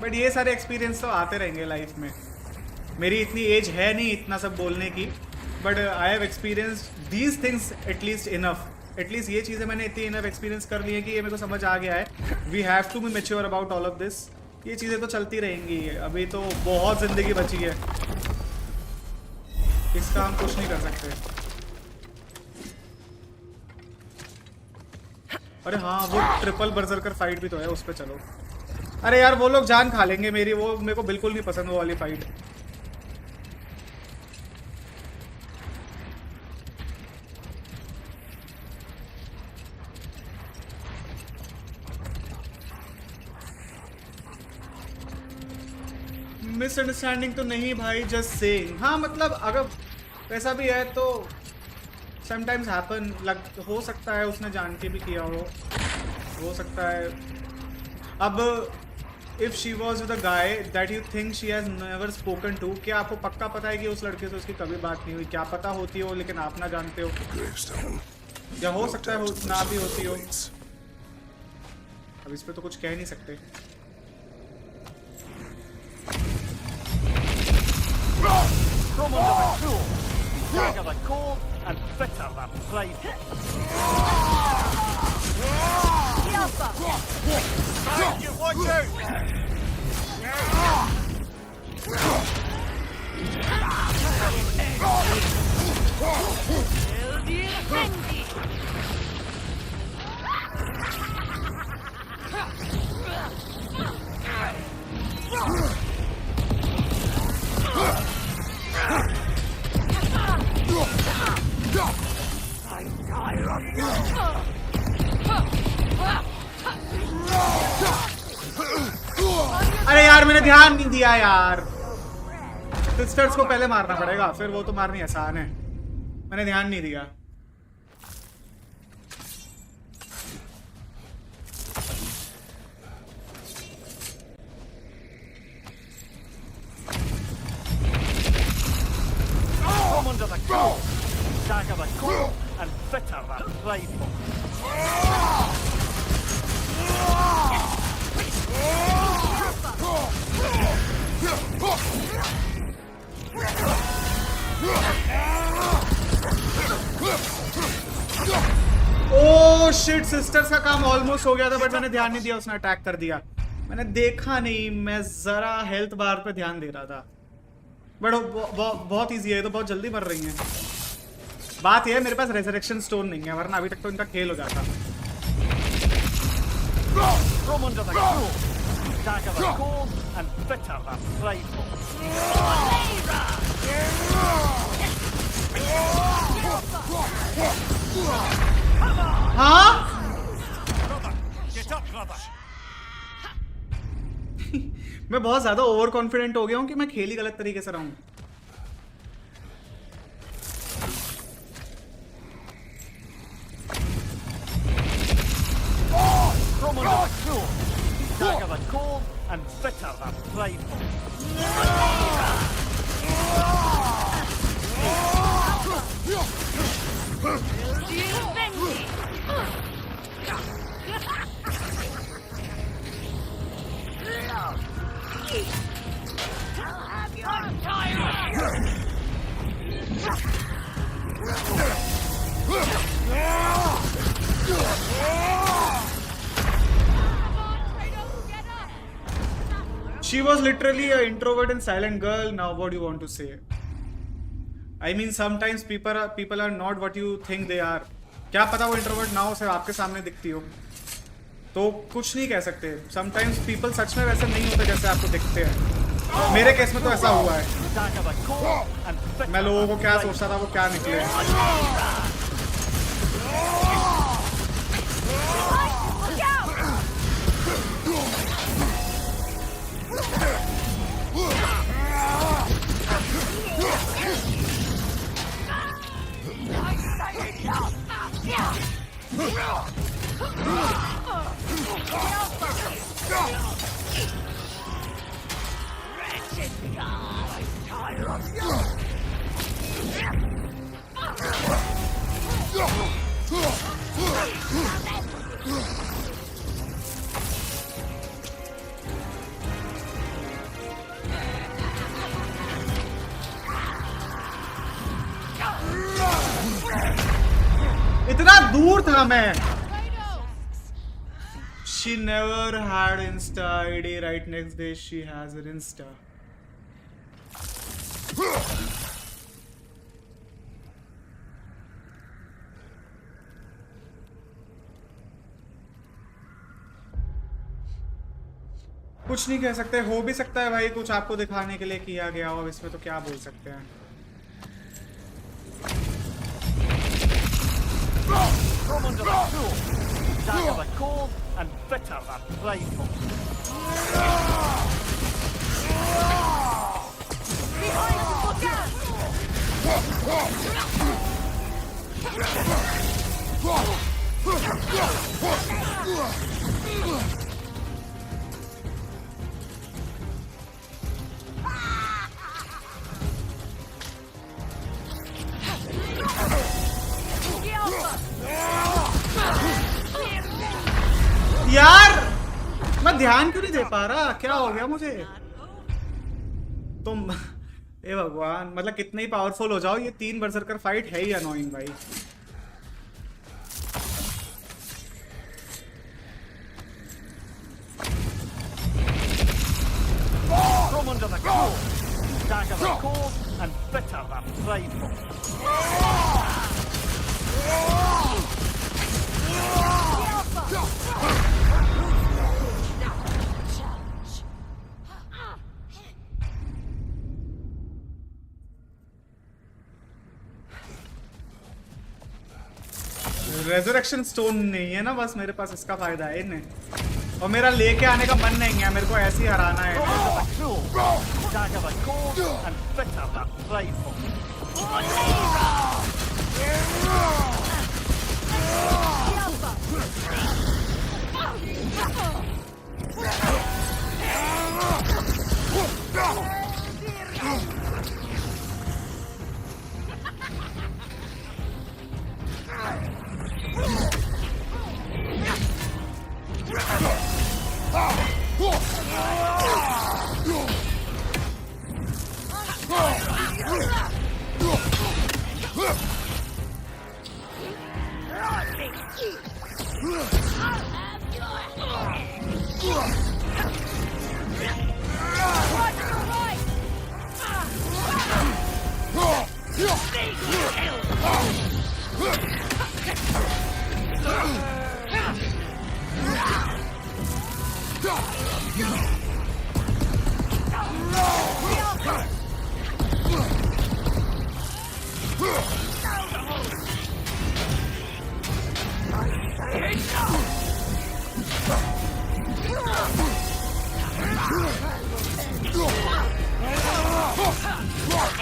बट ये सारे एक्सपीरियंस तो आते रहेंगे लाइफ में. मेरी इतनी एज है नहीं इतना सब बोलने की, but I have experience these things at least enough. At least ये चीज़ें मैंने इतनी इनफ एक्सपीरियंस कर ली है कि ये मेरे को समझ आ गया है. We have to be mature about all of this. ये चीज़ें तो चलती रहेंगी, अभी तो बहुत ज़िंदगी बची है, इसका हम कुछ नहीं कर सकते. अरे हाँ, वो ट्रिपल बर्जरकर फाइट भी तो है, उस पर चलो. अरे यार वो लोग जान खा लेंगे मेरी, वो मेरे को बिल्कुल नहीं पसंद वो वाली फाइट. मिसअंडरस्टैंडिंग तो नहीं भाई, जस्ट सेइंग. हाँ मतलब अगर वैसा भी है तो समटाइम्स हैपन, हो सकता है उसने जान के भी किया हो सकता है. अब if she was with a guy that you think she has never spoken to, क्या आपको पक्का पता है कि उस लड़के से उसकी कभी बात नहीं हुई? क्या पता होती हो लेकिन आप ना जानते हो, या हो सकता है ना भी होती हो. अब इस पे तो कुछ कह नहीं सकते. From under the cool, dagger the cold, and bitter the prideful. Behind you, watch out! अरे यार मैंने ध्यान नहीं दिया यार। सिस्टर्स को पहले मारना पड़ेगा, फिर वो तो मारनी आसान है। मैंने ध्यान नहीं दिया। From under the cool, dagger the cold, and bitter the prideful. Oh shit, sisters का काम ऑलमोस्ट हो गया था, बट मैंने ध्यान नहीं दिया, उसने अटैक कर दिया। मैंने देखा नहीं, मैं जरा हेल्थ बार पे ध्यान दे रहा था। बट बहुत इजी है, तो बहुत जल्दी मर रही हैं। बात यह है मेरे पास रेजरेक्शन स्टोन नहीं है, वरना अभी तक तो इनका खेल हो जाता। From under the cool, dagger the cold, and bitter the prideful. हाँ? Get up, brother. मैं बहुत ज्यादा ओवर कॉन्फिडेंट हो गया हूँ कि मैं खेल ही गलत तरीके से रहा हूँ। From under the cool, dagger the cold, and bitter the prideful. She was literally an introvert and silent girl. Now what do you want to say? I mean, sometimes people are not what you think they are. क्या पता वो introvert ना हो, सिर्फ आपके सामने दिखती हो, तो कुछ नहीं कह सकते। Sometimes people सच में वैसे नहीं होते जैसे आपको दिखते हैं। मेरे केस में तो ऐसा हुआ है। मैं लोगों को क्या सोचता था वो क्या निकले। इतना दूर था मैं। She never had Insta ID. Right next day she has her Insta. कुछ नहीं कह सकते, हो भी सकता है भाई कुछ आपको दिखाने के लिए किया गया हो, इसमें तो क्या बोल सकते हैं। From under the cool, dagger the cold, and bitter the prideful. Behind you, look out! यार मैं ध्यान क्यों नहीं दे पा रहा, क्या हो गया मुझे? तुम ए भगवान, मतलब कितने ही पावरफुल हो जाओ, ये 3 बर्सरकर फाइट है ही अनोइंग भाई। From under the cold, dagger the cold, and bitter the prideful. Resurrection stone नहीं है ना, बस मेरे पास इसका फायदा है इन्हें, और मेरा लेके आने का मन नहीं है, मेरे को ऐसे ही हराना है। Dagger the cold, and bitter the prideful.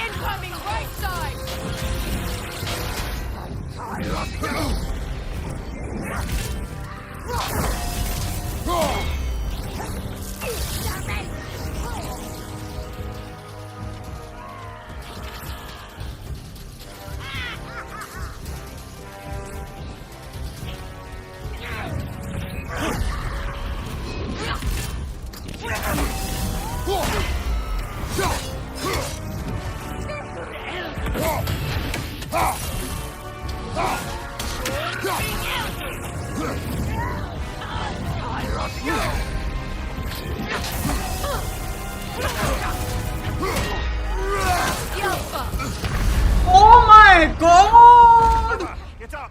Incoming right side! Oh my god! Get up,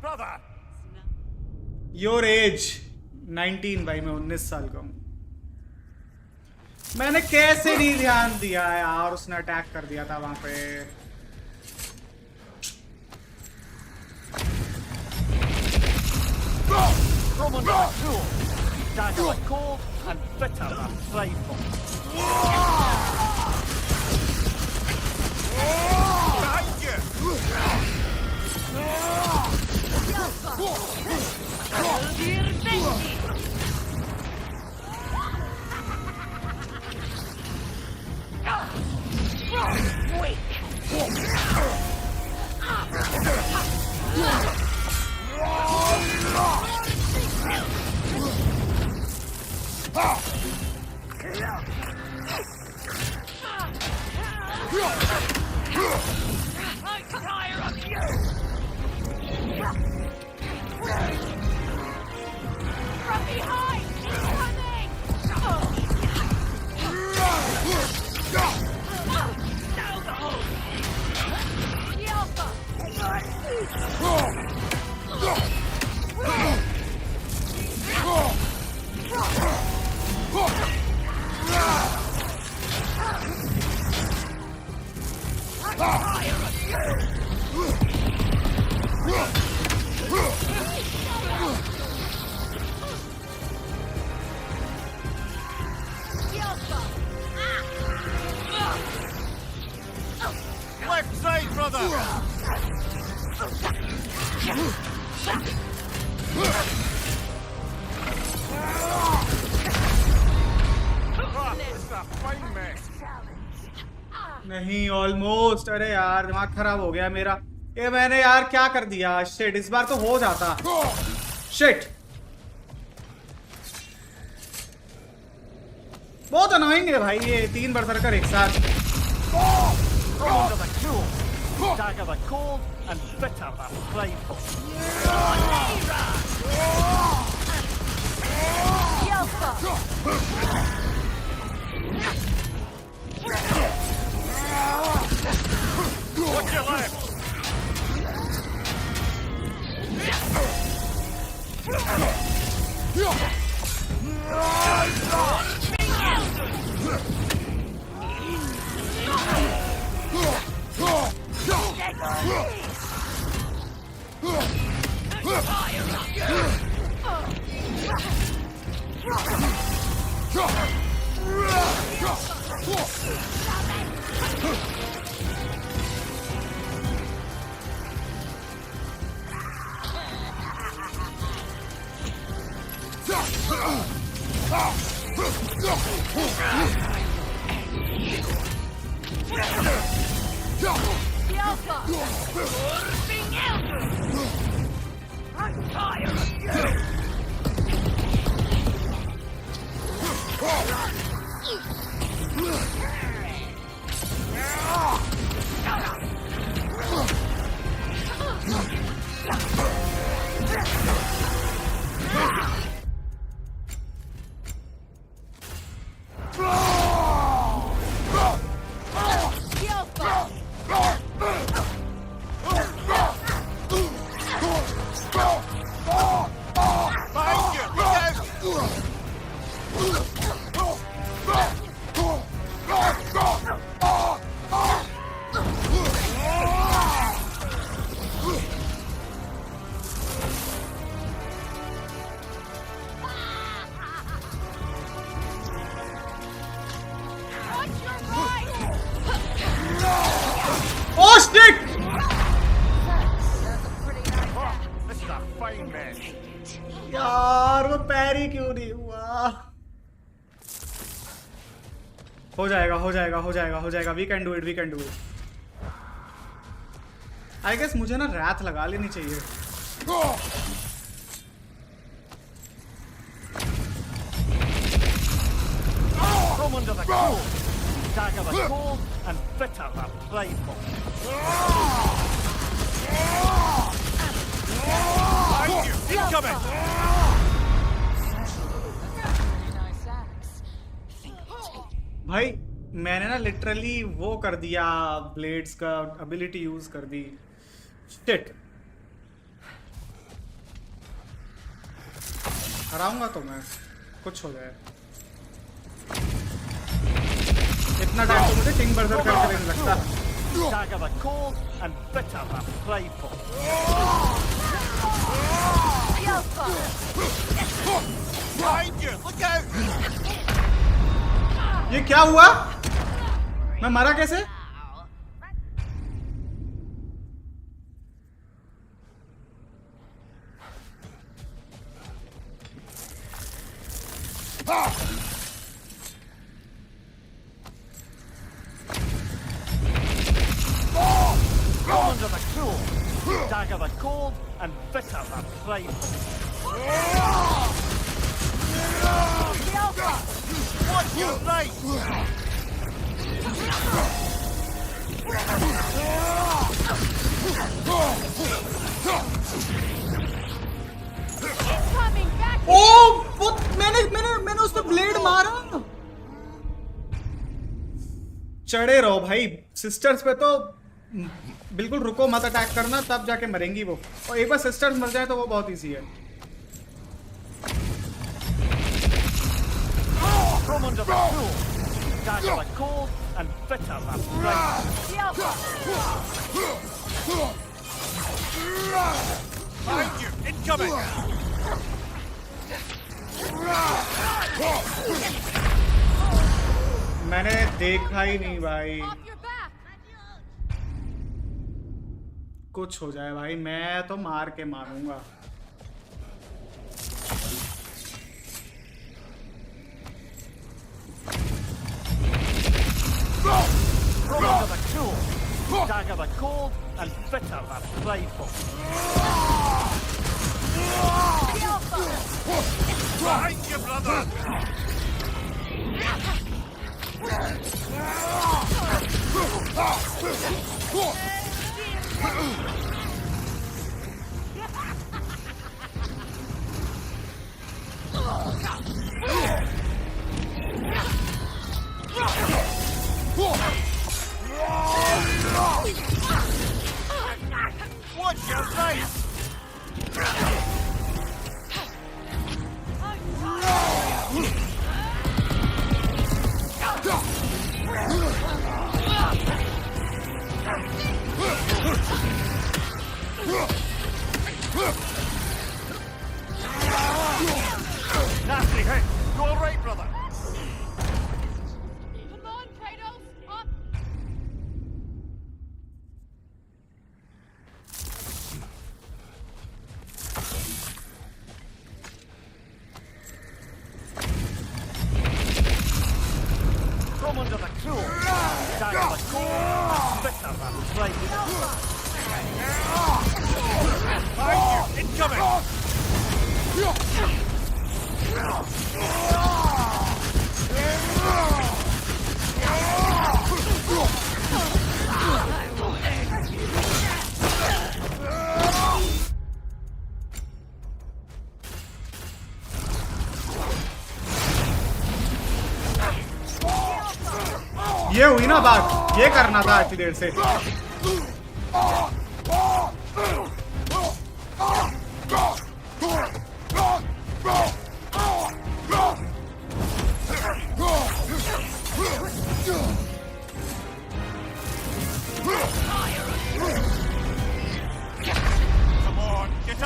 brother! Your age 19 भाई, मैं 19 साल का हूँ। मैंने कैसे नहीं ध्यान दिया यार, उसने अटैक कर दिया था वहां पे। From under the cool, dagger the cold, and bitter the prideful. Thank I'm tired of you! From behind! Incoming! Left side, brother! It's a fine mess. नहीं, ऑलमोस्ट। अरे यार दिमाग खराब हो गया मेरा। ये मैंने यार क्या कर दिया? शिट, इस बार तो हो जाता। शिट, बहुत अनोइंग है भाई ये 3 बरसरकर एक साथ। From under the cruel, dagger the cold, and bitter the prideful. Watch your left! Oh shit! This is a fine man. यार वो पैर ही क्यों नहीं हुआ? हो जाएगा हो जाएगा हो जाएगा हो जाएगा. We can do it, we can do it. I guess मुझे ना रैथ लगा लेनी चाहिए. From under the cold, dagger the cold, and bitter the prideful. Behind you, incoming! भाई मैंने ना लिटरली वो कर दिया, ब्लेड्स का एबिलिटी यूज कर दी. शिट. हराऊंगा तो मैं, कुछ हो जाए. इतना टाइम तो मुझे किंग बर्जर करके नहीं लगता. Dagger the cold and bitter the prideful. Behind you, look out! ये क्या हुआ? मैं मरा कैसे? Under the cruel, dagger the cold, and bitter the prideful. Watch your right! ओ मैंने उस पे ब्लेड मारा. चढ़े रहो भाई. सिस्टर्स पे तो बिल्कुल रुको मत अटैक करना, तब जाके मरेंगी वो. और एक बार सिस्टर्स मर जाए तो वो बहुत इजी है. From under the cruel, dagger the cold, and bitter the prideful. Behind you, incoming! मैंने देखा ही नहीं भाई. कुछ हो जाए भाई, मैं तो मार के मारूंगा. From under the cruel, dagger the cold, and bitter the prideful. Behind you, brother! Watch your face! Nasty hit! You alright, brother? Come on, Kratos! Up! Come under the cruel! Dagger the core! Victor, that's right. Behind you! Incoming! ये हुई ना बात, ये करना था इतनी देर से।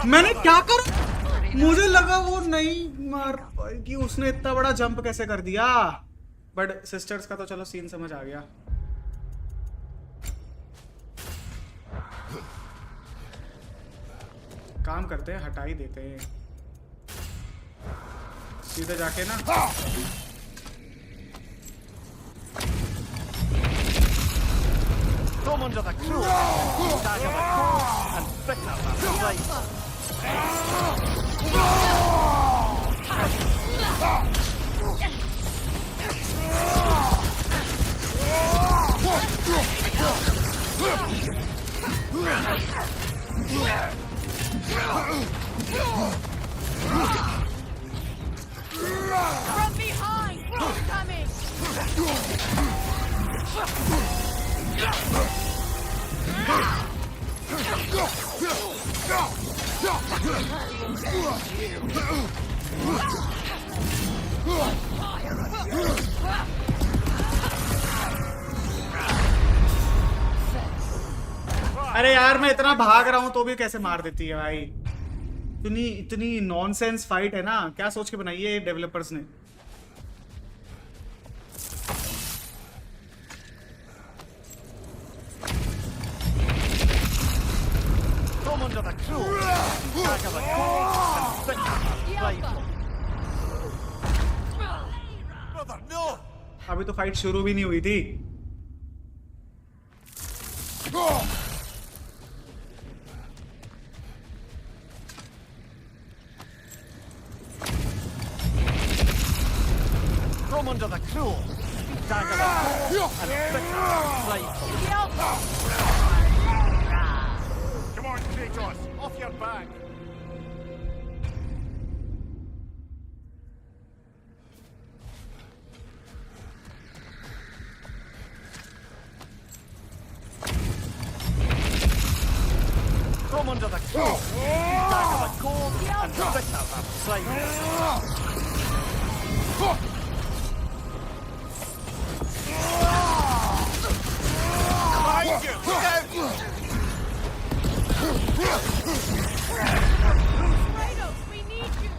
मैंने क्या करा? मुझे लगा वो नहीं मार पाएगी, उसने इतना बड़ा जंप कैसे कर दिया। बट सिस्टर्स का तो चलो सीन समझ आ गया। काम करते हैं, हटा ही देते हैं सीधे जाके ना। Come under the cruel! Dagger the core! And Victor, that's right. From behind! Who's coming? अरे यार मैं इतना भाग रहा हूं तो भी कैसे मार देती है भाई। इतनी नॉनसेंस फाइट है ना, क्या सोच के बनाई है डेवलपर्स ने। अभी तो फाइट शुरू भी नहीं हुई थी। Come under the cruel! Dagger the core! And Victor, right. Come on, Kratos! Off your back! Come under the cruel! Dagger the core! And Victor, that's right. Behind you! Look out! Kratos, we need you!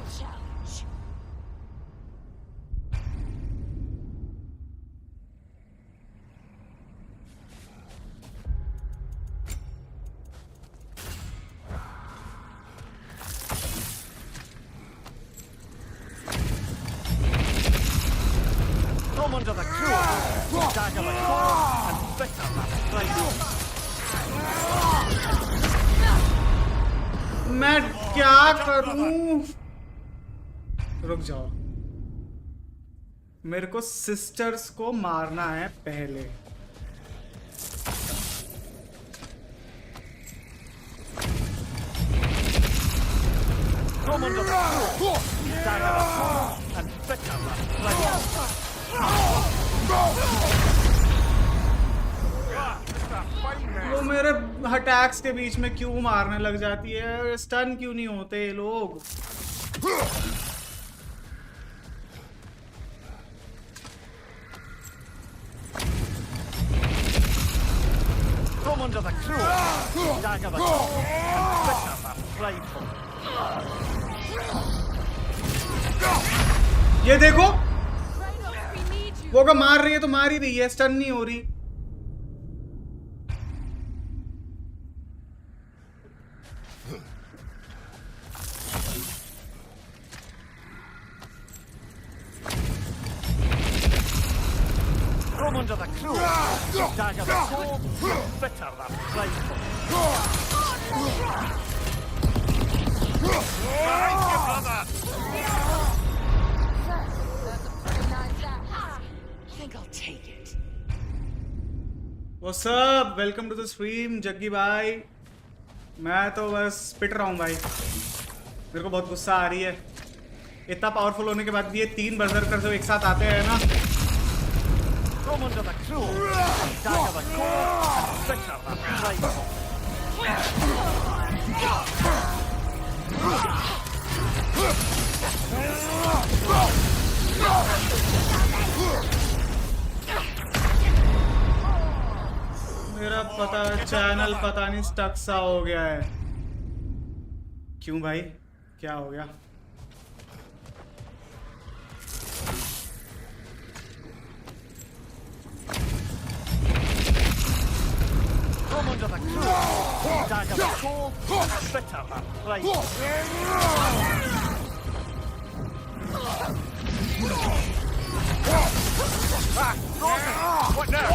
Come under the cruel! Dagger the core! And Victor, that's right. मैं क्या करूं? रुक जाओ, मेरे को sisters को मारना है पहले। Come under the cruel! Dagger the core! fitter than flame. वो मेरे अटैक्स के बीच में क्यों मारने लग जाती है? स्टन क्यों नहीं होते ये लोग? From under the cruel, dagger the cold, and bitter the prideful. ये देखो, वो अगर मार रही है तो मार ही रही है, स्टन नहीं हो रही। From under the cruel, dagger the cold, and bitter the prideful. Behind you, brother! I think I'll take it. What's up? Welcome to the stream, Jaggi भाई। मैं तो बस पिट रहा हूँ भाई, मेरे को बहुत गुस्सा आ रही है। इतना पावरफुल होने के बाद भी ये 3 बर्सरकर जो एक साथ आते हैं ना। From under the cruel, dagger the cold, and bitter the prideful. मेरा चैनल पता नहीं स्टक सा हो गया है। क्यों भाई, क्या हो गया? From under the cruel, dagger the cold, and bitter the prideful. What now?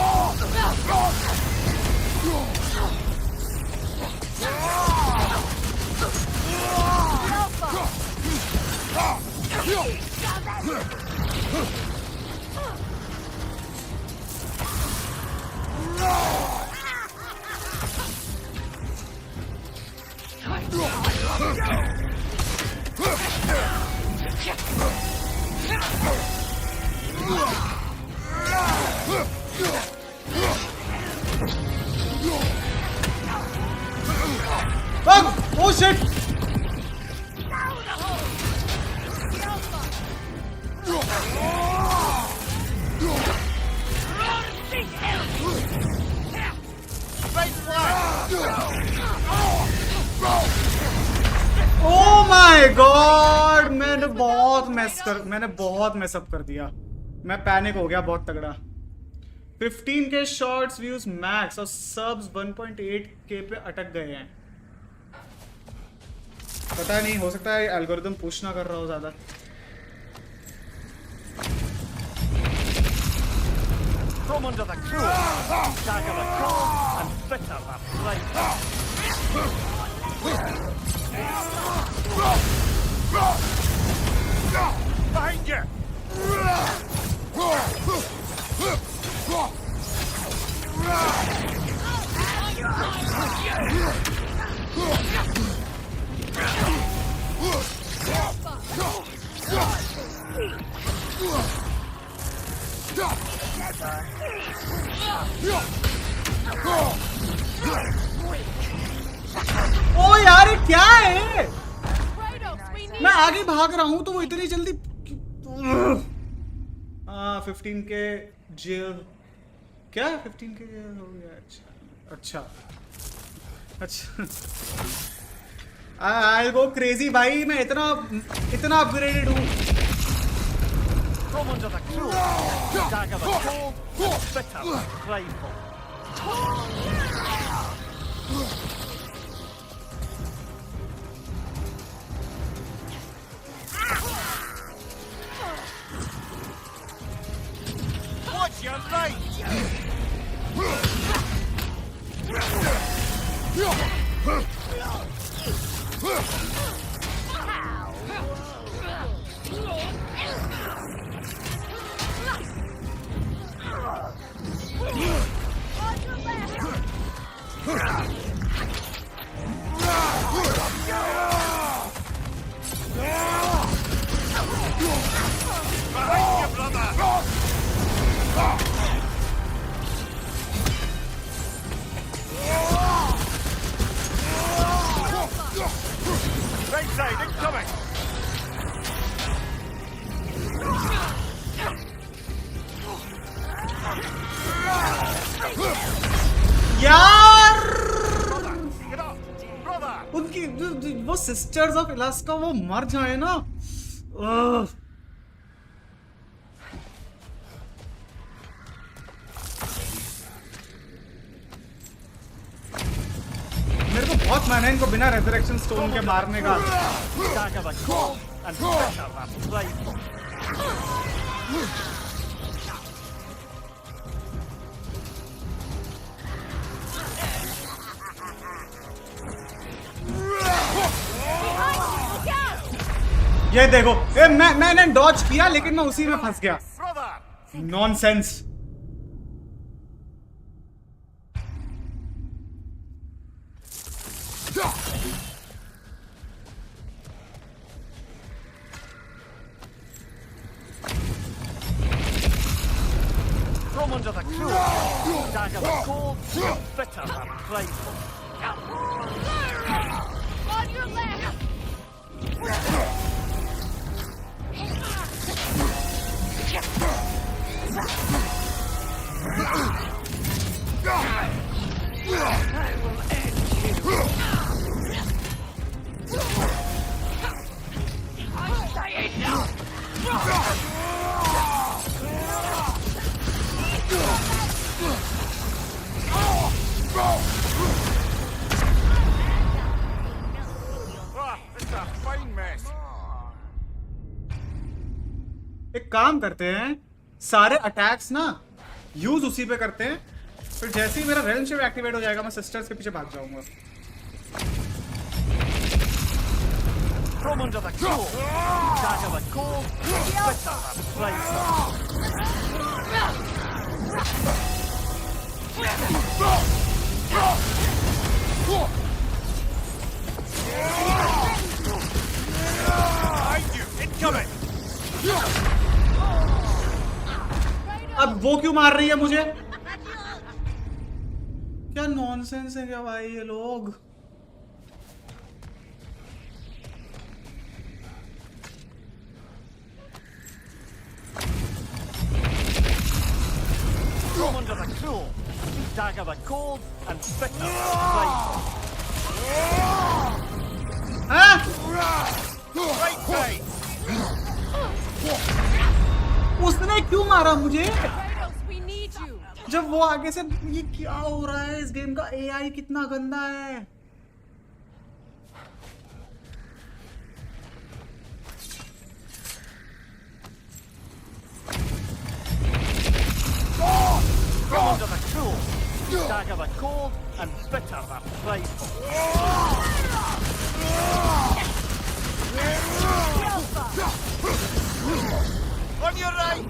Oh shit! Oh my God! मैंने बहुत मेसअप कर दिया। मैं पैनिक हो गया बहुत तगड़ा। 15K शॉर्ट्स व्यूज मैक्स और सबस 1.8K पे अटक गए हैं। पता नहीं, हो सकता है एल्गोरिथम पुश ना कर रहा हो ज्यादा। From under the cruel, dagger the cold, and bitter the prideful. Behind you! ओ यार ये क्या है? मैं आगे भाग रहा हूँ तो वो इतनी जल्दी 15K जेल। क्या 15K जेल हो गया? अच्छा अच्छा I'll go crazy भाई, मैं इतना अपग्रेडेड हूँ। From under the cruel, dagger the cold, and bitter the prideful. Watch your right! Right side, incoming! यार उनकी वो सिस्टर्स ऑफ इलास्का वो मर जाए ना। मेरे को बहुत मन है इनको बिना रेजरेक्शन स्टोन के मारने का। ये देखो, मैंने डॉज किया लेकिन मैं उसी में फंस गया। Nonsense. From under the cruel, dagger the cold, bitter and playful. On your left! I will end you. I'm saying no. It's a fine mess. एक काम करते हैं, सारे अटैक्स ना यूज उसी पे करते हैं, फिर जैसे ही मेरा रेलन शिप एक्टिवेट हो जाएगा मैं सिस्टर्स के पीछे भाग जाऊंगा। From under the cool, dagger the cold, bitter and playful. Behind you, incoming! अब वो क्यों मार रही है मुझे? क्या नॉनसेंस है क्या भाई ये लोग? From under the cruel, dagger the cold and bitter and playful. Right side! उसने क्यों मारा मुझे? We need you. जब वो आगे से, ये क्या हो रहा है? इस गेम का एआई कितना गंदा है। From under the cruel, dagger the cold and bitter and playful. On your right!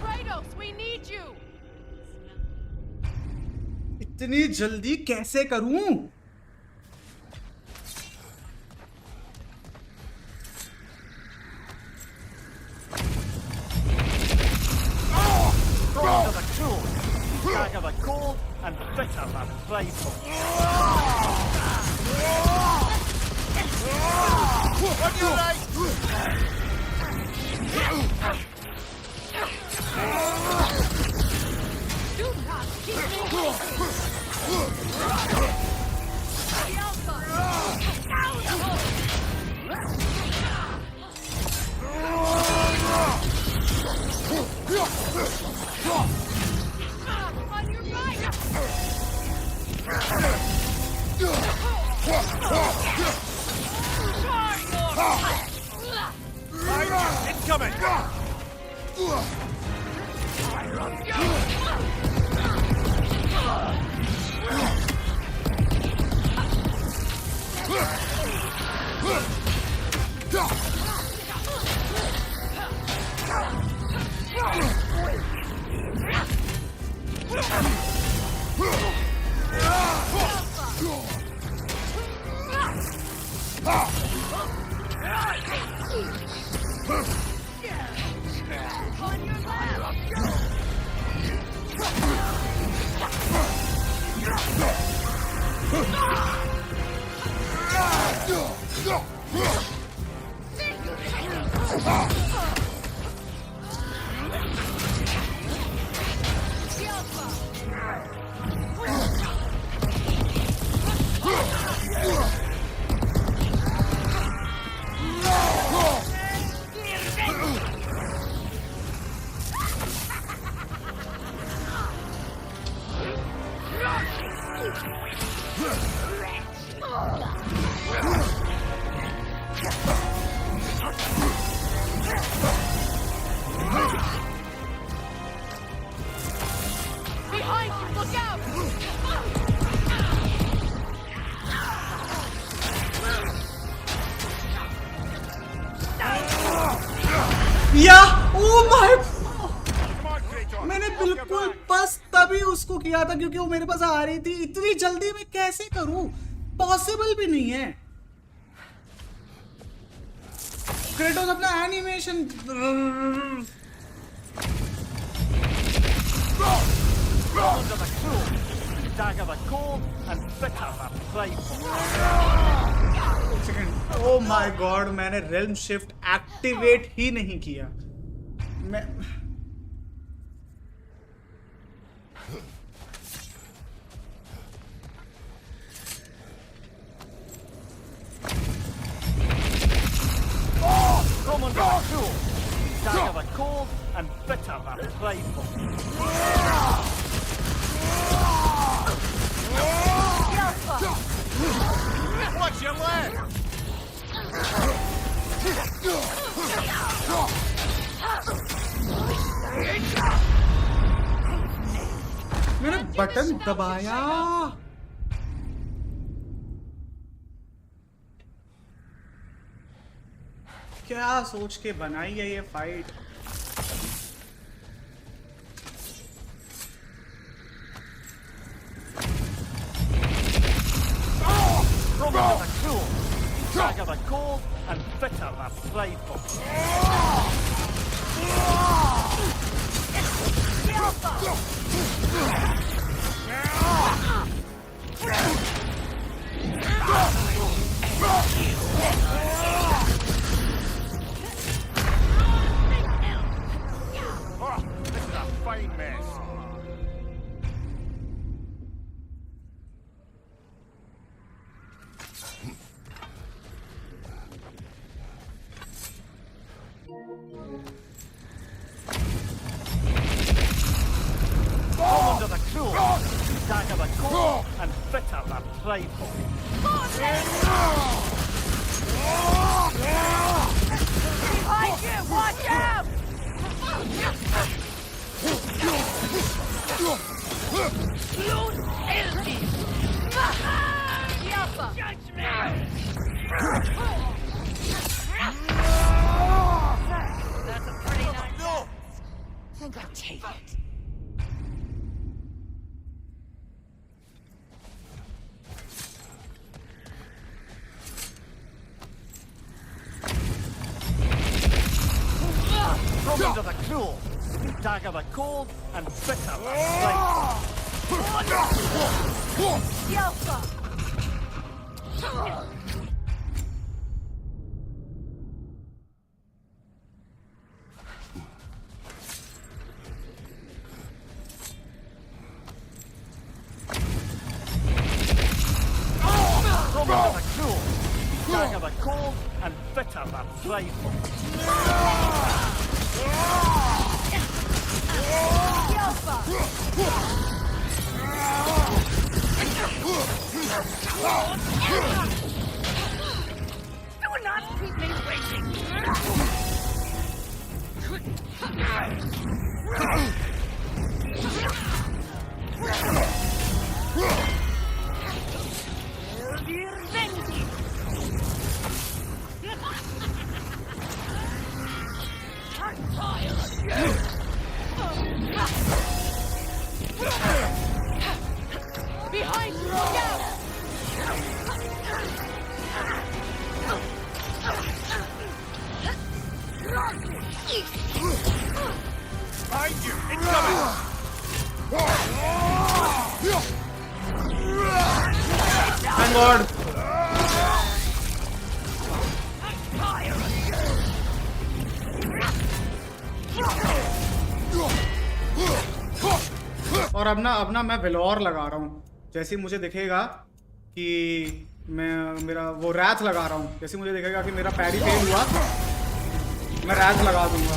Kratos, we need you. इतनी जल्दी कैसे करूं? From under the cruel, dagger the cold and bitter and playful. On your right! Do not keep me on your right! Incoming! Behind you, look out! या oh my, मैंने बिल्कुल बस तभी उसको किया था क्योंकि वो मेरे पास आ रही थी। इतनी जल्दी मैं कैसे करूं, पॉसिबल भी नहीं है। क्रेटोस अपना एनिमेशन ओ माय गॉड, मैंने रेल्म शिफ्ट एक्टिवेट ही नहीं किया। मैं Come under the cool, dagger the cold, and bitter the playful. Watch your leg! मैंने बटन दबाया। क्या सोच के बनाई है ये fight. Rumble the cool, dagger the cold, and bitter the playful. Oh, this is a fine mess. Come under the cruel, dagger the cold, and bitter the playful. Behind you, watch out! That's a pretty nice. No! I think I'll take it. Come under the cruel, dagger the cold, and bitter the playful. Come under the cruel, dagger the cold, and bitter the playful. Do not keep me waiting! Behind you, look out! Behind you! Incoming! Thank God. और अब ना मैं वेलोर लगा रहा हूँ। जैसे ही मुझे दिखेगा कि मैं मेरा वो रैथ लगा रहा हूँ, जैसे मुझे दिखेगा कि मेरा पैरी फेल हुआ, मैं रैथ लगा दूंगा।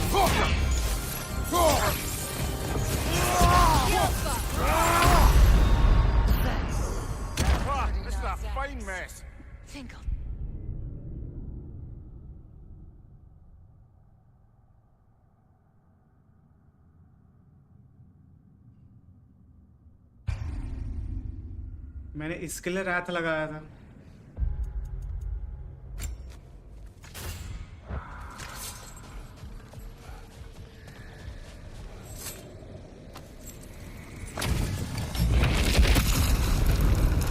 fine mess. Finkel. मैंने इसके लिए रात लगाया था।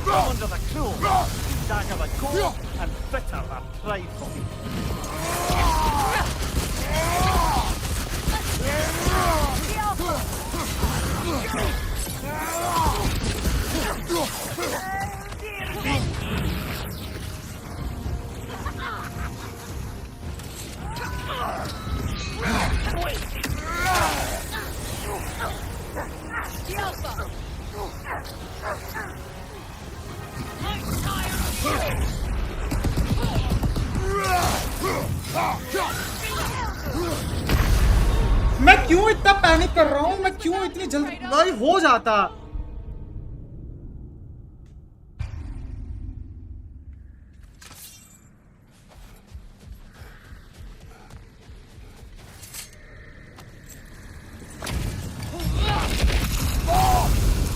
From under the cruel, dagger the cold, and bitter the prideful. मैं क्यों इतना पैनिक कर रहा हूँ? मैं क्यों इतनी जल्दी हो जाता?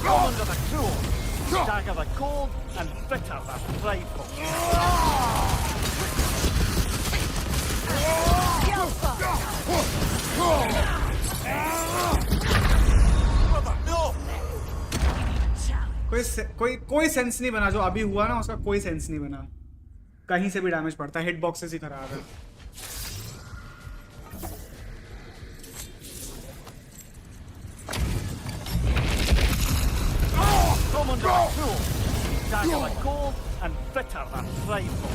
From under the cruel, dagger the cold, and bitter the prideful. कोई सेंस नहीं बना। जो अभी हुआ ना उसका कोई सेंस नहीं बना। कहीं से भी डैमेज पड़ता है। हिट बॉक्सेस ही खराब है। From under the cruel, dagger the cold, and bitter the prideful.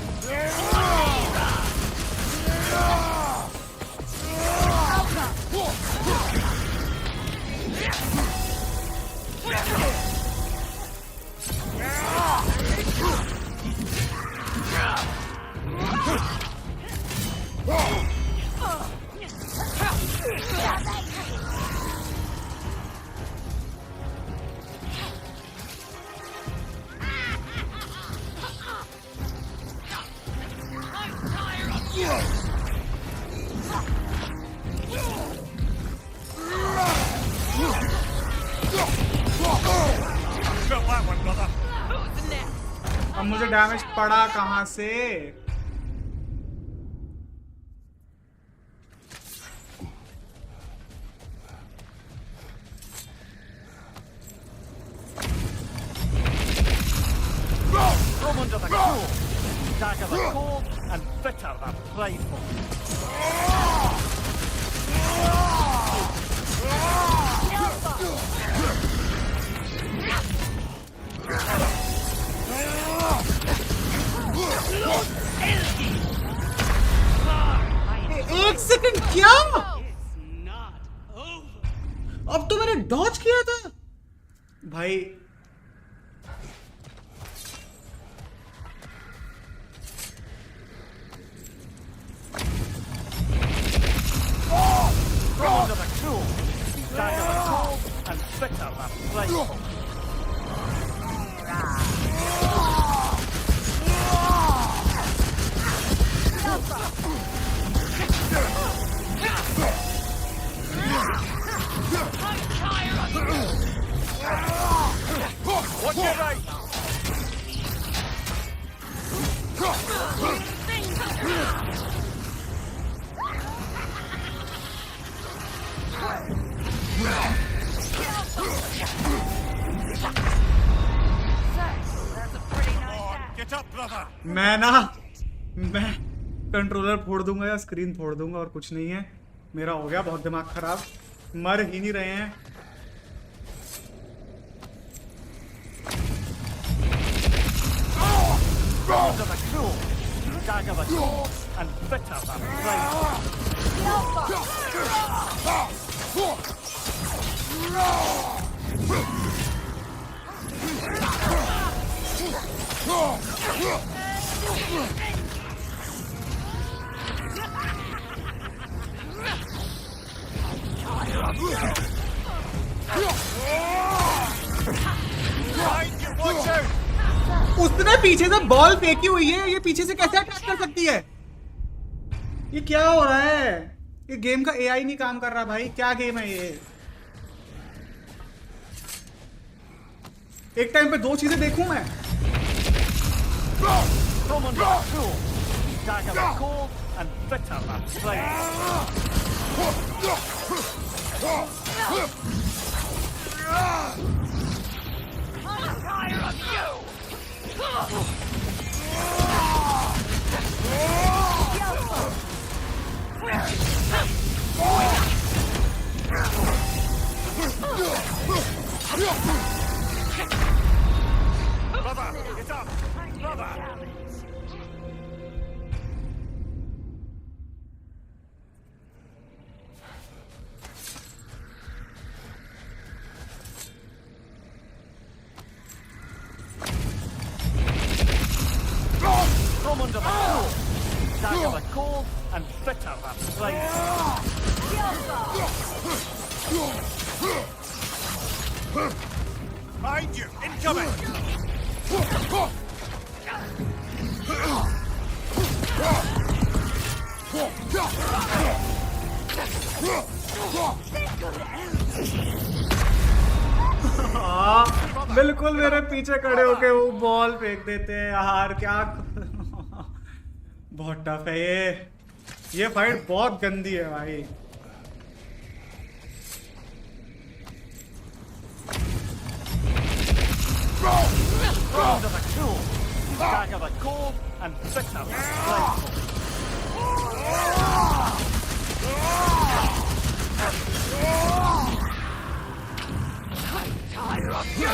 अब मुझे डैमेज पड़ा कहां से? From under the cruel, dagger the cold, and bitter the prideful. एक सेकंड, क्या? अब तो मैंने डॉज किया था भाई। From under the cruel, dagger the cold, and bitter the prideful. Watch your right! Get up, brother! मैं कंट्रोलर फोड़ दूंगा या स्क्रीन फोड़ दूंगा और कुछ नहीं है। मेरा हो गया बहुत दिमाग खराब। मर ही नहीं रहे हैं। From under the cruel, dagger the cold, and bitter the Watch out! उसने पीछे से बॉल फेंकी हुई है, ये पीछे से कैसे अटैक कर सकती है? ये क्या हो रहा है? ये गेम का एआई नहीं काम कर रहा भाई, क्या गेम है ये? एक टाइम पे दो चीजें देखूं मैं? Brother, get up! Brother! Come under the cool. Dagger the cold and bitter the flame. Behind you! Incoming! हाँ, बिल्कुल मेरे पीछे खड़े होके वो बॉल फेंक देते हैं यार, क्या बहुत टफ है ये फाइट बहुत गंदी है भाई। Under the cool. Dagger the cold and bitter the flame. I'm tired of you!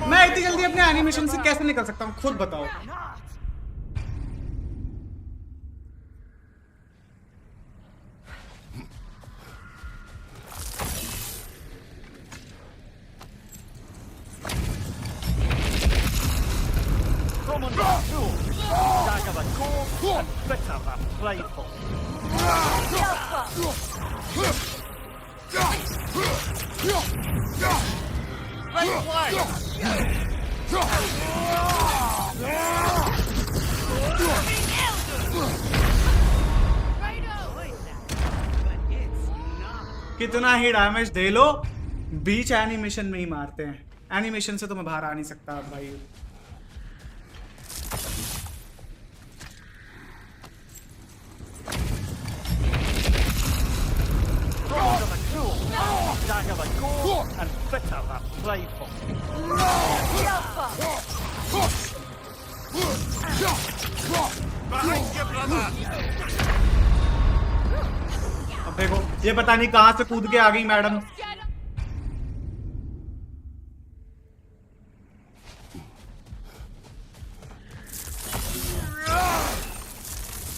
मैं इतनी जल्दी अपने एनिमेशन से कैसे निकल सकता हूँ, खुद बताओ। Come under the cool. Dagger the cold and bitter the playful. Right कितना ही डैमेज दे लो, बीच एनिमेशन में ही मारते हैं। एनिमेशन से तो मैं बाहर आ नहीं सकता अब भाई। Under the cool. Dagger the cold and bitter the playful. Behind you, brother! अब देखो, ये पता नहीं कहां से कूद के आ गई मैडम।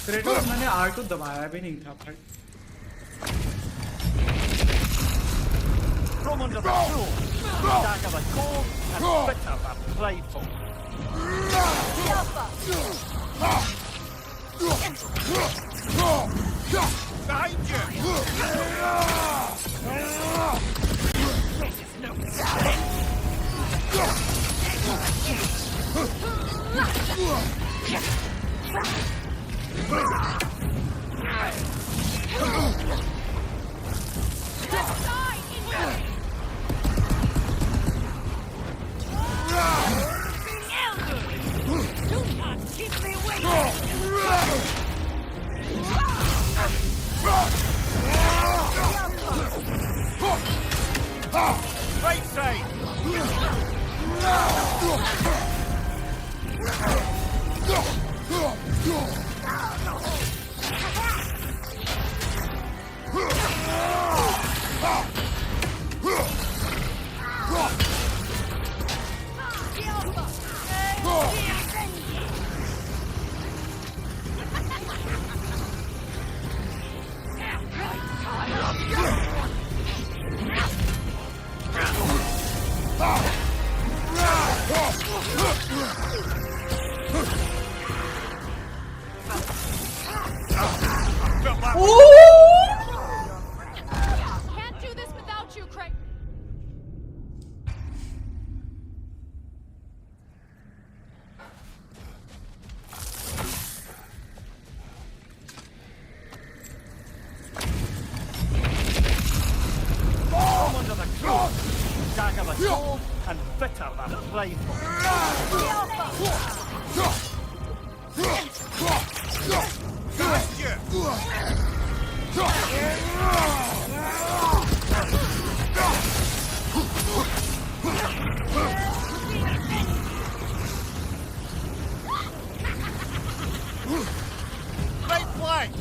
क्रेटोस मैंने R2 दबाया भी नहीं था भाई। From under the cool. Dagger the cold and bitter the playful. Behind you! Do not keep me waiting! cold and bitter than rifle. Right flank!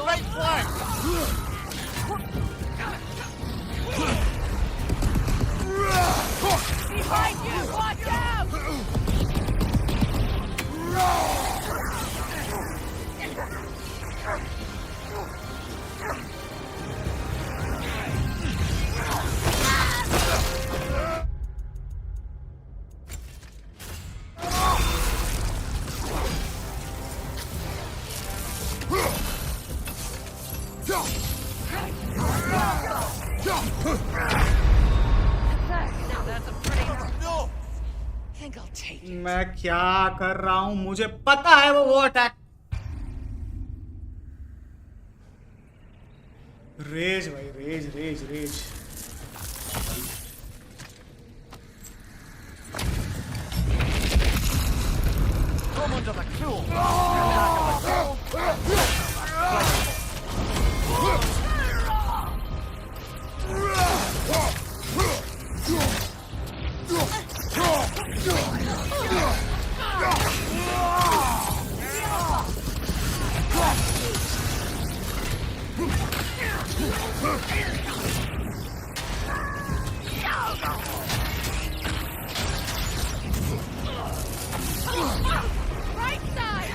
Right flank! Behind you! Watch out! That's a pretty... No! I think I'll take it. मैं क्या कर रहा हूँ मुझे पता है वो attack rage भाई rage rage rage Come under the cool! Right side!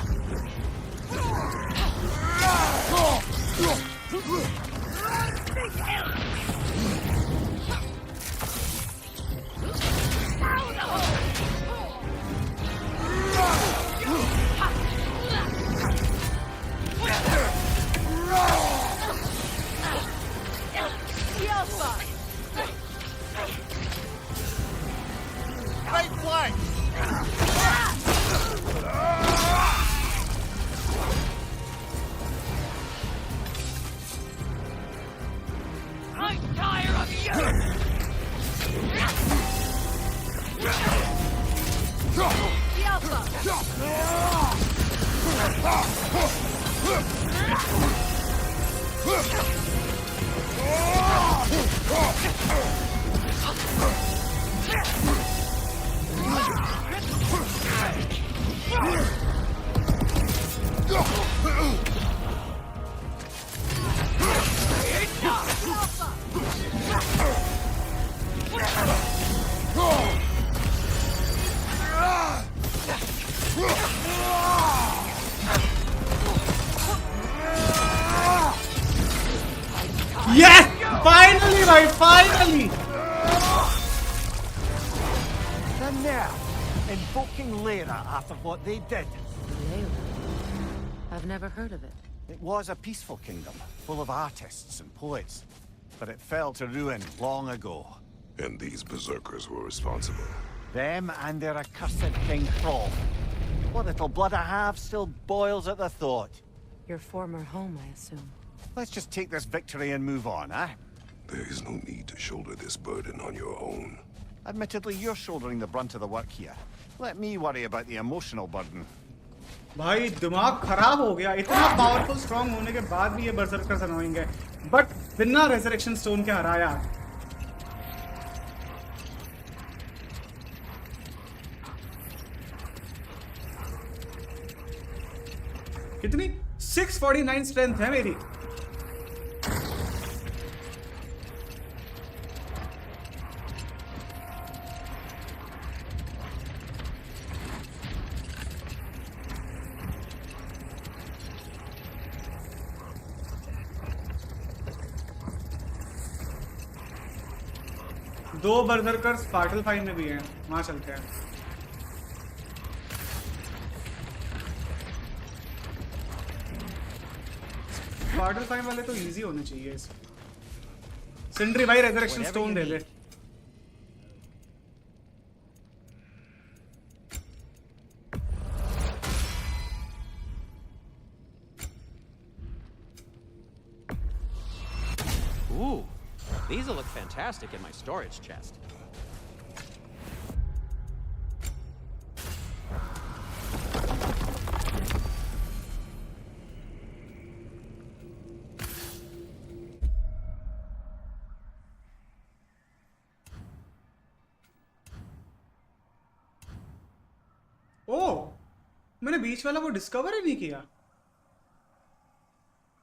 Right flank! I'm tired of you! Yes! Finally, भाई finally! Then now, invoking Lyra after what they did. I've never heard of it. It was a peaceful kingdom, full of artists and poets. But it fell to ruin long ago. And these berserkers were responsible. Them and their accursed King Thrall. What little blood I have still boils at the thought. Your former home, I assume. Let's just take this victory and move on, eh? There is no need to shoulder this burden on your own. Admittedly, you're shouldering the brunt of the work here. Let me worry about the emotional burden. भाई दिमाग खराब हो गया इतना powerful strong होने के बाद भी ये बर्सर्कर्स अनोइंग है बट बिना रेजरेक्शन स्टोन के हराया कितनी 649 स्ट्रेंथ है मेरी 2 बर्जरकर्स फाटल 5 में भी हैं, वहां चलते हैं। फाटल 5 वाले तो इजी होने चाहिए। सिंड्री भाई resurrection stone they they. Ooh, these will look fantastic in my storage chest. ओह, मैंने बीच वाला वो डिस्कवर ही नहीं किया।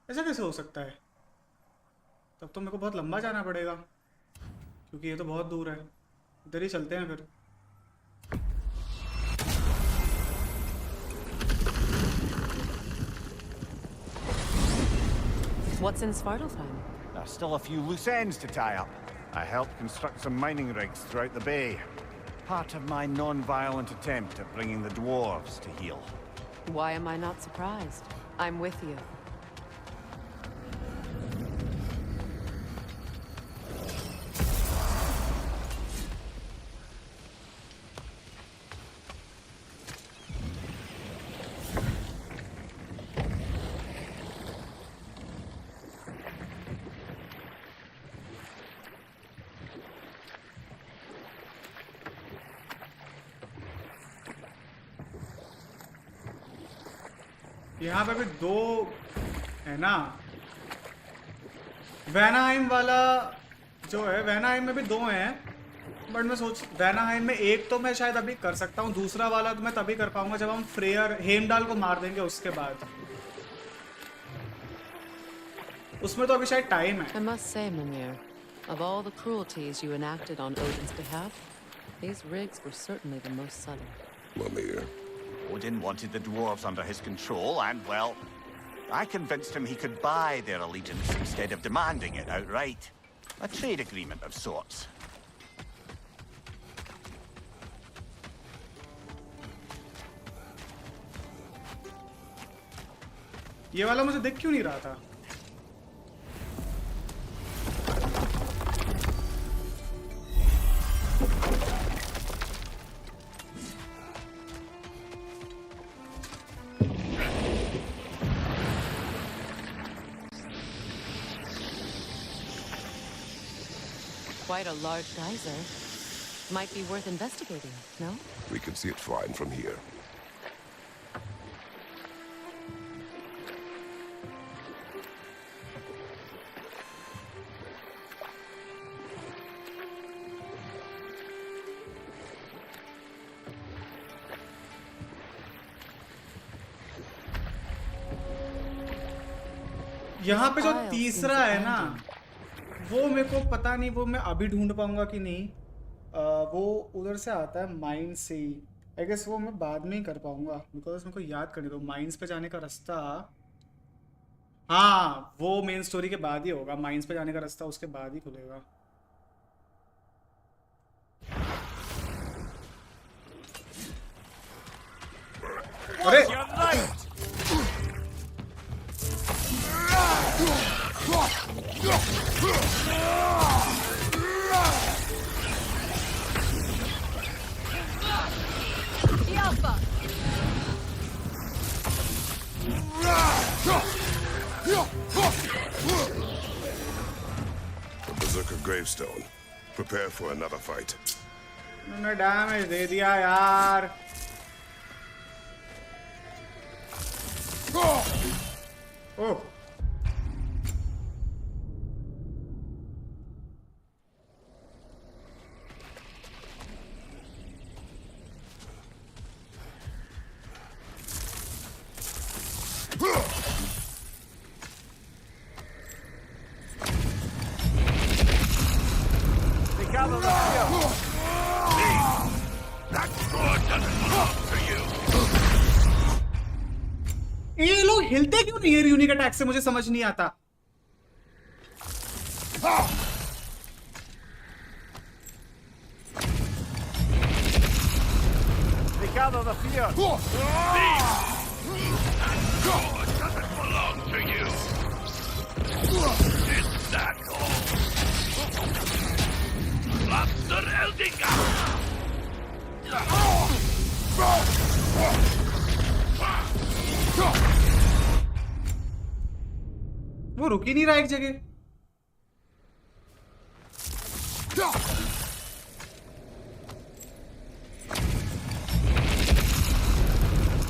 ऐसा कैसे हो सकता है? तब तो मेरे को बहुत लंबा जाना पड़ेगा, क्योंकि ये तो बहुत दूर है। इधर ही चलते हैं फिर। What's in Svartalfheim? There's still a few loose ends to tie up. I helped construct some mining rigs throughout the bay. Part of my non-violent attempt at bringing the dwarves to heel. Why am I not surprised? I'm with you. यहाँ पे भी 2 है ना। वैनाहाइम वाला जो है, वैनाहाइम में भी 2 हैं, बट मैं सोच वैनाहाइम में एक तो मैं शायद अभी कर सकता हूँ, दूसरा वाला तो मैं तभी कर पाऊंगा जब हम फ्रेयर हेमडाल को मार देंगे उसके बाद। उसमें तो अभी शायद टाइम है। I must say, Mimir, of all the cruelties you enacted on Odin's behalf, these rigs were certainly the most subtle. Mimir. Odin wanted the dwarves under his control, and, well, I convinced him he could buy their allegiance instead of demanding it outright. A trade agreement of sorts. ये वाला मुझे दिख क्यों नहीं रहा था? Quite a large geyser. Might be worth investigating, no? We can see it fine from here. यहाँ पे जो तीसरा है ना, वो मेरे को पता नहीं, वो मैं अभी ढूंढ पाऊंगा कि नहीं। वो उधर से आता है माइंस से ही, आई गेस वो मैं बाद में ही कर पाऊंगा, बिकॉज मेरे को याद करने दो। माइंस पे जाने का रास्ता, हाँ वो मेन स्टोरी के बाद ही होगा। माइंस पे जाने का रास्ता उसके बाद ही खुलेगा। अरे A berserker gravestone. Prepare for another fight. मैंने डैमेज दे दिया यार। ओह ये लोग हिलते क्यों नहीं है यूनिक अटैक से, मुझे समझ नहीं आता। gather the fear. God doesn't belong to you. It's that all. Master Eldinga. वो रुक ही नहीं रहा एक जगह.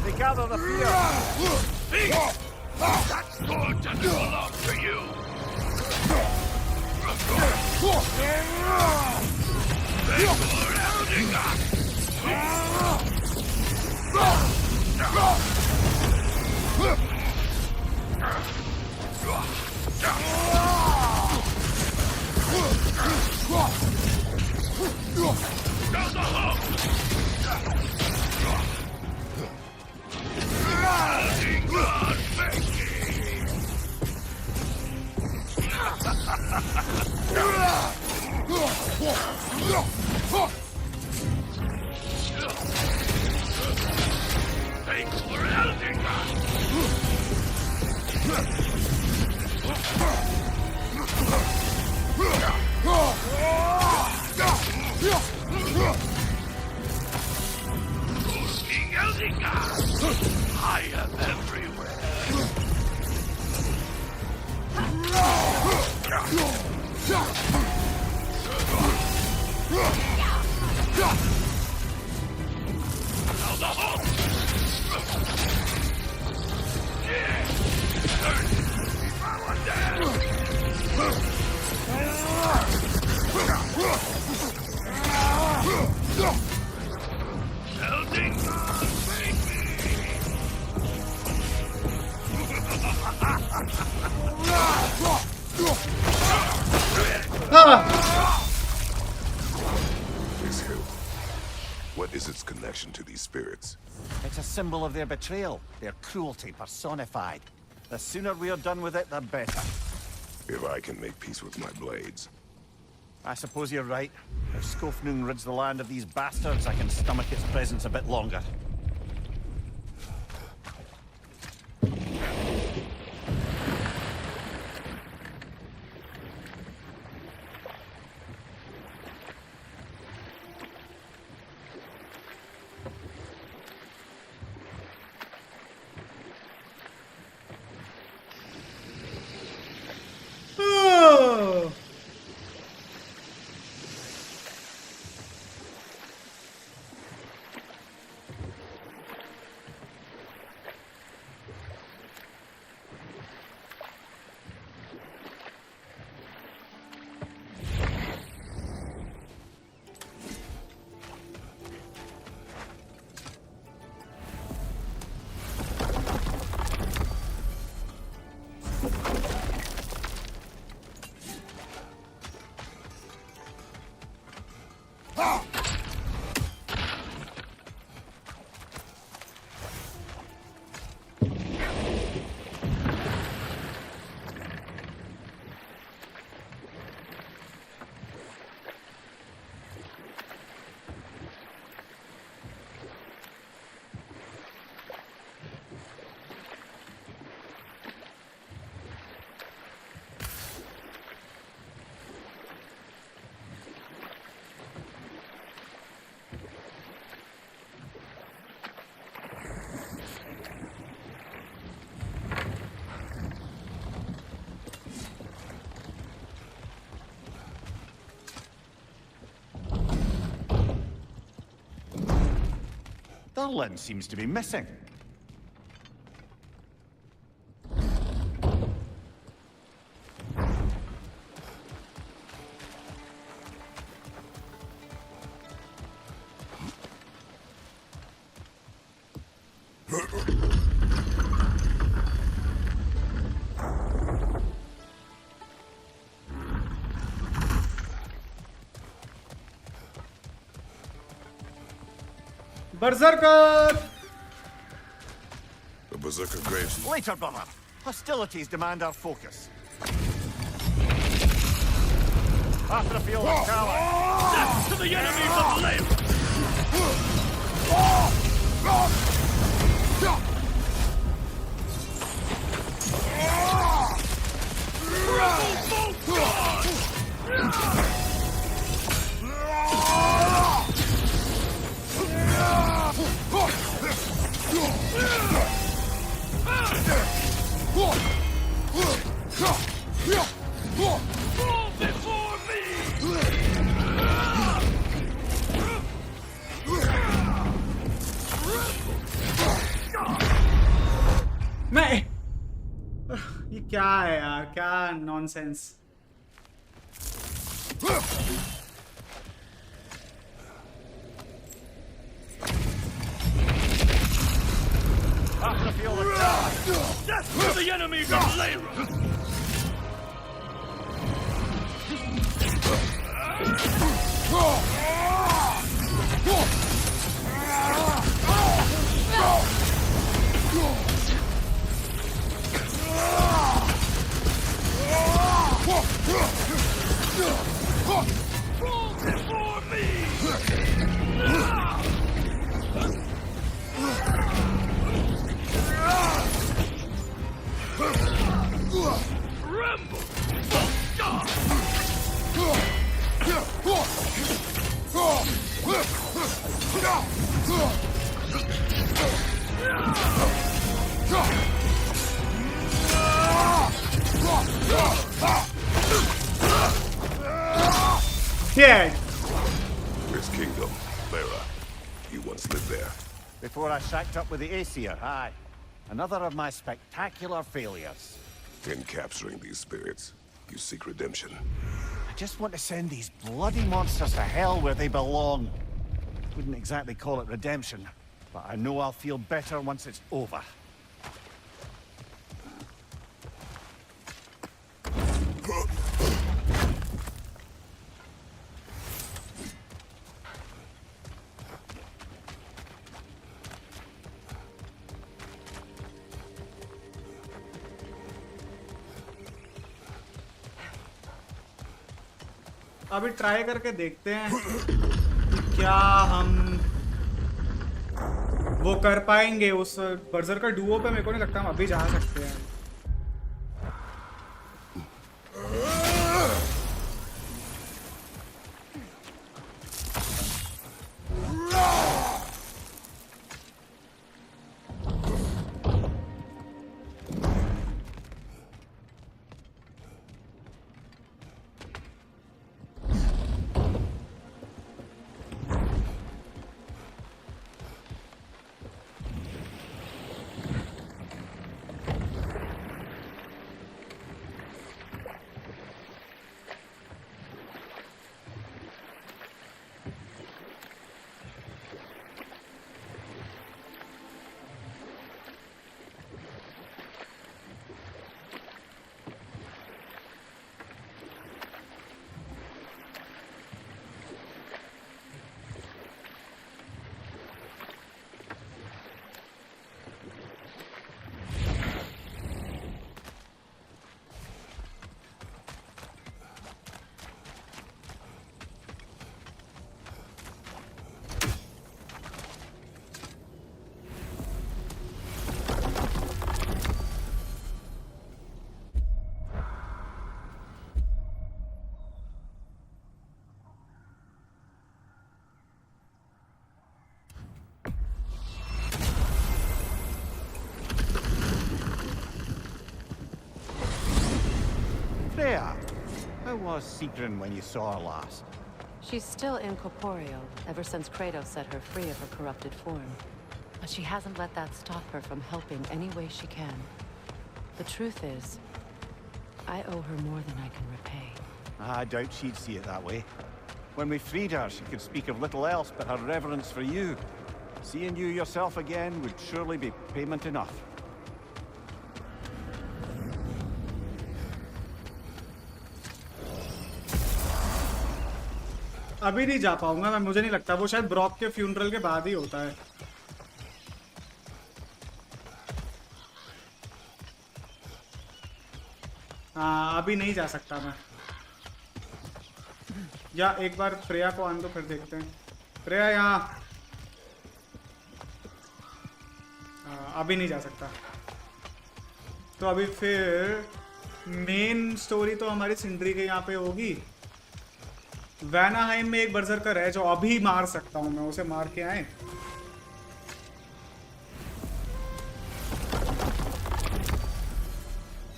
They gather the fear. That sword doesn't belong to you. Therefore, Eldinga. Down the hole. God, thank Thanks for helping us. King Eldinga, I am everywhere. Now the hole! This hill. What is its connection to these spirits? It's a symbol of their betrayal, their cruelty personified. The sooner we're done with it, the better. If I can make peace with my blades. I suppose you're right. If Skofnung rids the land of these bastards, I can stomach its presence a bit longer. Oh. Darlin seems to be missing. Berserker! The Berserker Graves. Later, brother. Hostilities demand our focus. After the field of Kala. Death to the enemies of Lenovo! मैं ये क्या है यार, क्या nonsense. Off the field of die! Death to the enemies of Layra! Before Tremble! Yeah. This kingdom, Lara. You once lived there. Before I shacked up with the Aesir, aye. Another of my spectacular failures. In capturing these spirits, you seek redemption. I just want to send these bloody monsters to hell where they belong. Wouldn't exactly call it redemption, but I know I'll feel better once it's over. अभी try करके देखते हैं कि क्या हम वो कर पाएंगे। उस बर्जर का डुओ पे मेरे को नहीं लगता हम अभी जा सकते हैं। How was Sigrun when you saw her last? She's still incorporeal, ever since Kratos set her free of her corrupted form. But she hasn't let that stop her from helping any way she can. The truth is, I owe her more than I can repay. I doubt she'd see it that way. When we freed her, she could speak of little else but her reverence for you. Seeing you yourself again would surely be payment enough. अभी नहीं जा पाऊंगा मैं, मुझे नहीं लगता। वो शायद ब्रॉक के फ्यूनरल के बाद ही होता है। हाँ अभी नहीं जा सकता मैं। या एक बार प्रिया को आन दो फिर देखते हैं। प्रिया यहाँ। अभी नहीं जा सकता। तो अभी फिर मेन स्टोरी तो हमारी सिंड्री के यहाँ पे होगी। वैनाहाइम में एक बर्जरकर है जो अभी मार सकता हूँ मैं, उसे मार के आए।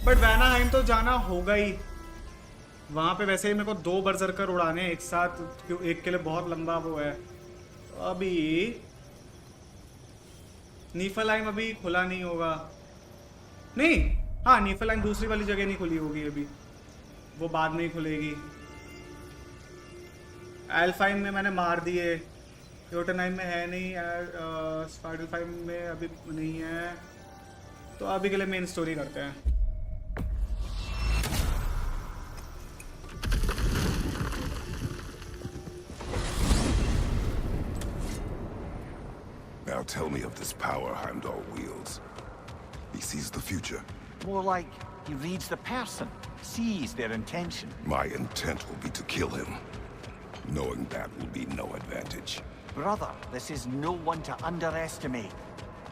बट वैनाहाइम तो जाना होगा ही, वहां पे वैसे ही मेरे को 2 बर्जरकर उड़ाने एक साथ, क्यों एक के लिए बहुत लंबा वो है। तो अभी नीफलहाइम अभी खुला नहीं होगा, नहीं हाँ नीफलहाइम दूसरी वाली जगह नहीं खुली होगी अभी, वो बाद में ही खुलेगी। एल्फाइम में मैंने मार दिए, योटनहाइम में है नहीं, स्पार्डलफाइम में अभी नहीं है। तो अभी के लिए मेन स्टोरी करते हैं। Now tell me of this power Heimdall wields. He sees the future. More like he reads the person, sees their intention. My intent will be to kill him. Knowing that will be no advantage. Brother, this is no one to underestimate.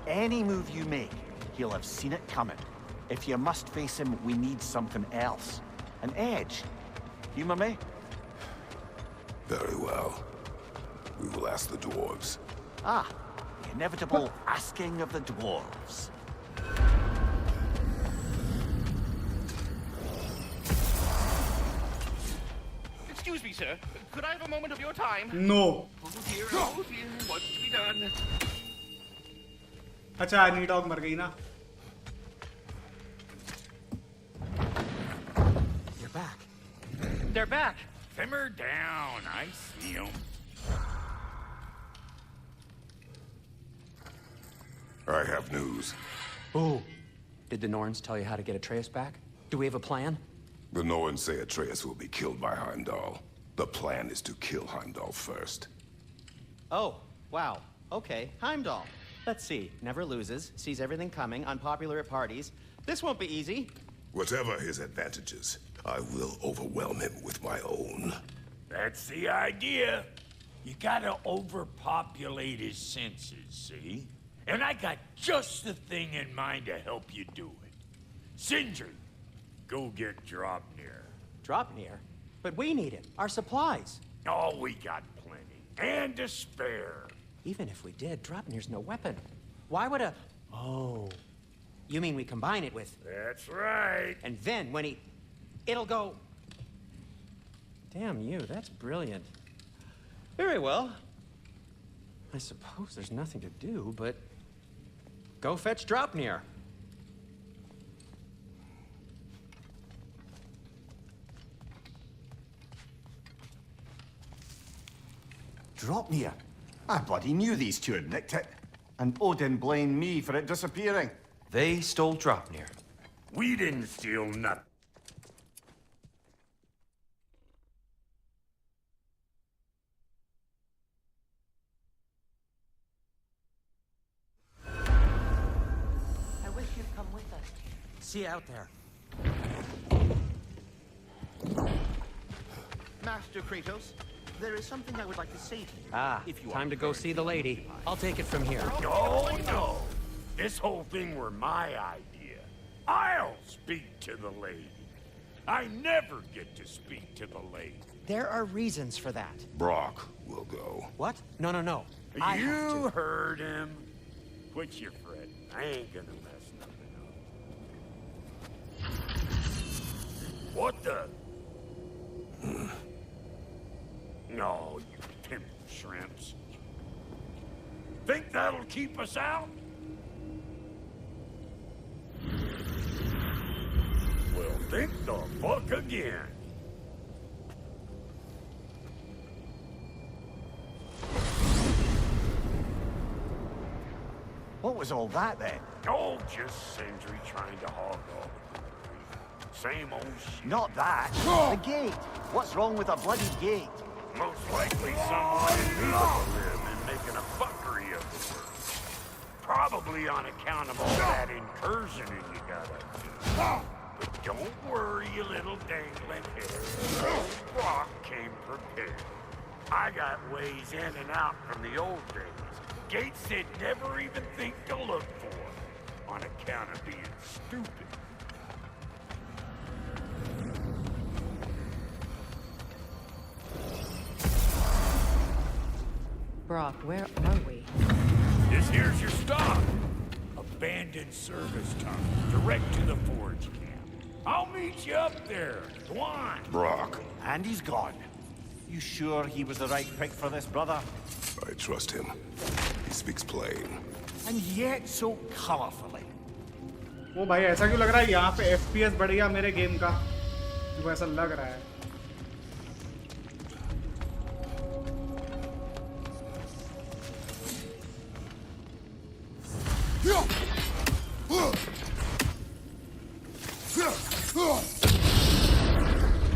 Any move you make, he'll have seen it coming. If you must face him, we need something else. An edge. Humor me? Very well. We will ask the dwarves. Ah, the inevitable asking of the dwarves. Excuse me, sir. Could I have a moment of your time? No. Oh dear, what's to be done? अच्छा नी dog मर गई ना। You're back. They're back. Simmer down. I see them. I have news. Oh, did the Norns tell you how to get Atreus back? Do we have a plan? The Norns say Atreus will be killed by Heimdall. The plan is to kill Heimdall first. Oh, wow. Okay, Heimdall. Let's see. Never loses, sees everything coming, unpopular at parties. This won't be easy. Whatever his advantages, I will overwhelm him with my own. That's the idea. You gotta overpopulate his senses, see? And I got just the thing in mind to help you do it. Sindri, go get Dropnir. Dropnir? But we need it. Our supplies. Oh, we got plenty. And to spare. Even if we did, Dropnir's no weapon. Why would a... Oh. You mean we combine it with... That's right. And then when he... It'll go... Damn you, that's brilliant. Very well. I suppose there's nothing to do, but... Go fetch Dropnir. Dropnir? I bloody knew these two had nicked it. And Odin blamed me for it disappearing. They stole Dropnir. We didn't steal nothing. I wish you'd come with us. See you out there. Master Kratos, there is something I would like to say to you. Ah, if you time are to go see the lady. I'll take it from here. No, no. This whole thing were my idea. I'll speak to the lady. I never get to speak to the lady. There are reasons for that. Brock will go. What? No, no, no. I have You to. heard him. Quit your fretting. I ain't gonna mess nothing up. What the? No, you pimp shrimps. Think that'll keep us out? Well, think the fuck again. What was all that then? Oh, just Sindri trying to hog all the glory. Same old shit. Not that. The gate. What's wrong with a bloody gate? Most likely someone illegal them and making a fuckery of the world. Probably on account of all that incursion you got up to. But don't worry, you little dangling hair. Old Brock came prepared. I got ways in and out from the old days. Gates they'd never even think to look for. on account of being stupid. Brock, where are we? This here's your stop. Abandoned service tunnel, direct to the forge camp. I'll meet you up there. Go on. Brock. And he's gone. You sure he was the right pick for this, brother? I trust him. He speaks plain. And yet so colorfully. वो भाई ऐसा क्यों लग रहा है यहाँ पे FPS बढ़ गया मेरे गेम का? मुझे ऐसा लग रहा है.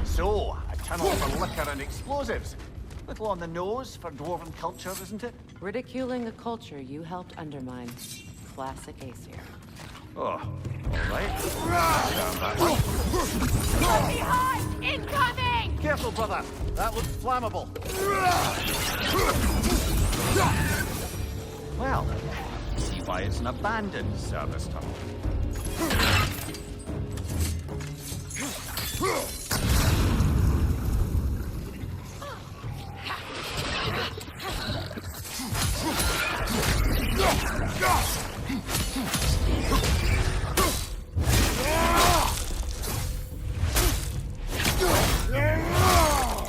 So, a tunnel for liquor and explosives. Little on the nose for dwarven culture, isn't it? Ridiculing a culture you helped undermine. Classic Aesir. Oh, all right. From behind! Incoming! Careful, brother. That looks flammable. Well, see why it's an abandoned service tunnel.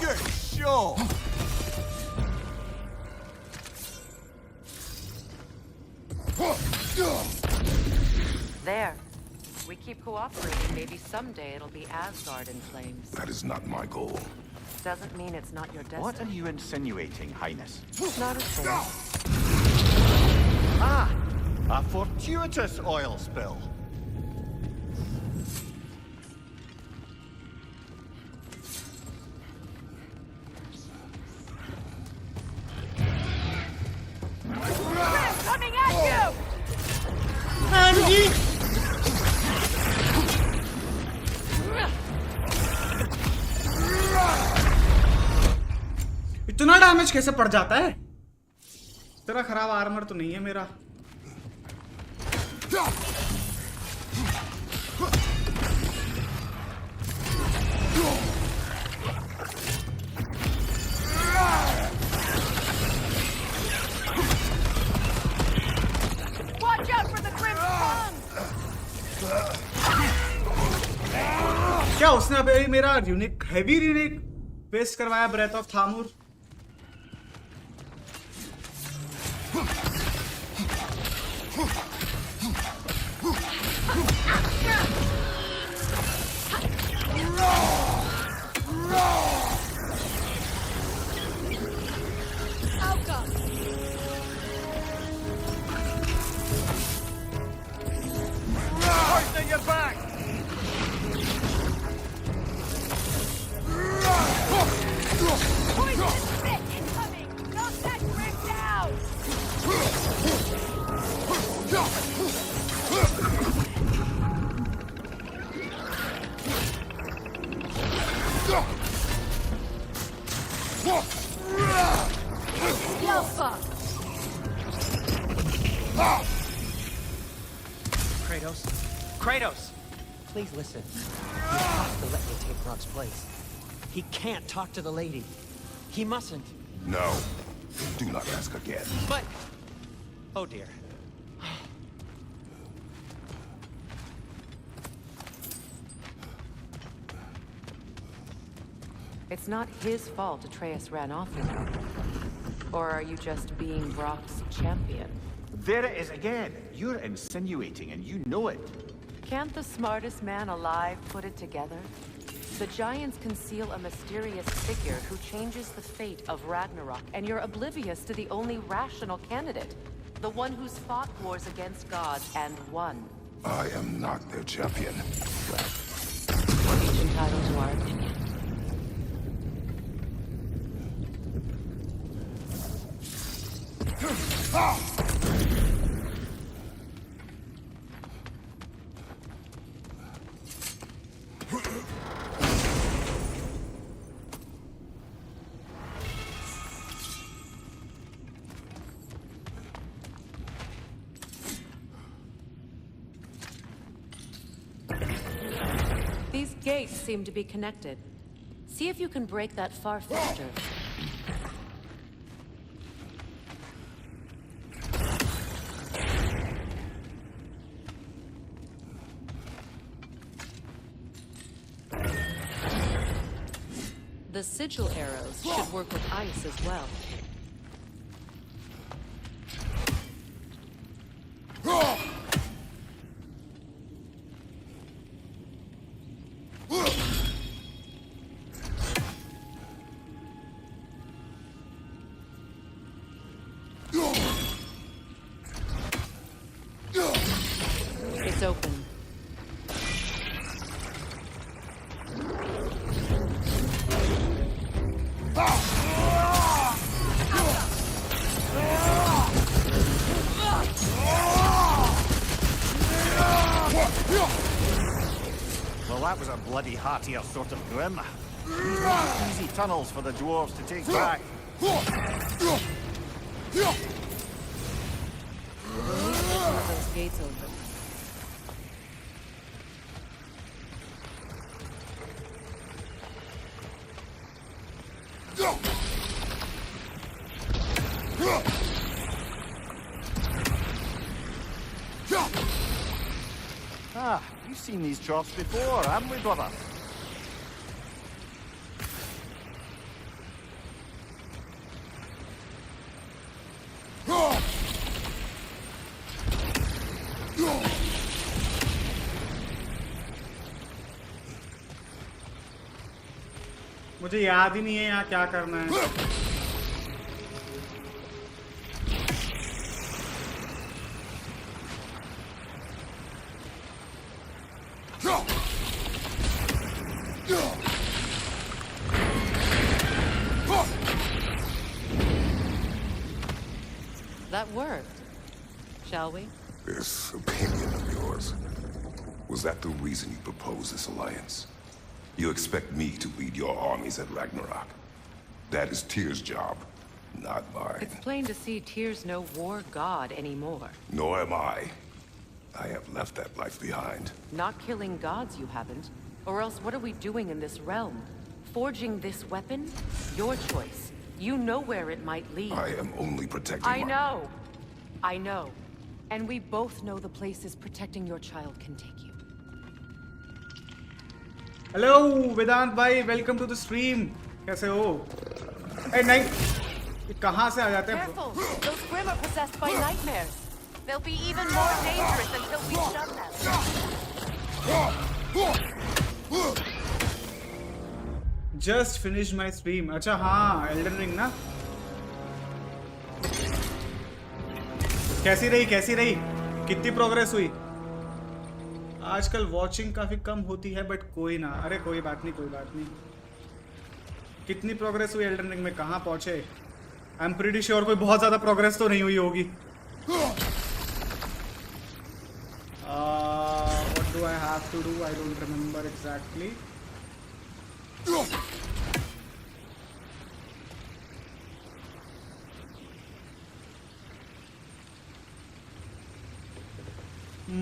Good show! There. We keep cooperating. Maybe someday it'll be Asgard in flames. That is not my goal. Doesn't mean it's not your destiny. What are you insinuating, Highness? Not a thing. Ah! A fortuitous oil spill. Coming at you! इतना damage कैसे पड़ जाता है? इतना खराब armour तो नहीं है मेरा. Watch out for the grim tongue! क्या उसने अभी मेरा यूनिक हेवी यूनिक पेस्ट करवाया breath of Thamur? Hoisting your back! Poison spit incoming! Knock that grim down! Alpha! Kratos? Kratos! Please listen. You have to let me take Brock's place. He can't talk to the lady. He mustn't. No. Do not ask again. But... Oh dear. It's not his fault Atreus ran off with her. Or are you just being Brock's champion? There it is again. You're insinuating, and you know it. Can't the smartest man alive put it together? The Giants conceal a mysterious figure who changes the fate of Ragnarok, and you're oblivious to the only rational candidate. The one who's fought wars against gods and won. I am not their champion. We're each entitled to our opinion. Gates seem to be connected. See if you can break that far filter. The sigil arrows should work with ice as well. It's open. Well, that was a bloody heartier sort of grim. These weren't easy tunnels for the dwarves to take back. We'll need to get one of those gates open. Ah, we've seen these troughs before, haven't we, brother? मुझे याद ही नहीं है यहाँ क्या करना है. That worked. Shall we? This opinion of yours, was that the reason you proposed this alliance? You expect me to lead your armies at Ragnarok? That is Tyr's job, not mine. It's plain to see Tyr's no war god anymore. Nor am I. I have left that life behind. Not killing gods, you haven't. Or else what are we doing in this realm? Forging this weapon? Your choice. You know where it might lead. I am only protecting I know. I know. And we both know the places protecting your child can take you. Hello Vedant भाई, welcome to the stream. कैसे हो? ए नहीं, ये कहाँ से आ जाते हैं? Careful! Those Grim are possessed by nightmares. They'll be even more dangerous until we shut them. Just finished my stream. अच्छा हाँ, Elden Ring ना. कैसी रही? कितनी प्रोग्रेस हुई? आजकल वॉचिंग काफी कम होती है, बट कोई ना. अरे कोई बात नहीं. कितनी प्रोग्रेस हुई एल्डन रिंग में? कहाँ पहुंचे? आई एम प्रीटी श्योर कोई बहुत ज्यादा प्रोग्रेस तो नहीं हुई होगी. What do I have to do? I don't remember exactly.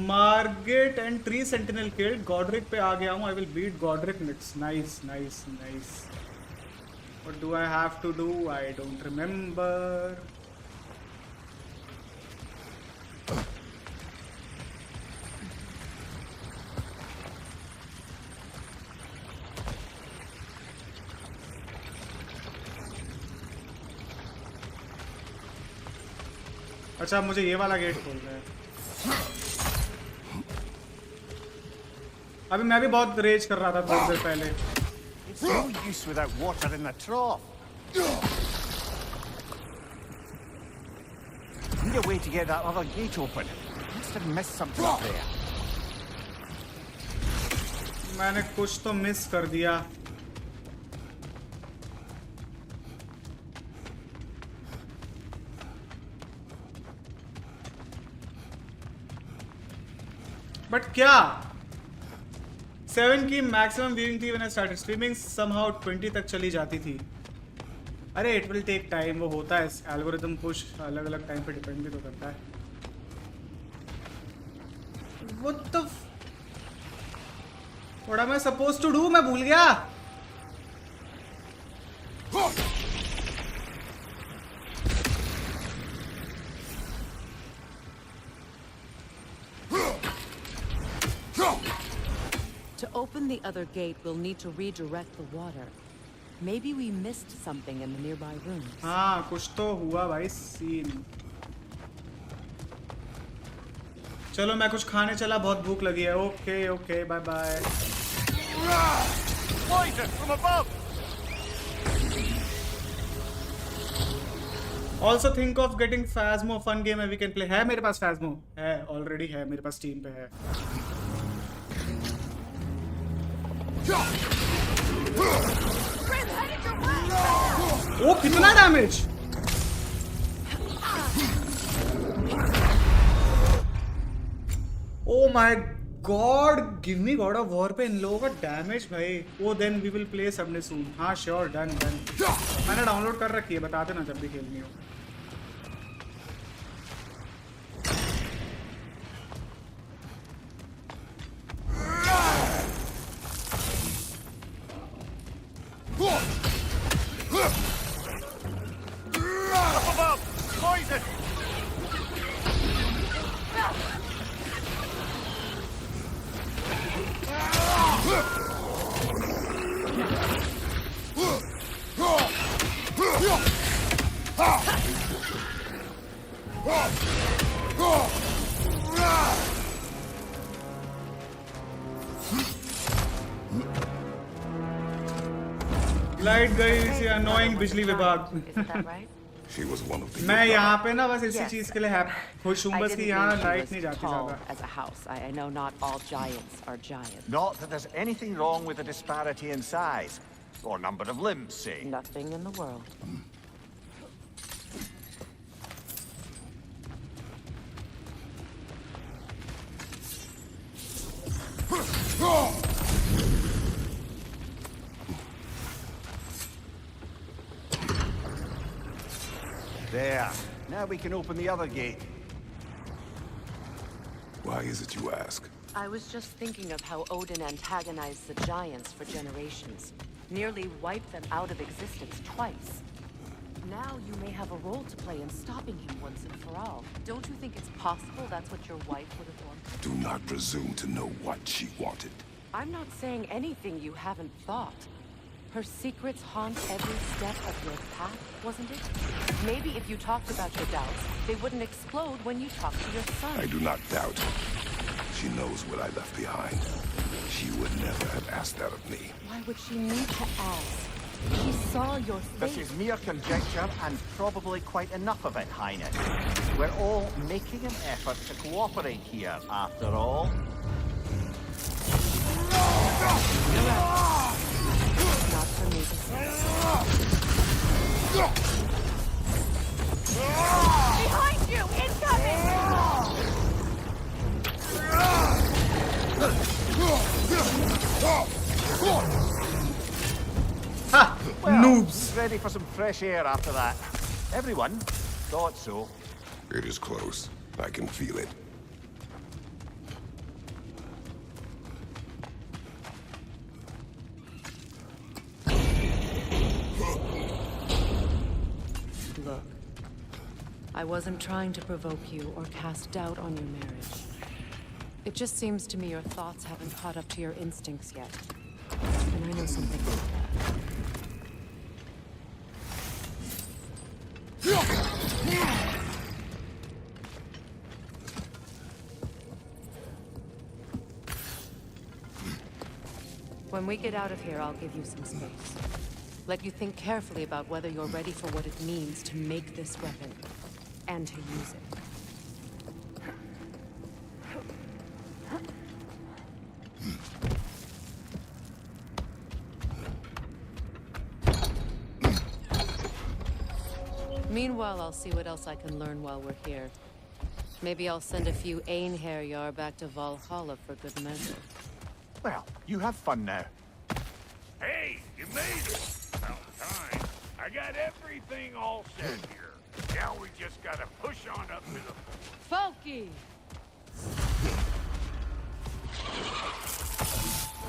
Margit and 3 Sentinel killed. Godric पे आ गया हूँ. I will beat Godric next. Nice. What do I have to do? I don't remember. अच्छा मुझे ये वाला गेट खोलना है. अभी मैं भी बहुत रेज कर रहा था थोड़ी देर पहले. It's no use without water in the trough. Need a way to get that other gate open. Must have missed something up there. मैंने कुछ तो मिस कर दिया. बट क्या 7 की मैक्सिमम व्यूइंग थी when I started streaming. Somehow 20 तक चली जाती थी. अरे इट विल टेक टाइम. वो होता है एल्गोरिथम पुश अलग अलग टाइम पे डिपेंड भी तो करता है. What the What am I supposed to do? मैं भूल गया. To open the other gate, we'll need to redirect the water. Maybe we missed something in the nearby rooms. हाँ कुछ तो हुआ भाई सीन. चलो मैं कुछ खाने चला, बहुत भूख लगी है. Okay okay bye bye. Poison from above. Also think of getting Phasmo, fun game we can play. है मेरे पास Phasmo है, already है मेरे पास Steam पे है. ओ कितना damage. Oh my God, give me God of war पे इन लोगों का डैमेज भाई. ओ देन वी विल प्ले सबने सून. हाँ श्योर, डन डन. मैंने डाउनलोड कर रखी है, बता देना जब भी खेलनी हो. Up above! Poison! लाइट गई इसी अनोइंग बिजली विभाग. She was one of the. मैं यहाँ पे ना बस इसी चीज के लिए खुश हूँ बस कि यहाँ लाइट नहीं जाती tall ज्यादा. as a house. I know not all giants are giants. Not that there's anything wrong with the disparity in size. Or number of limbs, say. Nothing in the world. There. Now we can open the other gate. Why is it you ask? I was just thinking of how Odin antagonized the giants for generations. Nearly wiped them out of existence twice. Now you may have a role to play in stopping him once and for all. Don't you think it's possible that's what your wife would have wanted? Do not presume to know what she wanted. I'm not saying anything you haven't thought. Her secrets haunt every step of your path, wasn't it? Maybe if you talked about your doubts, they wouldn't explode when you talked to your son. I do not doubt. She knows what I left behind. She would never have asked that of me. Why would she need to ask? She saw your face. This is mere conjecture, and probably quite enough of it, Highness. We're all making an effort to cooperate here, after all. Not for me to say. Behind you! Incoming! Ha! Well, Noobs! Ready for some fresh air after that. Everyone thought so. It is close. I can feel it. Look, I wasn't trying to provoke you or cast doubt on your marriage. It just seems to me your thoughts haven't caught up to your instincts yet. And I know something about that. When we get out of here, I'll give you some space. Let you think carefully about whether you're ready for what it means to make this weapon, and to use it. Meanwhile, I'll see what else I can learn while we're here. Maybe I'll send a few Einherjar back to Valhalla for good measure. Well, you have fun now. Hey, you made it! About time. I got everything all set here. Now we just gotta push on up to the... Falky!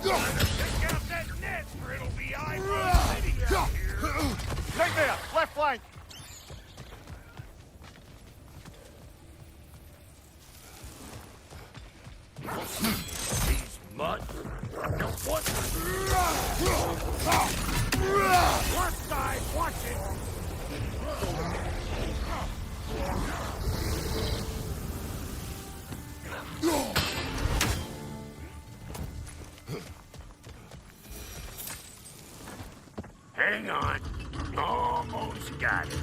Check out that net, or it'll be eyeball city out here. Right there, left flank. These mud. No what? One side, watch it. Hang on. Almost got it.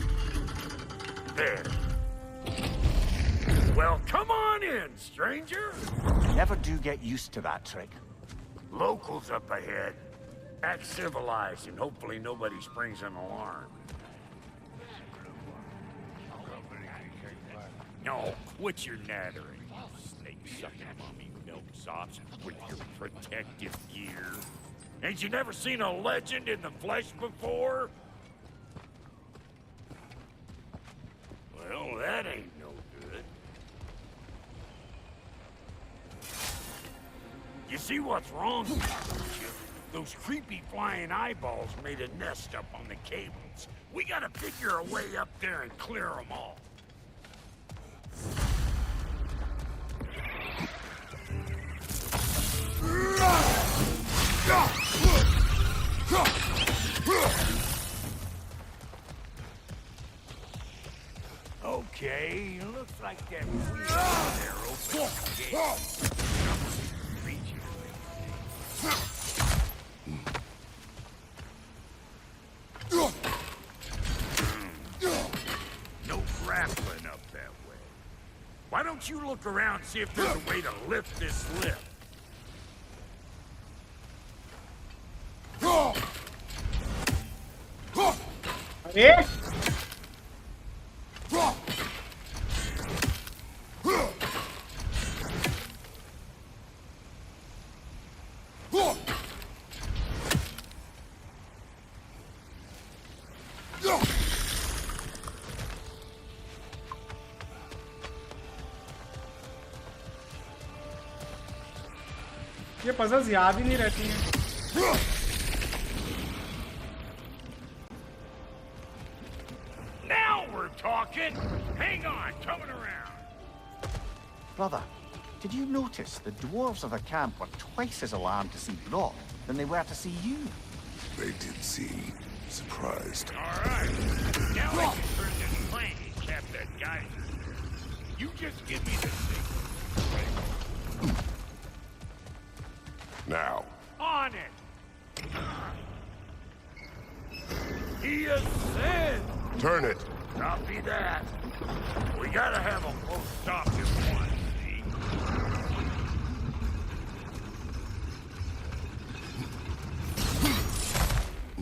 There. Well, come on in, stranger. Never do get used to that trick. Locals up ahead. Act civilized and hopefully nobody springs an alarm. No, quit your nattering, snake-sucking mummy milksops with your protective gear. Ain't you never seen a legend in the flesh before? Well, that ain't no good. You see what's wrong with you? Those creepy flying eyeballs made a nest up on the cables. We gotta figure a way up there and clear them all. Okay, looks like that wheel there opened the gate. No grappling up that way. Why don't you look around and see if there's a way to lift this lift? अरे ये puzzles याद ही नहीं रहती हैं। Now we're talking. Hang on, coming around. Brother, did you notice the dwarves of the camp were twice as alarmed to see Brock than they were to see you? They did seem surprised. All right. Now I can turn this plane and cap that geyser. You just give me the signal. Now. On it. He ascends. Turn it. Copy that. We gotta have them both stopped at once, see?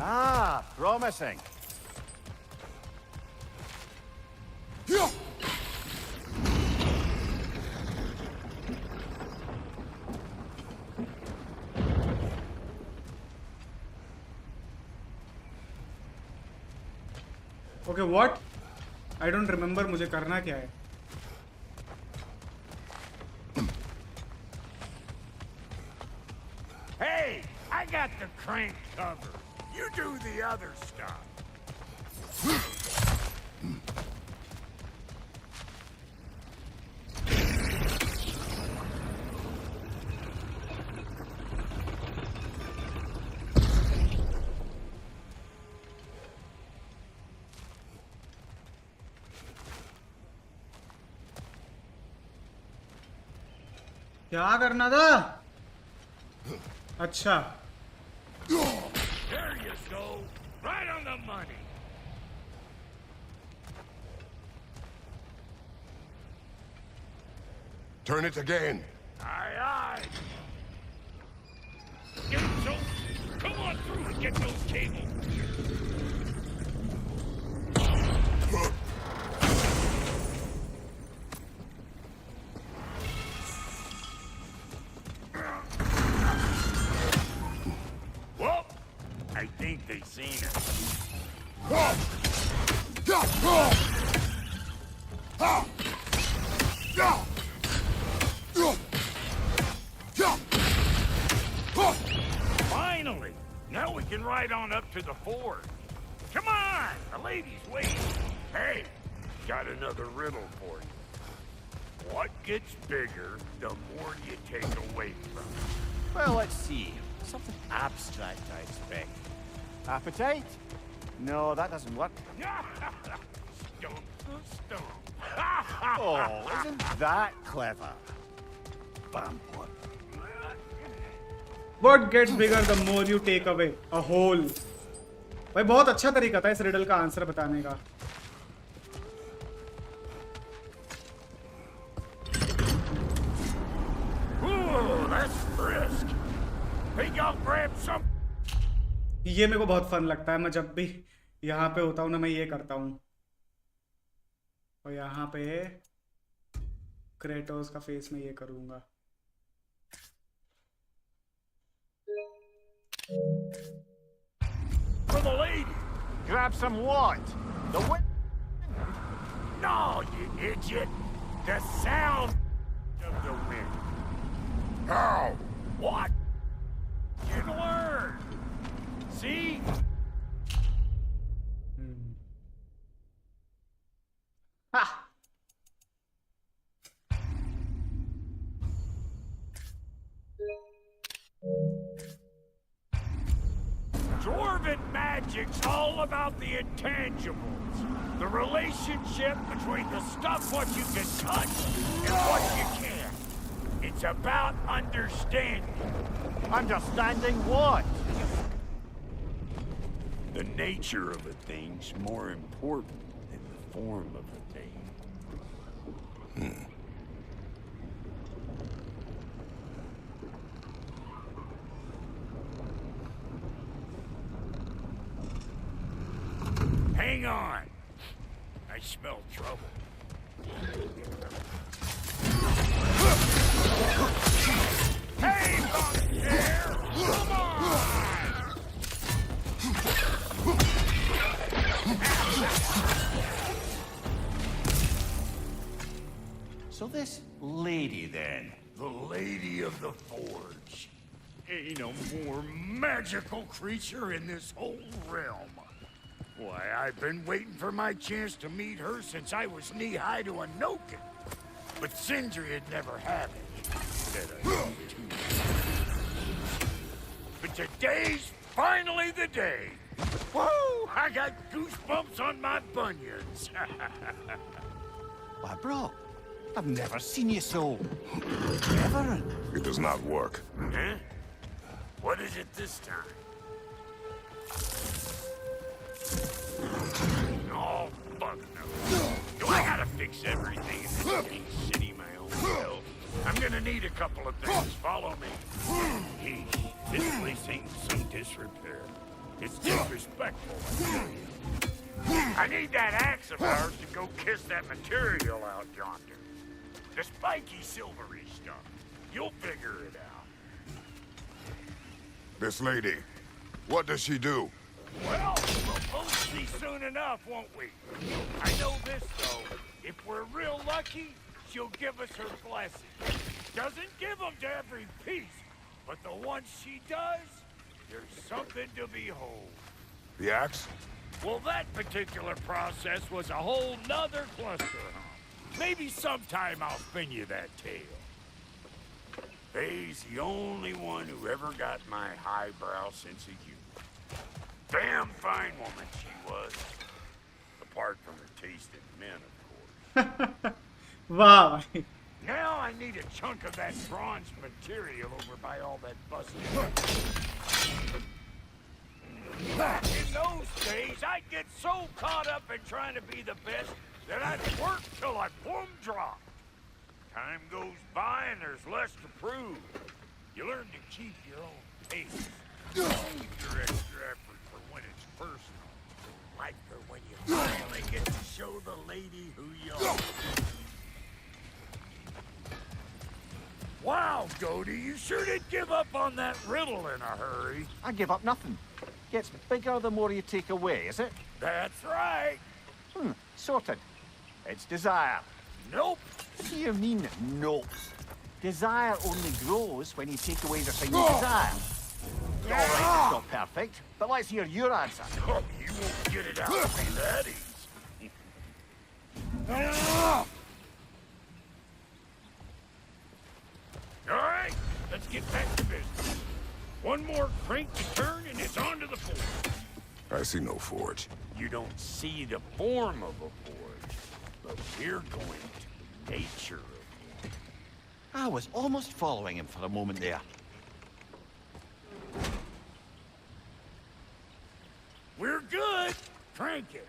Ah, promising. Okay, what? I don't remember मुझे करना क्या है? Hey, I got the crank covered. You do the other stuff. क्या करना था? अच्छा There you go. Right on the money. Turn it again. Aye, aye. Get it, so come on through and get those cables. Well, I think they seen it. Yeah! can ride on up to the fort. Come on, the lady's waiting. Hey, got another riddle for you. What gets bigger the more you take away from it? Well, let's see. Something abstract, I expect. Appetite? No, that doesn't work. Stump the stump. Oh, isn't that clever? Vampire. What gets bigger the more you take away? A hole. भाई बहुत अच्छा तरीका था इस riddle का answer बताने का. Ooh, that's brisk. Think I'll grab some. ये मेरे को बहुत फन लगता है. मैं जब भी यहाँ पे होता हूँ ना मैं ये करता हूँ. और यहाँ पे क्रेटोस का फेस में ये करूँगा. For the lady. Grab some what? The wind? No, you idiot. The sound of the wind. How? What? You learn. See? Ha! Dwarven magic's all about the intangibles. The relationship between the stuff what you can touch and what you can't. It's about understanding. Understanding what? The nature of a thing's more important than the form of a thing. Hang on. I smell trouble. Hey, back there! Come on! So this lady then? The Lady of the Forge. Ain't a more magical creature in this whole realm. Why, I've been waiting for my chance to meet her since I was knee-high to a Noken. But Sindri had never had it. Said I was too. But today's finally the day. Whoa! I got goosebumps on my bunions. Why, bro, I've never seen you so... Ever. It does not work. Huh? What is it this time? Oh, fuck no. Do I gotta fix everything in this big city my own self? I'm gonna need a couple of things. Follow me. Yeesh, this place ain't in some disrepair. It's disrespectful, I tell you. I need that axe of ours to go kiss that material out yonder. The spiky, silvery stuff. You'll figure it out. This lady, what does she do? Well, we'll both see soon enough, won't we? I know this, though. If we're real lucky, she'll give us her blessing. Doesn't give them to every piece, but the ones she does, there's something to behold. The axe? Well, that particular process was a whole nother cluster hump. Maybe sometime I'll spin you that tale. Faye's the only one who ever got my highbrow sense of humor. Damn fine woman she was. Apart from her taste in men, of course. Wow. Now I need a chunk of that bronze material over by all that busted. Back in those days, I'd get so caught up in trying to be the best that I'd work till I plumb dropped. Time goes by and there's less to prove. You learn to keep your own pace. Keep your extra effort for when it's personal. Like for when you finally get to show the lady who you are. Wow, Goldie, you sure did give up on that riddle in a hurry. I give up nothing. Gets bigger the more you take away, is it? That's right. Sorted. It's desire. Nope. What do you mean, nope? Desire only grows when you take away the thing you desire. All right, it's not perfect, but let's hear your answer. Oh, you won't get it out of me that easy. All right, let's get back to business. One more crank to turn and it's on to the forge. I see no forge. You don't see the form of a forge, but we're going to the nature of one. I was almost following him for a moment there. We're good. Crank it.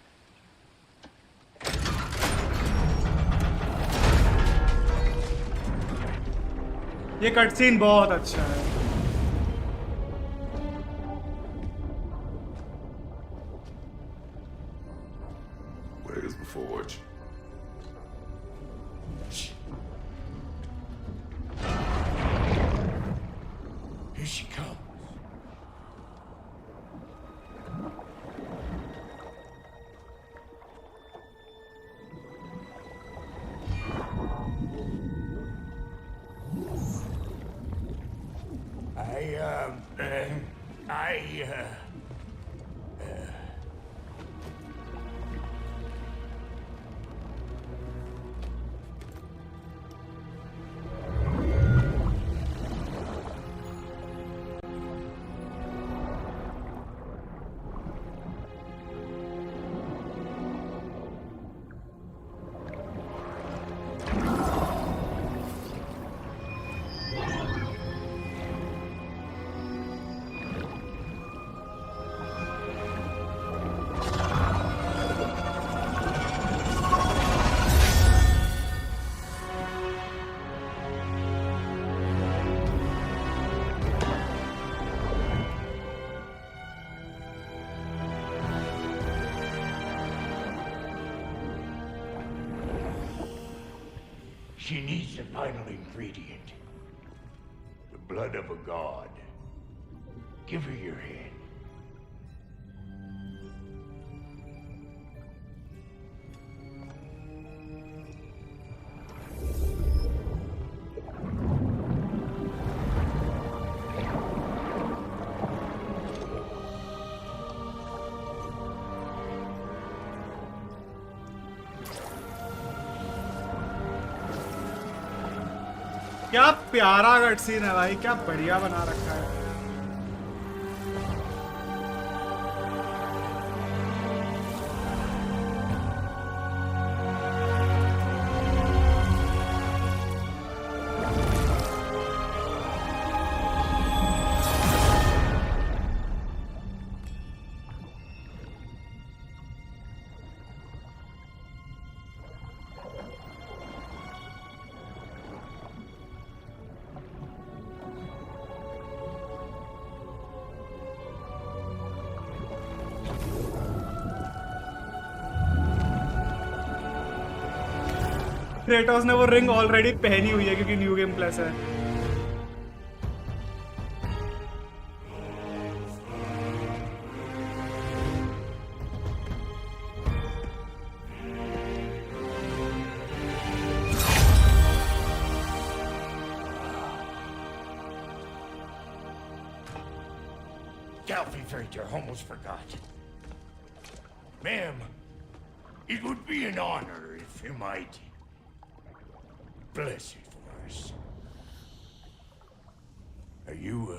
ये cutscene बहुत अच्छा है. Where's the forge? Here she comes. She needs the final ingredient. The blood of a god. Give her your hand. क्या प्यारा cutscene है भाई, क्या बढ़िया बना रखा है. क्रेटोस ने वो रिंग ऑलरेडी पहनी हुई है क्योंकि न्यू गेम प्लस है. I almost forgot. Ma'am, it would be an honor if you might bless it for us. Are you,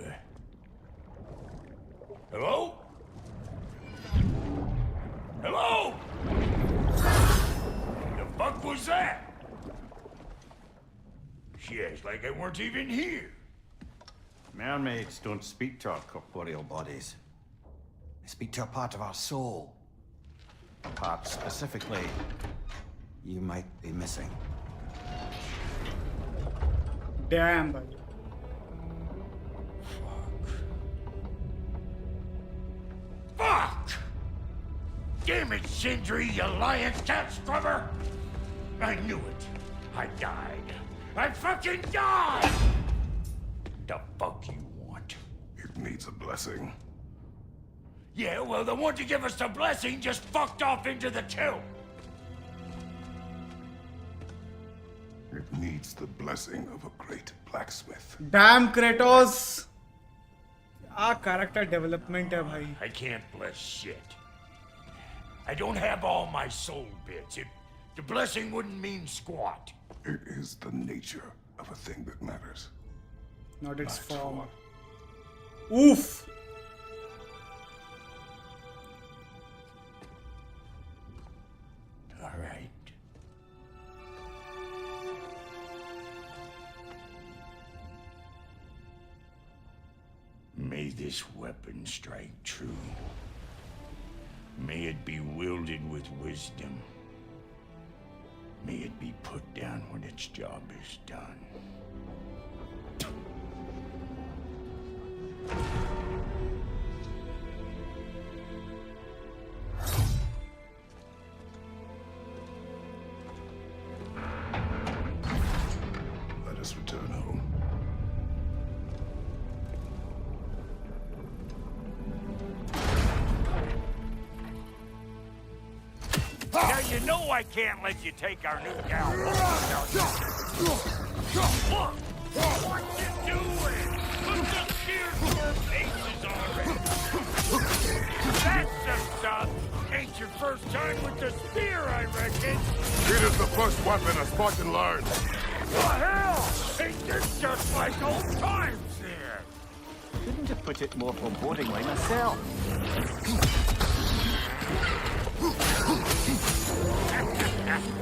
hello? Hello? The fuck was that? She acts like I weren't even here. Mermaids don't speak to our corporeal bodies. They speak to a part of our soul. A part specifically you might be missing. Damn, buddy. Fuck! Damn it, Sindri, you lying cat scrubber! I knew it. I died. I fucking died! The fuck you want? It needs a blessing. Yeah, well, the one to give us the blessing just fucked off into the tomb. It needs the blessing of a great blacksmith. Damn, Kratos! character development है भाई. I can't bless shit. I don't have all my soul bits. The blessing wouldn't mean squat. It is the nature of a thing that matters. Not its form. Oof. All right. May this weapon strike true. May it be wielded with wisdom. May it be put down when its job is done. Let us return home. Now you know I can't let you take our new gal. Look! What you doing? Put the spear to our faces already. That's some stuff. Ain't your first time with the spear, I reckon. It is the first weapon a Spartan learned. What hell? Ain't this just like old times here? Couldn't have put it more forebodingly myself.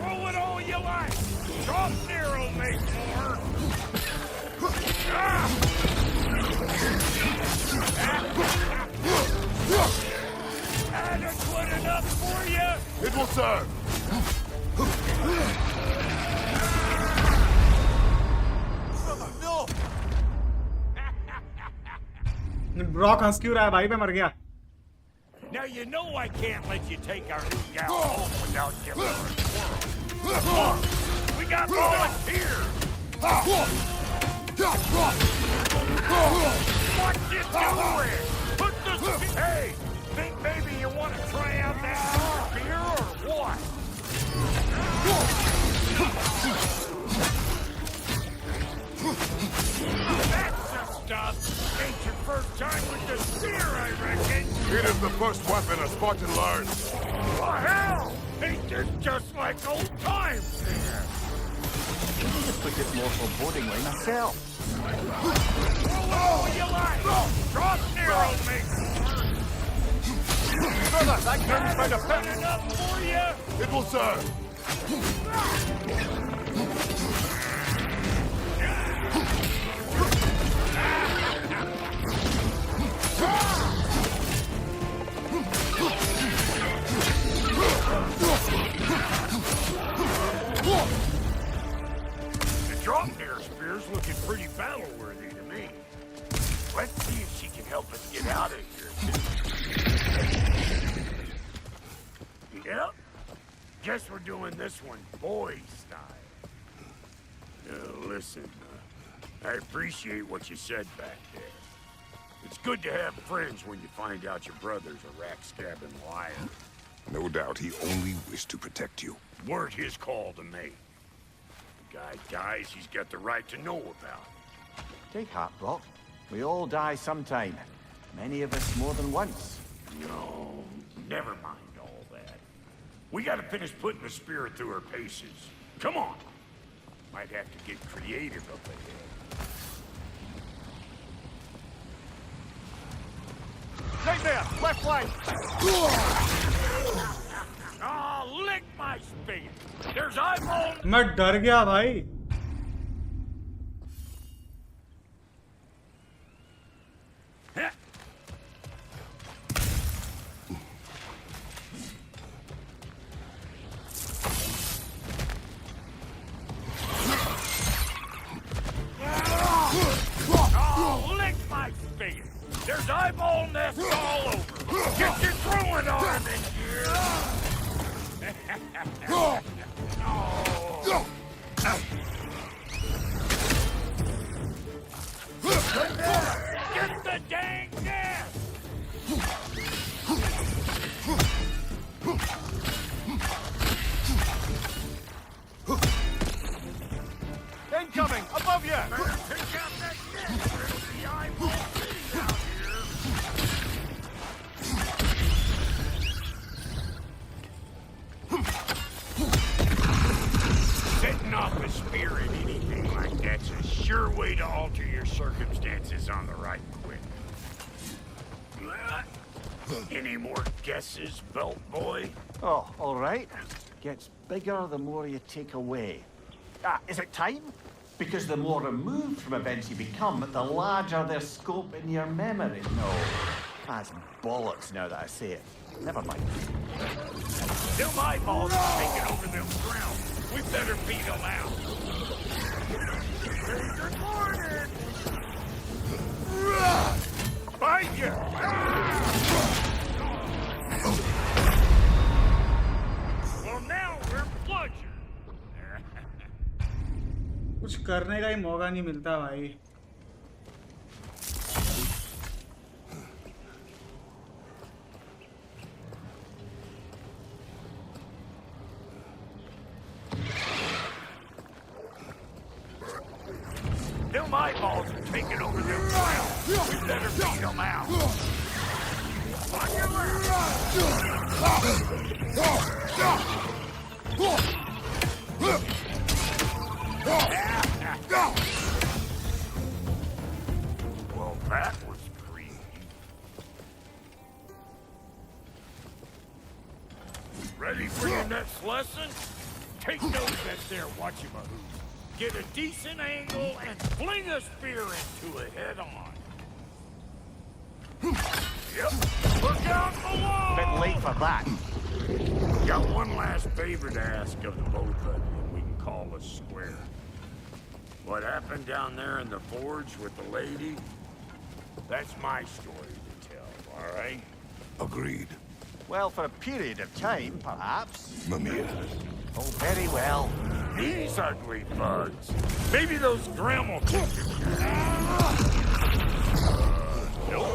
Roll it all you like. Drop Nero make more. Adequate enough for you? It will serve. Brock हंस क्यों रहा है भाई? मैं मर गया. Now you know I can't let you take our new gal home without giving her a twirl. We got volunteers! What you doing? Put the hey! Think maybe you want to try out that spear or what? That's the stuff! Ain't your first time with the spear, I reckon! It is the first weapon a Spartan learned. Oh, hell! Ain't this just like old times there? Couldn't have put it more forebodingly myself. Oh, you like? Drop Nero, make Brother, that gun's made a pet enough for you? It will serve. The drop Nero spear's looking pretty battle-worthy to me. Let's see if she can help us get out of here. Yep. Guess we're doing this one boy style. Listen, I appreciate what you said back there. It's good to have friends when you find out your brother's a rack-scabbing liar. No doubt he only wished to protect you. Weren't his call to make. The guy dies, he's got the right to know about it. Take heart, Brock. We all die sometime. Many of us more than once. No, never mind all that. We gotta finish putting the spear through her paces. Come on. Might have to get creative up ahead. Right there! Left flank! Oh, lick my spigot! There's eyeball! मैं डर गया भाई. Oh, lick my spigot! There's eyeball nests all over! Get your throwing arm in here! Oh. Get the dang nest! Incoming! Above you! Better pick out that nest! The eyeball city out here! Any more guesses, belt boy? Oh, all right. Gets bigger the more you take away. Is it time? Because the more removed from events you become, the larger their scope in your memory. No, that's bollocks now that I say it. Never mind. Them eyeballs are taking over them ground. We better beat them out. Good morning! Fight you! Well, now we're bludgeoned. कुछ करने का ही मौका नहीं मिलता भाई. Them eyeballs are taking over their ground. We better beat them out. Well, that was creepy. Ready for your next lesson? Take note that there, whatchamahoo. Get a decent angle and fling a spear into it head-on. Yep. Look out below! Bit late for that. Got one last favor to ask of the both of you, and we can call us square. What happened down there in the forge with the lady? That's my story to tell, all right? Agreed. Well, for a period of time, perhaps. Mimir. Oh, very well. These ugly bugs. Maybe those grandma pictures. Nope.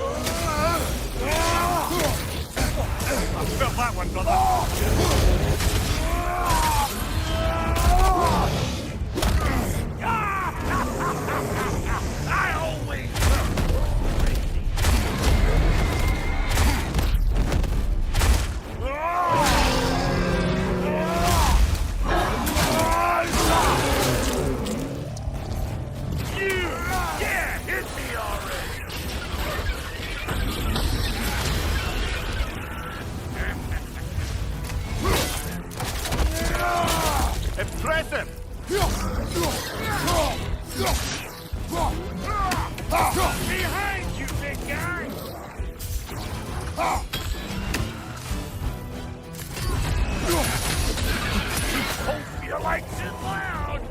I felt that one, brother. I always yeah, hit me already. Impressive! Behind you, big guy! Hope you likes it loud!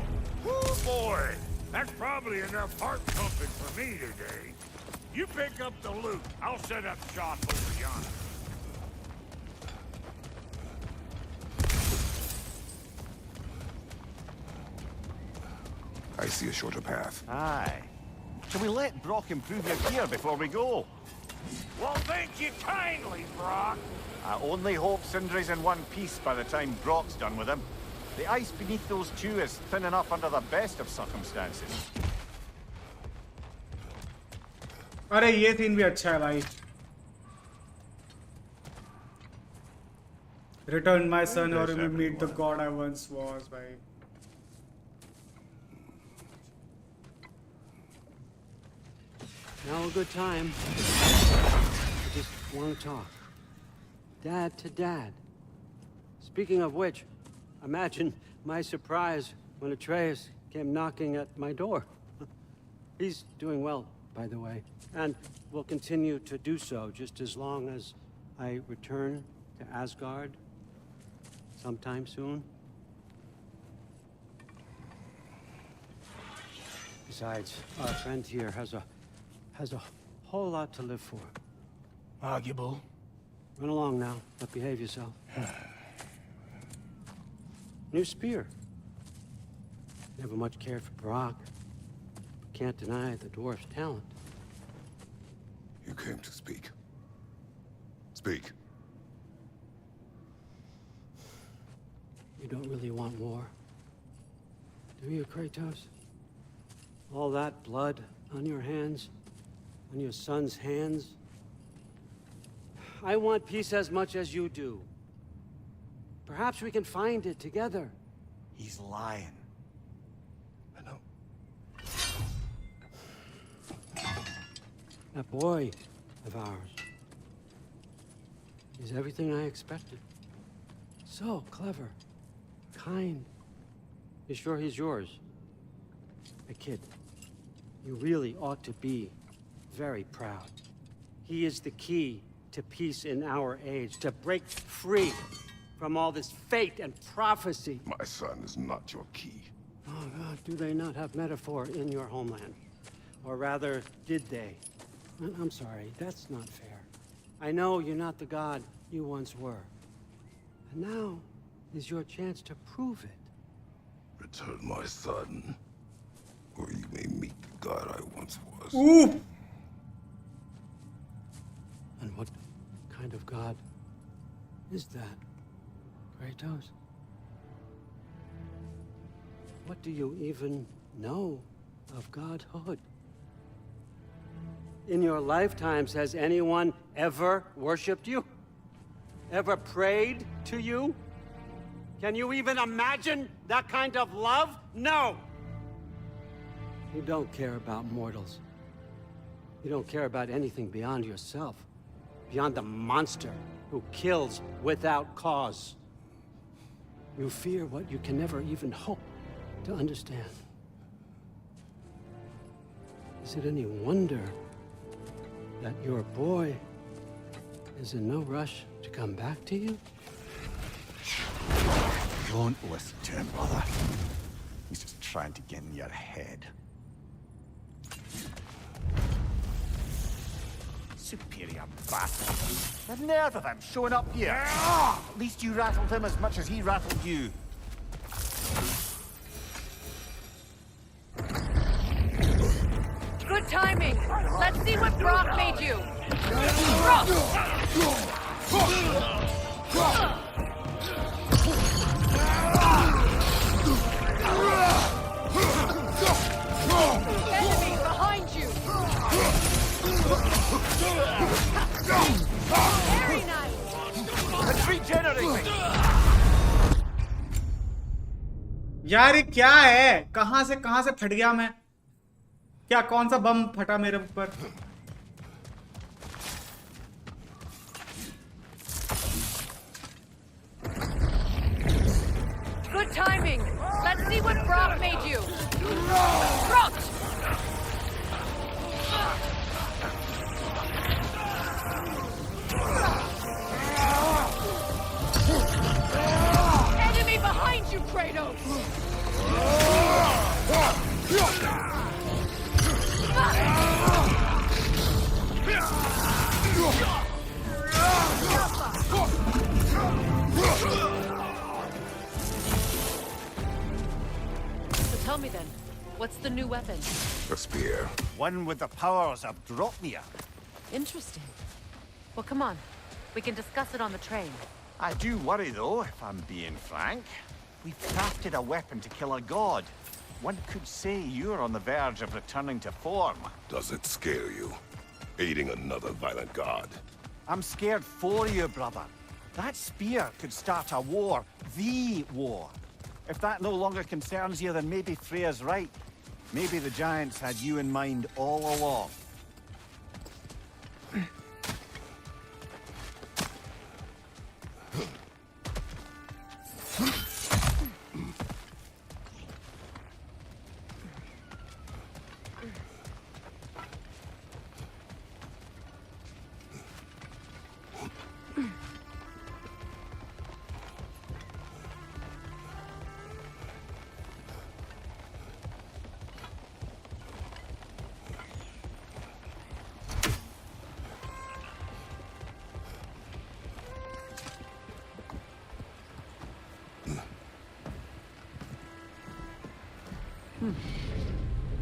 Oh boy, that's probably enough heart pumping for me today. You pick up the loot. I'll set up shop over yonder. I see a shorter path. Aye. Shall we let Brock improve your gear before we go? Well, thank you kindly, Brock. I only hope Sindri's in one piece by the time Brock's done with him. The ice beneath those two is thin enough under the best of circumstances. अरे ये scene भी अच्छा है भाई. Return my son or you may meet the god I once was भाई. Now a good time. I just want to talk. Dad to dad. Speaking of which, imagine my surprise when Atreus came knocking at my door. He's doing well, by the way, and will continue to do so just as long as I return to Asgard sometime soon. Besides, our friend here has a whole lot to live for. Arguable. Run along now, but behave yourself. New spear. Never much cared for Brock. Can't deny the dwarf's talent. You came to speak. Speak. You don't really want war, do you, Kratos? All that blood on your hands, on your son's hands. I want peace as much as you do. Perhaps we can find it together. He's lying. I know. That boy of ours. He's everything I expected. So clever, kind. You sure he's yours? Hey, kid, you really ought to be very proud. He is the key to peace in our age, to break free from all this fate and prophecy. My son is not your key. Oh, God, do they not have metaphor in your homeland? Or rather, did they? I'm sorry, that's not fair. I know you're not the god you once were. And now is your chance to prove it. Return my son, or you may meet the god I once was. Ooh. And what kind of god is that, Kratos? What do you even know of godhood? In your lifetimes, has anyone ever worshipped you? Ever prayed to you? Can you even imagine that kind of love? No! You don't care about mortals. You don't care about anything beyond yourself. Beyond the monster who kills without cause. You fear what you can never even hope to understand. Is it any wonder that your boy is in no rush to come back to you? Don't listen to him, brother. He's just trying to get in your head. Superior bastard. The nerve of him showing up here. At least you rattled him as much as he rattled you. Good timing. Let's see what Brock made you. Brock! Enemy behind you. Very nice. It's regenerating. यार ये क्या है? कहां से फट गया मैं? क्या कौन सा बम फटा मेरे ऊपर? Good timing. Let's see what Brock made you. Brock! Enemy behind you, Kratos! So tell me then, what's the new weapon? A spear. One with the powers of Dropnia. Interesting. Well, come on. We can discuss it on the train. I do worry, though, if I'm being frank. We've crafted a weapon to kill a god. One could say you're on the verge of returning to form. Does it scare you? Aiding another violent god? I'm scared for you, brother. That spear could start a war. The war. If that no longer concerns you, then maybe Freya's right. Maybe the Giants had you in mind all along.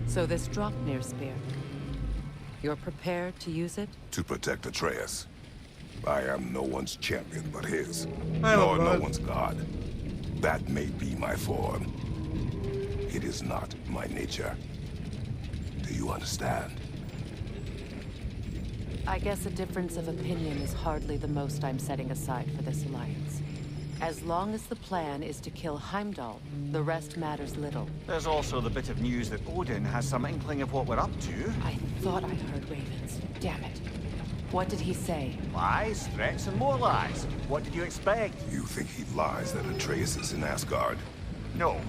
So this Dropnir spear, you're prepared to use it? To protect Atreus. I am no one's champion but his, Oh, nor no God. one's god. That may be my form. It is not my nature. Do you understand? I guess a difference of opinion is hardly the most I'm setting aside for this alliance. As long as the plan is to kill Heimdall, the rest matters little. There's also the bit of news that Odin has some inkling of what we're up to. I thought I heard ravens. Damn it. What did he say? Lies, threats, and more lies. What did you expect? You think he lies that Atreus is in Asgard? No.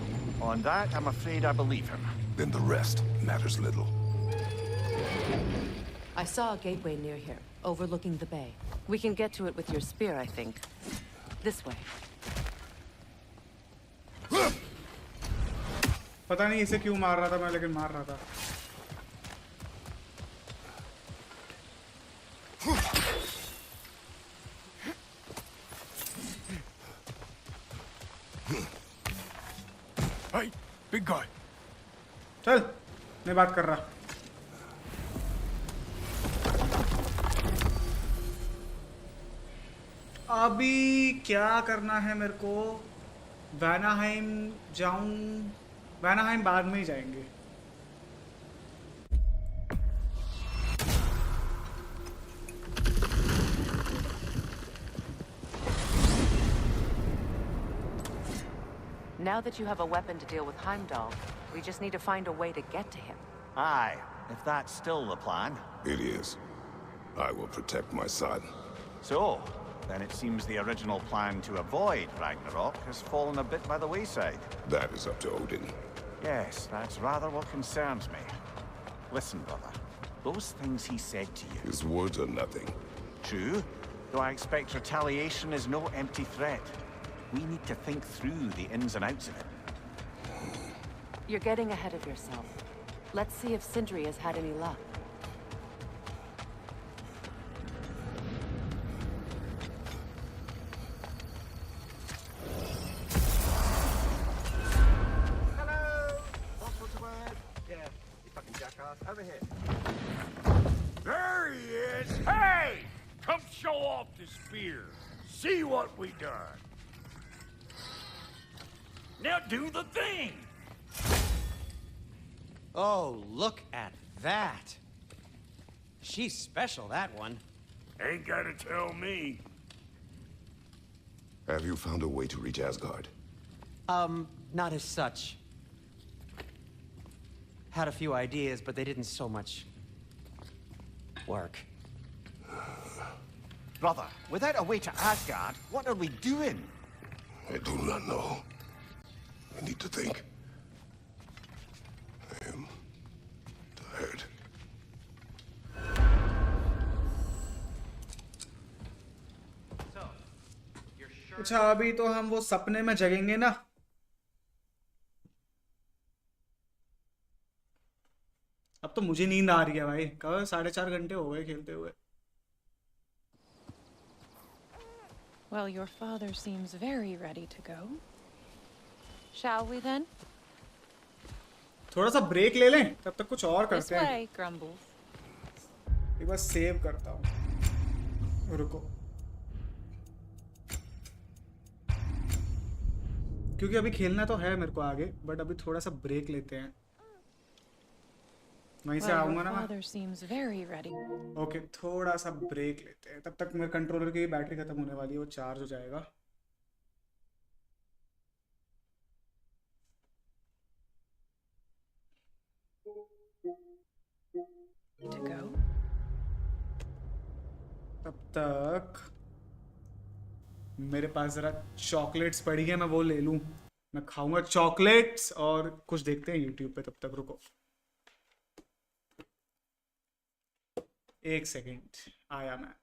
On that, I'm afraid I believe him. Then the rest matters little. I saw a gateway near here, overlooking the bay. We can get to it with your spear, I think. This way. पता नहीं इसे क्यों मार रहा था मैं, लेकिन मार रहा था. Hey, big guy. चल, मैं बात कर रहा. अभी क्या करना है मेरे को? वैनाहाइम जाऊं? वैनाहाइम बाद में ही जाएंगे. Now that you have a weapon to deal with Heimdall, we just need to find a way to get to him. Aye, if that's still the plan. It is. I will protect my son. So, then it seems the original plan to avoid Ragnarok has fallen a bit by the wayside. That is up to Odin. Yes, that's rather what concerns me. Listen, brother. Those things he said to you... His words are nothing. True, though I expect retaliation is no empty threat. We need to think through the ins and outs of it. You're getting ahead of yourself. Let's see if Sindri has had any luck. Over here. There he is! Hey! Come show off the spear. See what we done. Now do the thing! Oh, look at that. She's special, that one. Ain't gotta tell me. Have you found a way to reach Asgard? Not as such. Had a few ideas, but they didn't so much work. Brother, without a way to Asgard, what are we doing? I do not know. I need to think. I am tired. अच्छा, अभी तो हम वो सपने में जगेंगे ना. अब तो मुझे नींद आ रही है भाई. कब 4.5 घंटे हो गए खेलते हुए. Well, your father seems very ready to go. Shall we then? थोड़ा सा ब्रेक ले लें, तब तक कुछ और This करते हैं. way, Grumbles. एक बार सेव करता हूँ. रुको. क्योंकि अभी खेलना तो है मेरे को आगे, बट अभी थोड़ा सा ब्रेक लेते हैं. वहीं से आऊंगा ना मैं. ओके, थोड़ा सा ब्रेक लेते हैं. तब तक मेरे कंट्रोलर की बैटरी खत्म होने वाली है, वो चार्ज हो जाएगा. तब तक मेरे पास जरा चॉकलेट्स पड़ी है, मैं वो ले लूं. मैं खाऊंगा चॉकलेट्स और कुछ देखते हैं यूट्यूब पे. तब तक रुको 1 सेकेंड, आया मैं.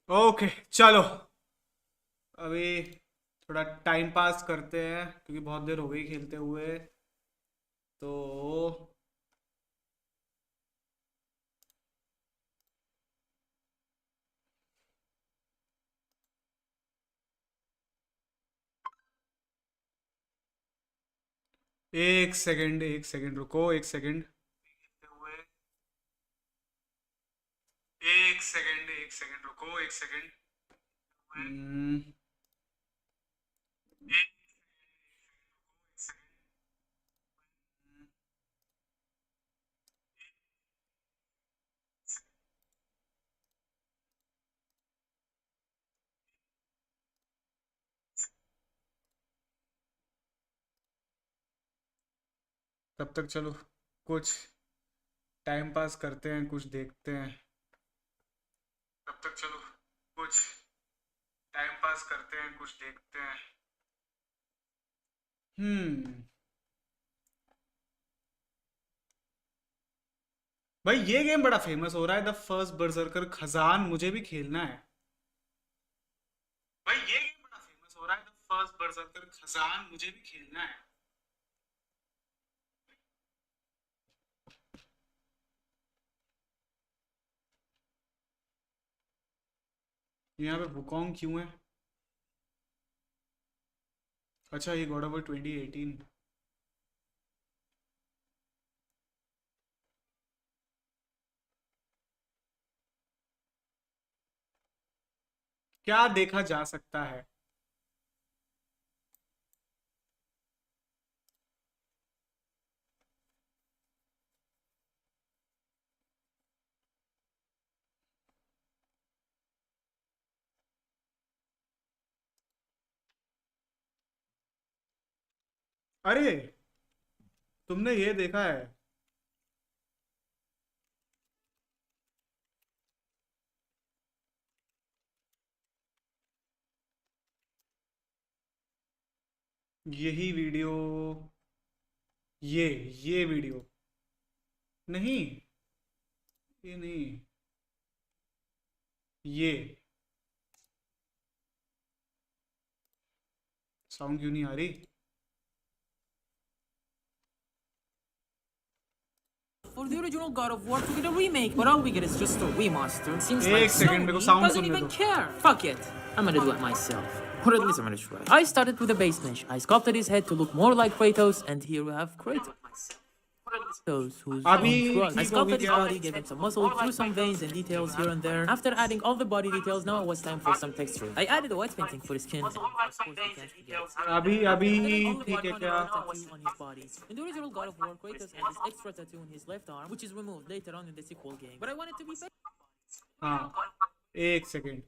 ओके चलो, अभी थोड़ा टाइम पास करते हैं क्योंकि बहुत देर हो गई खेलते हुए। तो एक सेकंड रुको, एक सेकंड। एक सेकंड रुको, एक सेकंड। तब तक चलो कुछ टाइम पास करते हैं, कुछ देखते हैं। तब तक चलो कुछ टाइम पास करते हैं, कुछ देखते हैं। भाई ये गेम बड़ा फेमस हो रहा है, द फर्स्ट बर्जर्कर खजान, मुझे भी खेलना है। भाई ये गेम बड़ा फेमस हो रहा है, द फर्स्ट बर्जर्कर खजान, मुझे भी खेलना है। यहाँ पे वुकोंग क्यों है? अच्छा ये गॉड ऑफ वॉर 2018। क्या देखा जा सकता है? अरे तुमने ये देखा है? यही वीडियो, ये वीडियो नहीं, ये नहीं, ये साउंड क्यों नहीं आ रही? For the original God of War to get a remake, but all we get is just a remaster. Seems like second, मेरे को Sony sound doesn't सुनने even दो। care. Fuck it. I'm gonna do it myself. Or at least I'm gonna try. I started with a base mesh. I sculpted his head to look more like Kratos, and here we have Kratos. Those who's अभी on I ठीक हो sculpted his गया। body, gave him some muscle, threw some veins and details here and there. After adding all the body details, now it was time for some texture. I added a white painting for his skin, and of course we can't forget. अभी All the ठीक है body क्या? tattoo on his body. In the original God of War, Kratos had this extra tattoo on his left arm, which is removed later on in the sequel game. But I wanted to be हाँ एक second.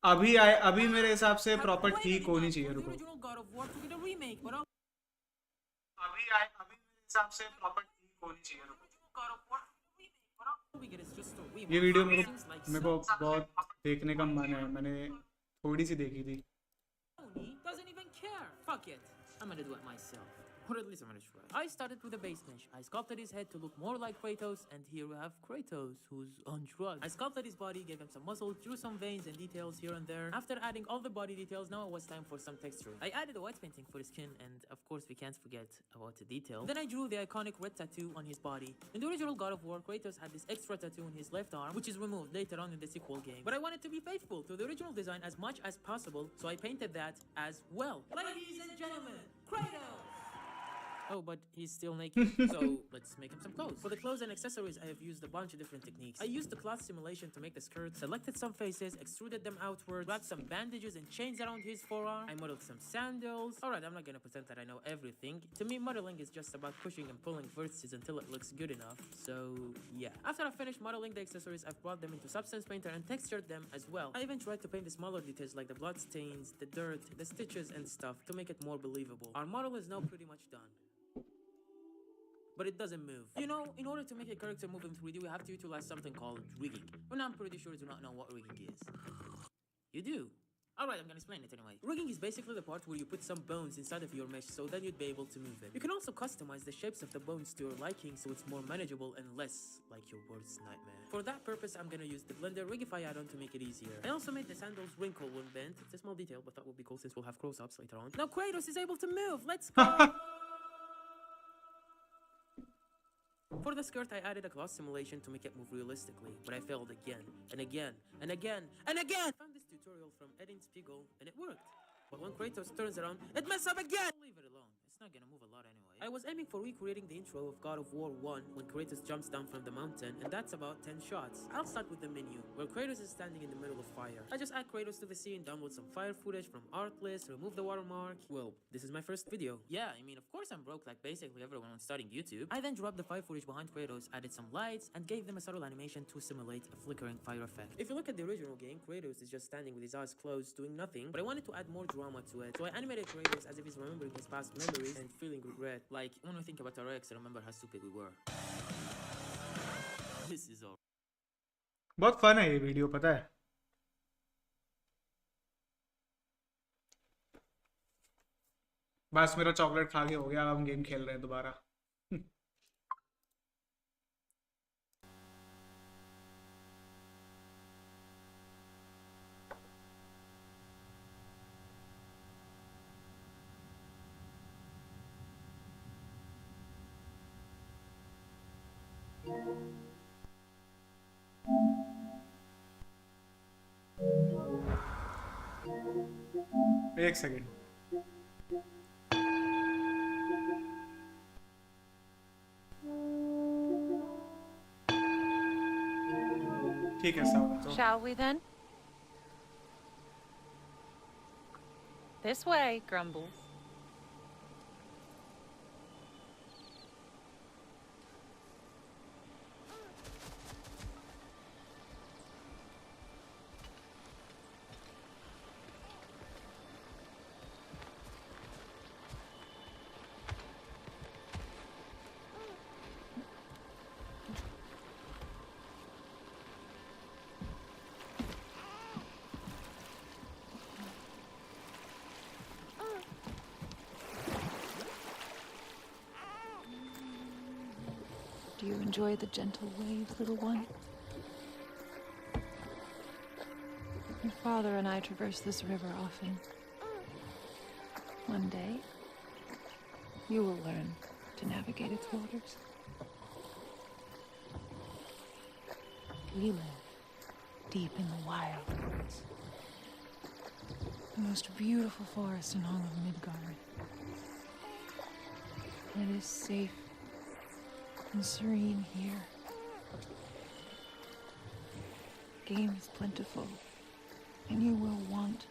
अभी मेरे हिसाब से proper ठीक होनी चाहिए, रुको। अभी मेरे हिसाब से प्रॉपर ठीक होनी चाहिए, रुको। ये वीडियो मेरे को बहुत देखने का मन है, मैंने थोड़ी सी देखी थी। doesn't even care. Fuck it. I'm gonna do it myself. Or at least I'm gonna try. I started with a base mesh. I sculpted his head to look more like Kratos, and here we have Kratos, who's on drugs. I sculpted his body, gave him some muscle, drew some veins and details here and there. After adding all the body details, now it was time for some texture. I added a white painting for his skin, and of course we can't forget about the detail. Then I drew the iconic red tattoo on his body. In the original God of War, Kratos had this extra tattoo on his left arm, which is removed later on in the sequel game. But I wanted to be faithful to the original design as much as possible, so I painted that as well. Ladies and gentlemen, Kratos! Oh, but he's still naked, so let's make him some clothes. For the clothes and accessories, I have used a bunch of different techniques. I used the cloth simulation to make the skirt, selected some faces, extruded them outward, wrapped some bandages and chains around his forearm. I modeled some sandals. Alright, I'm not gonna pretend that I know everything. To me, modeling is just about pushing and pulling vertices until it looks good enough. So, yeah. After I finished modeling the accessories, I've brought them into Substance Painter and textured them as well. I even tried to paint the smaller details like the blood stains, the dirt, the stitches and stuff to make it more believable. Our model is now pretty much done. But it doesn't move. You know, in order to make a character move in 3D, we have to utilize something called rigging. But I'm pretty sure you do not know what rigging is. You do. Alright, I'm gonna explain it anyway. Rigging is basically the part where you put some bones inside of your mesh so then you'd be able to move it. You can also customize the shapes of the bones to your liking so it's more manageable and less like your worst nightmare. For that purpose, I'm gonna use the Blender Rigify add-on to make it easier. I also made the sandals wrinkle when bent. It's a small detail, but that would be cool since we'll have close-ups later on. Now Kratos is able to move! Let's go! For the skirt, I added a cloth simulation to make it move realistically, but I failed again, and again, and again, and again! I found this tutorial from Edin Spiegel, and it worked. But when Kratos turns around, it messes up again! Leave it alone. It's not gonna move a lot anyway. I was aiming for recreating the intro of God of War 1 when Kratos jumps down from the mountain, and that's about 10 shots. I'll start with the menu, where Kratos is standing in the middle of fire. I just add Kratos to the scene, download some fire footage from Artlist, remove the watermark. Well, this is my first video. Yeah, I mean, of course I'm broke like basically everyone when starting YouTube. I then dropped the fire footage behind Kratos, added some lights, and gave them a subtle animation to simulate a flickering fire effect. If you look at the original game, Kratos is just standing with his eyes closed, doing nothing, but I wanted to add more drama to it. So I animated Kratos as if he's remembering his past memories and feeling regret. Like, when we think about our ex, I remember how stupid we were. This is all. बहुत fun है ये video, पता है? बस मेरा chocolate खा के हो गया, अब हम गेम खेल रहे हैं दोबारा. एक सेकेंड. ठीक है सब. Shall we then? This way, Grumbles. Do you enjoy the gentle wave, little one? Your father and I traverse this river often. One day, you will learn to navigate its waters. We live deep in the wilds. The most beautiful forest in all of Midgard. It is safe and serene here. Game is plentiful, and you will want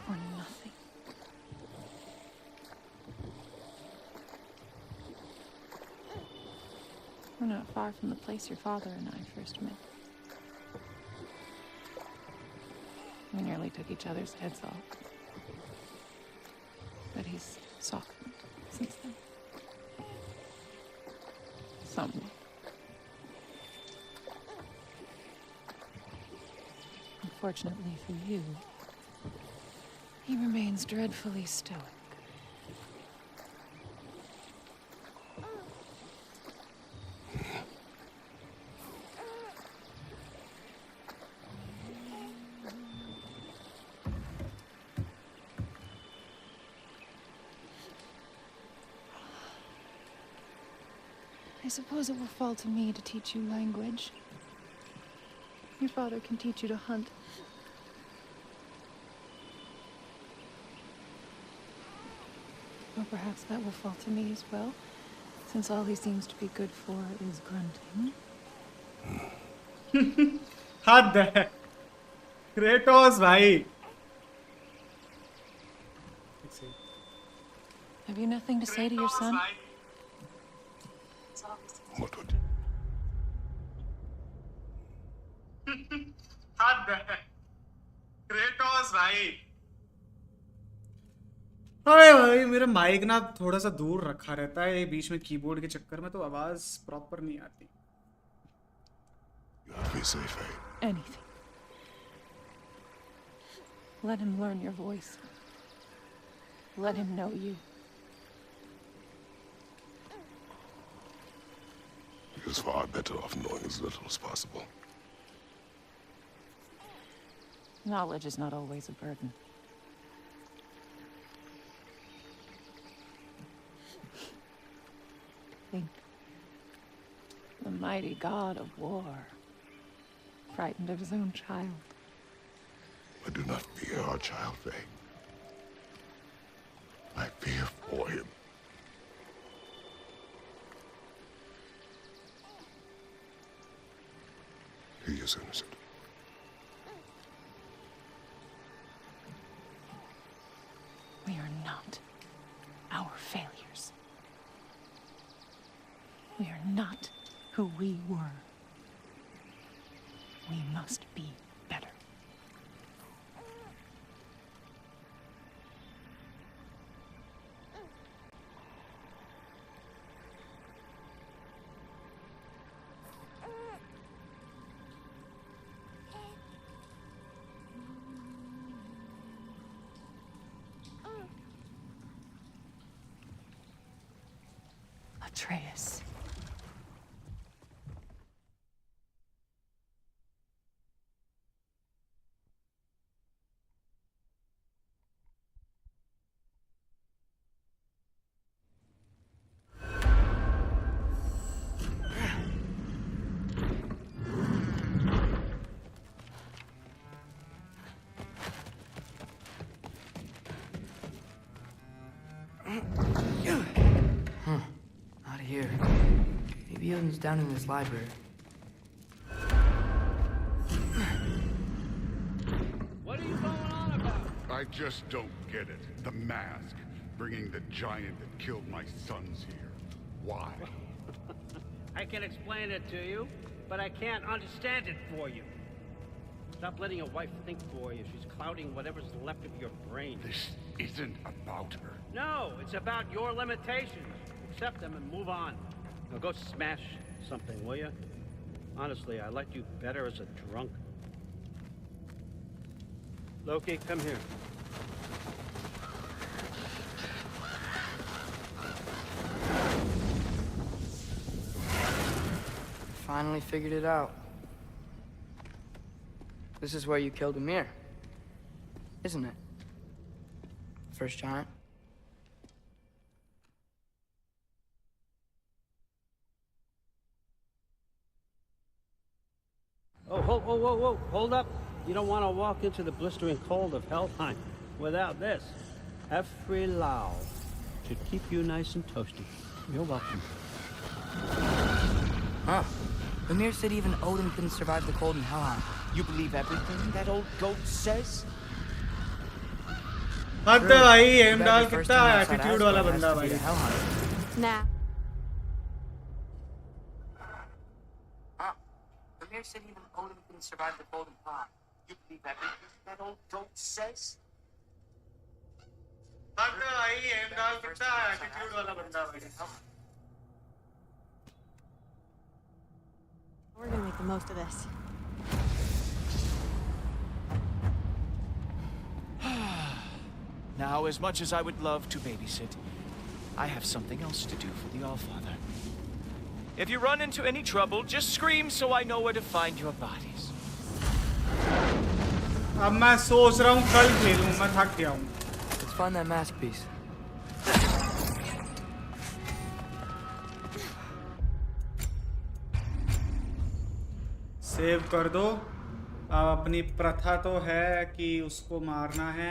for nothing. We're not far from the place your father and I first met. We nearly took each other's heads off. But he's softened since then. Somewhat. Unfortunately for you, he remains dreadfully stoic. I suppose it will fall to me to teach you language. Your father can teach you to hunt. Or perhaps that will fall to me as well, since all he seems to be good for is grunting. हद है. Kratos भाई. Have you nothing to say to your son? What would? हद है. Kratos भाई. अरे भाई मेरा mic ना थोड़ा सा दूर रखा रहता है, बीच में कीबोर्ड के चक्कर में तो आवाज प्रॉपर नहीं आती. You have to be safe, eh? Anything. Let him learn your voice. Let him know you. He is far better off knowing as little as possible. Knowledge is not always a burden. Think. The mighty God of War, frightened of his own child. I do not fear our child, Faye. I fear for him. He is innocent. We are not our failures. We are not who we were. We must be better. Atreus. Not here. Maybe Odin's down in this library. What are you going on about? I just don't get it. The mask, bringing the giant that killed my sons here. Why? I can explain it to you, but I can't understand it for you. Stop letting your wife think for you. She's clouding whatever's left of your brain. This isn't about her. No, it's about your limitations. Accept them and move on. Now go smash something, will you? Honestly, I liked you better as a drunk. Loki, come here. Finally figured it out. This is where you killed Ymir, isn't it? First giant. Oh, whoa, hold up. You don't want to walk into the blistering cold of Helheim without this. Efri should keep you nice and toasty. You're welcome. Huh. Ymir said even Odin couldn't survive the cold in Helheim. You believe everything that old goat says? हद भाई Heimdall कितना attitude वाला बंदा भाई Nah. Ymir said even Odin couldn't survive the cold in Helheim. You believe everything that old goat says? हद भाई Heimdall कितना attitude वाला बंदा भाई We're gonna make the most of this. Now, as much as I would love to babysit, I have something else to do for the Allfather. If you run into any trouble, just scream so I know where to find your bodies. अब मैं सोच रहा हूँ कल खेलूँ मैं थक गया हूँ Let's find that mask piece. Save कर दो अब अपनी प्रथा तो है कि उसको मारना है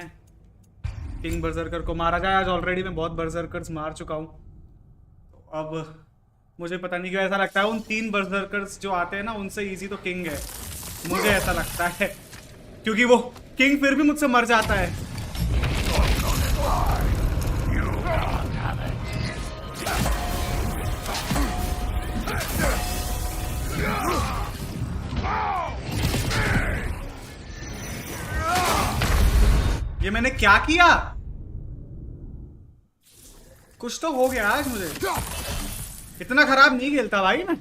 किंग बर्जरकर को मारा जाए आज ऑलरेडी मैं बहुत बर्जरकर्स मार चुका हूँ तो अब मुझे पता नहीं क्यों ऐसा लगता है उन 3 बर्जरकर्स जो आते हैं ना उनसे इजी तो किंग है मुझे ऐसा लगता है क्योंकि वो किंग फिर भी मुझसे मर जाता है ये मैंने क्या किया कुछ तो हो गया आज मुझे इतना खराब नहीं खेलता भाई मैं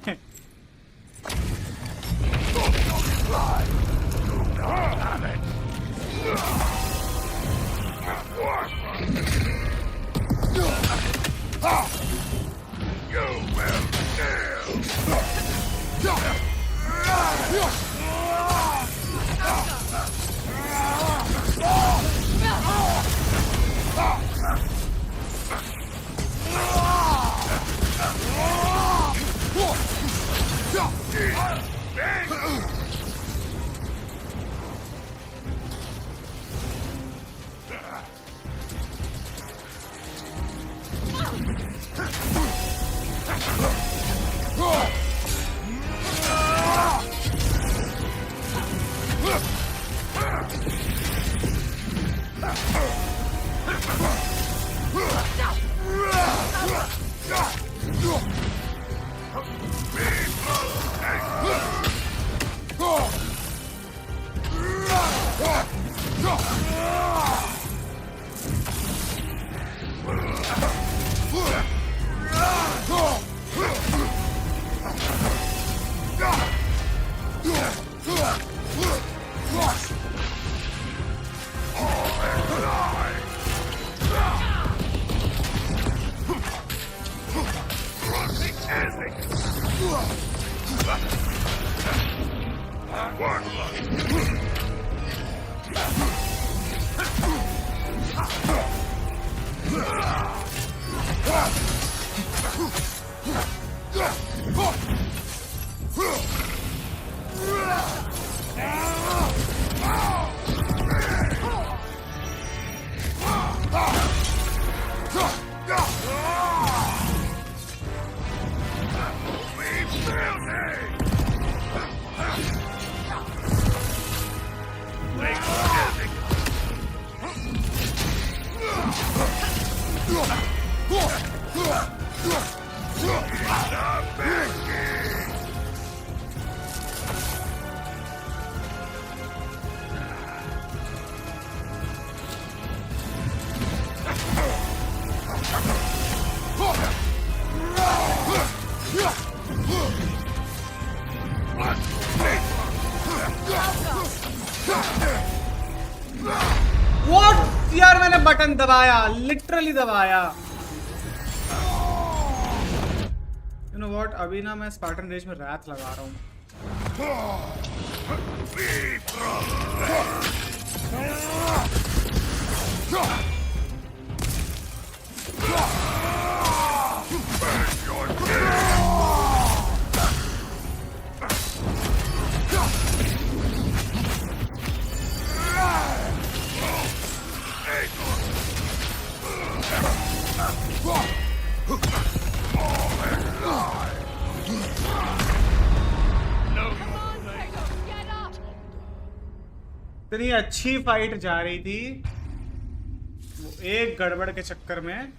What? यार मैंने बटन दबाया, लिटरली दबाया। You know what? अभी ना मैं स्पार्टन रेज में रैथ लगा रहा हूँ। इतनी अच्छी फाइट जा रही थी, वो एक गड़बड़ के चक्कर में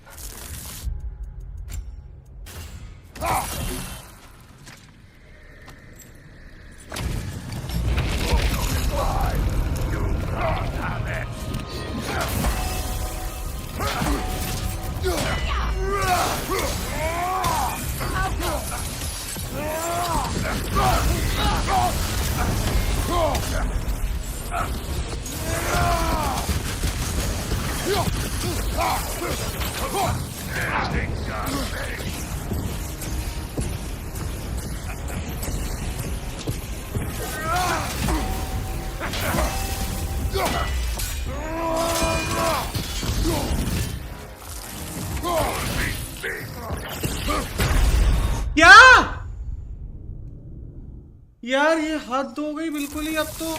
क्या यार, ये हद हो गई बिल्कुल ही। अब तो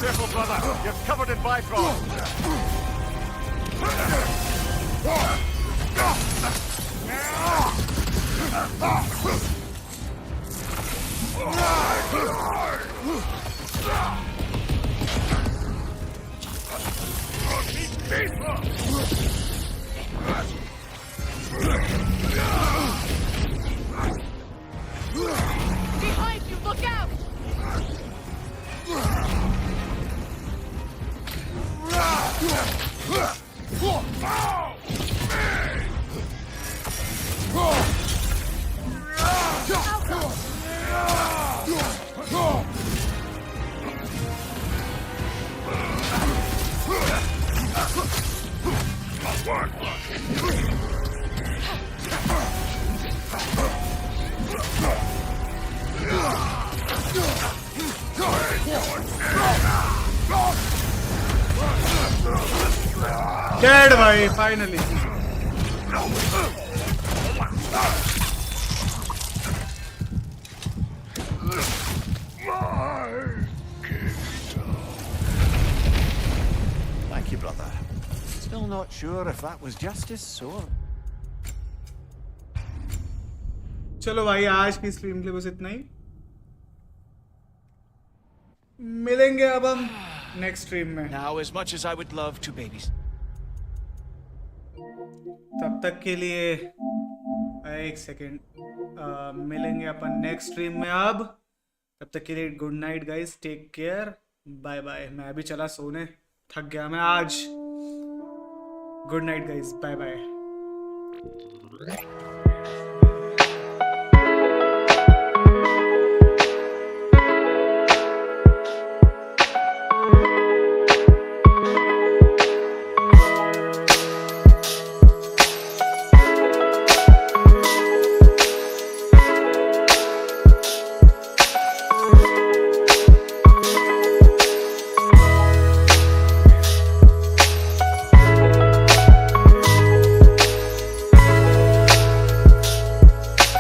Careful, brother. You're covered in Bifrost. Behind you, look out! Dead भाई finally. Thank you, brother. Still not sure if that was justice or... चलो भाई आज की स्ट्रीम के लिए बस इतना ही. मिलेंगे अब हम नेक्स्ट स्ट्रीम में. Now, as much as I would love to babies. तब तक के लिए एक सेकेंड मिलेंगे अपन नेक्स्ट स्ट्रीम में. अब तब तक के लिए good night guys, take care, bye bye. मैं अभी चला सोने, थक गया मैं आज. Good night guys, bye bye.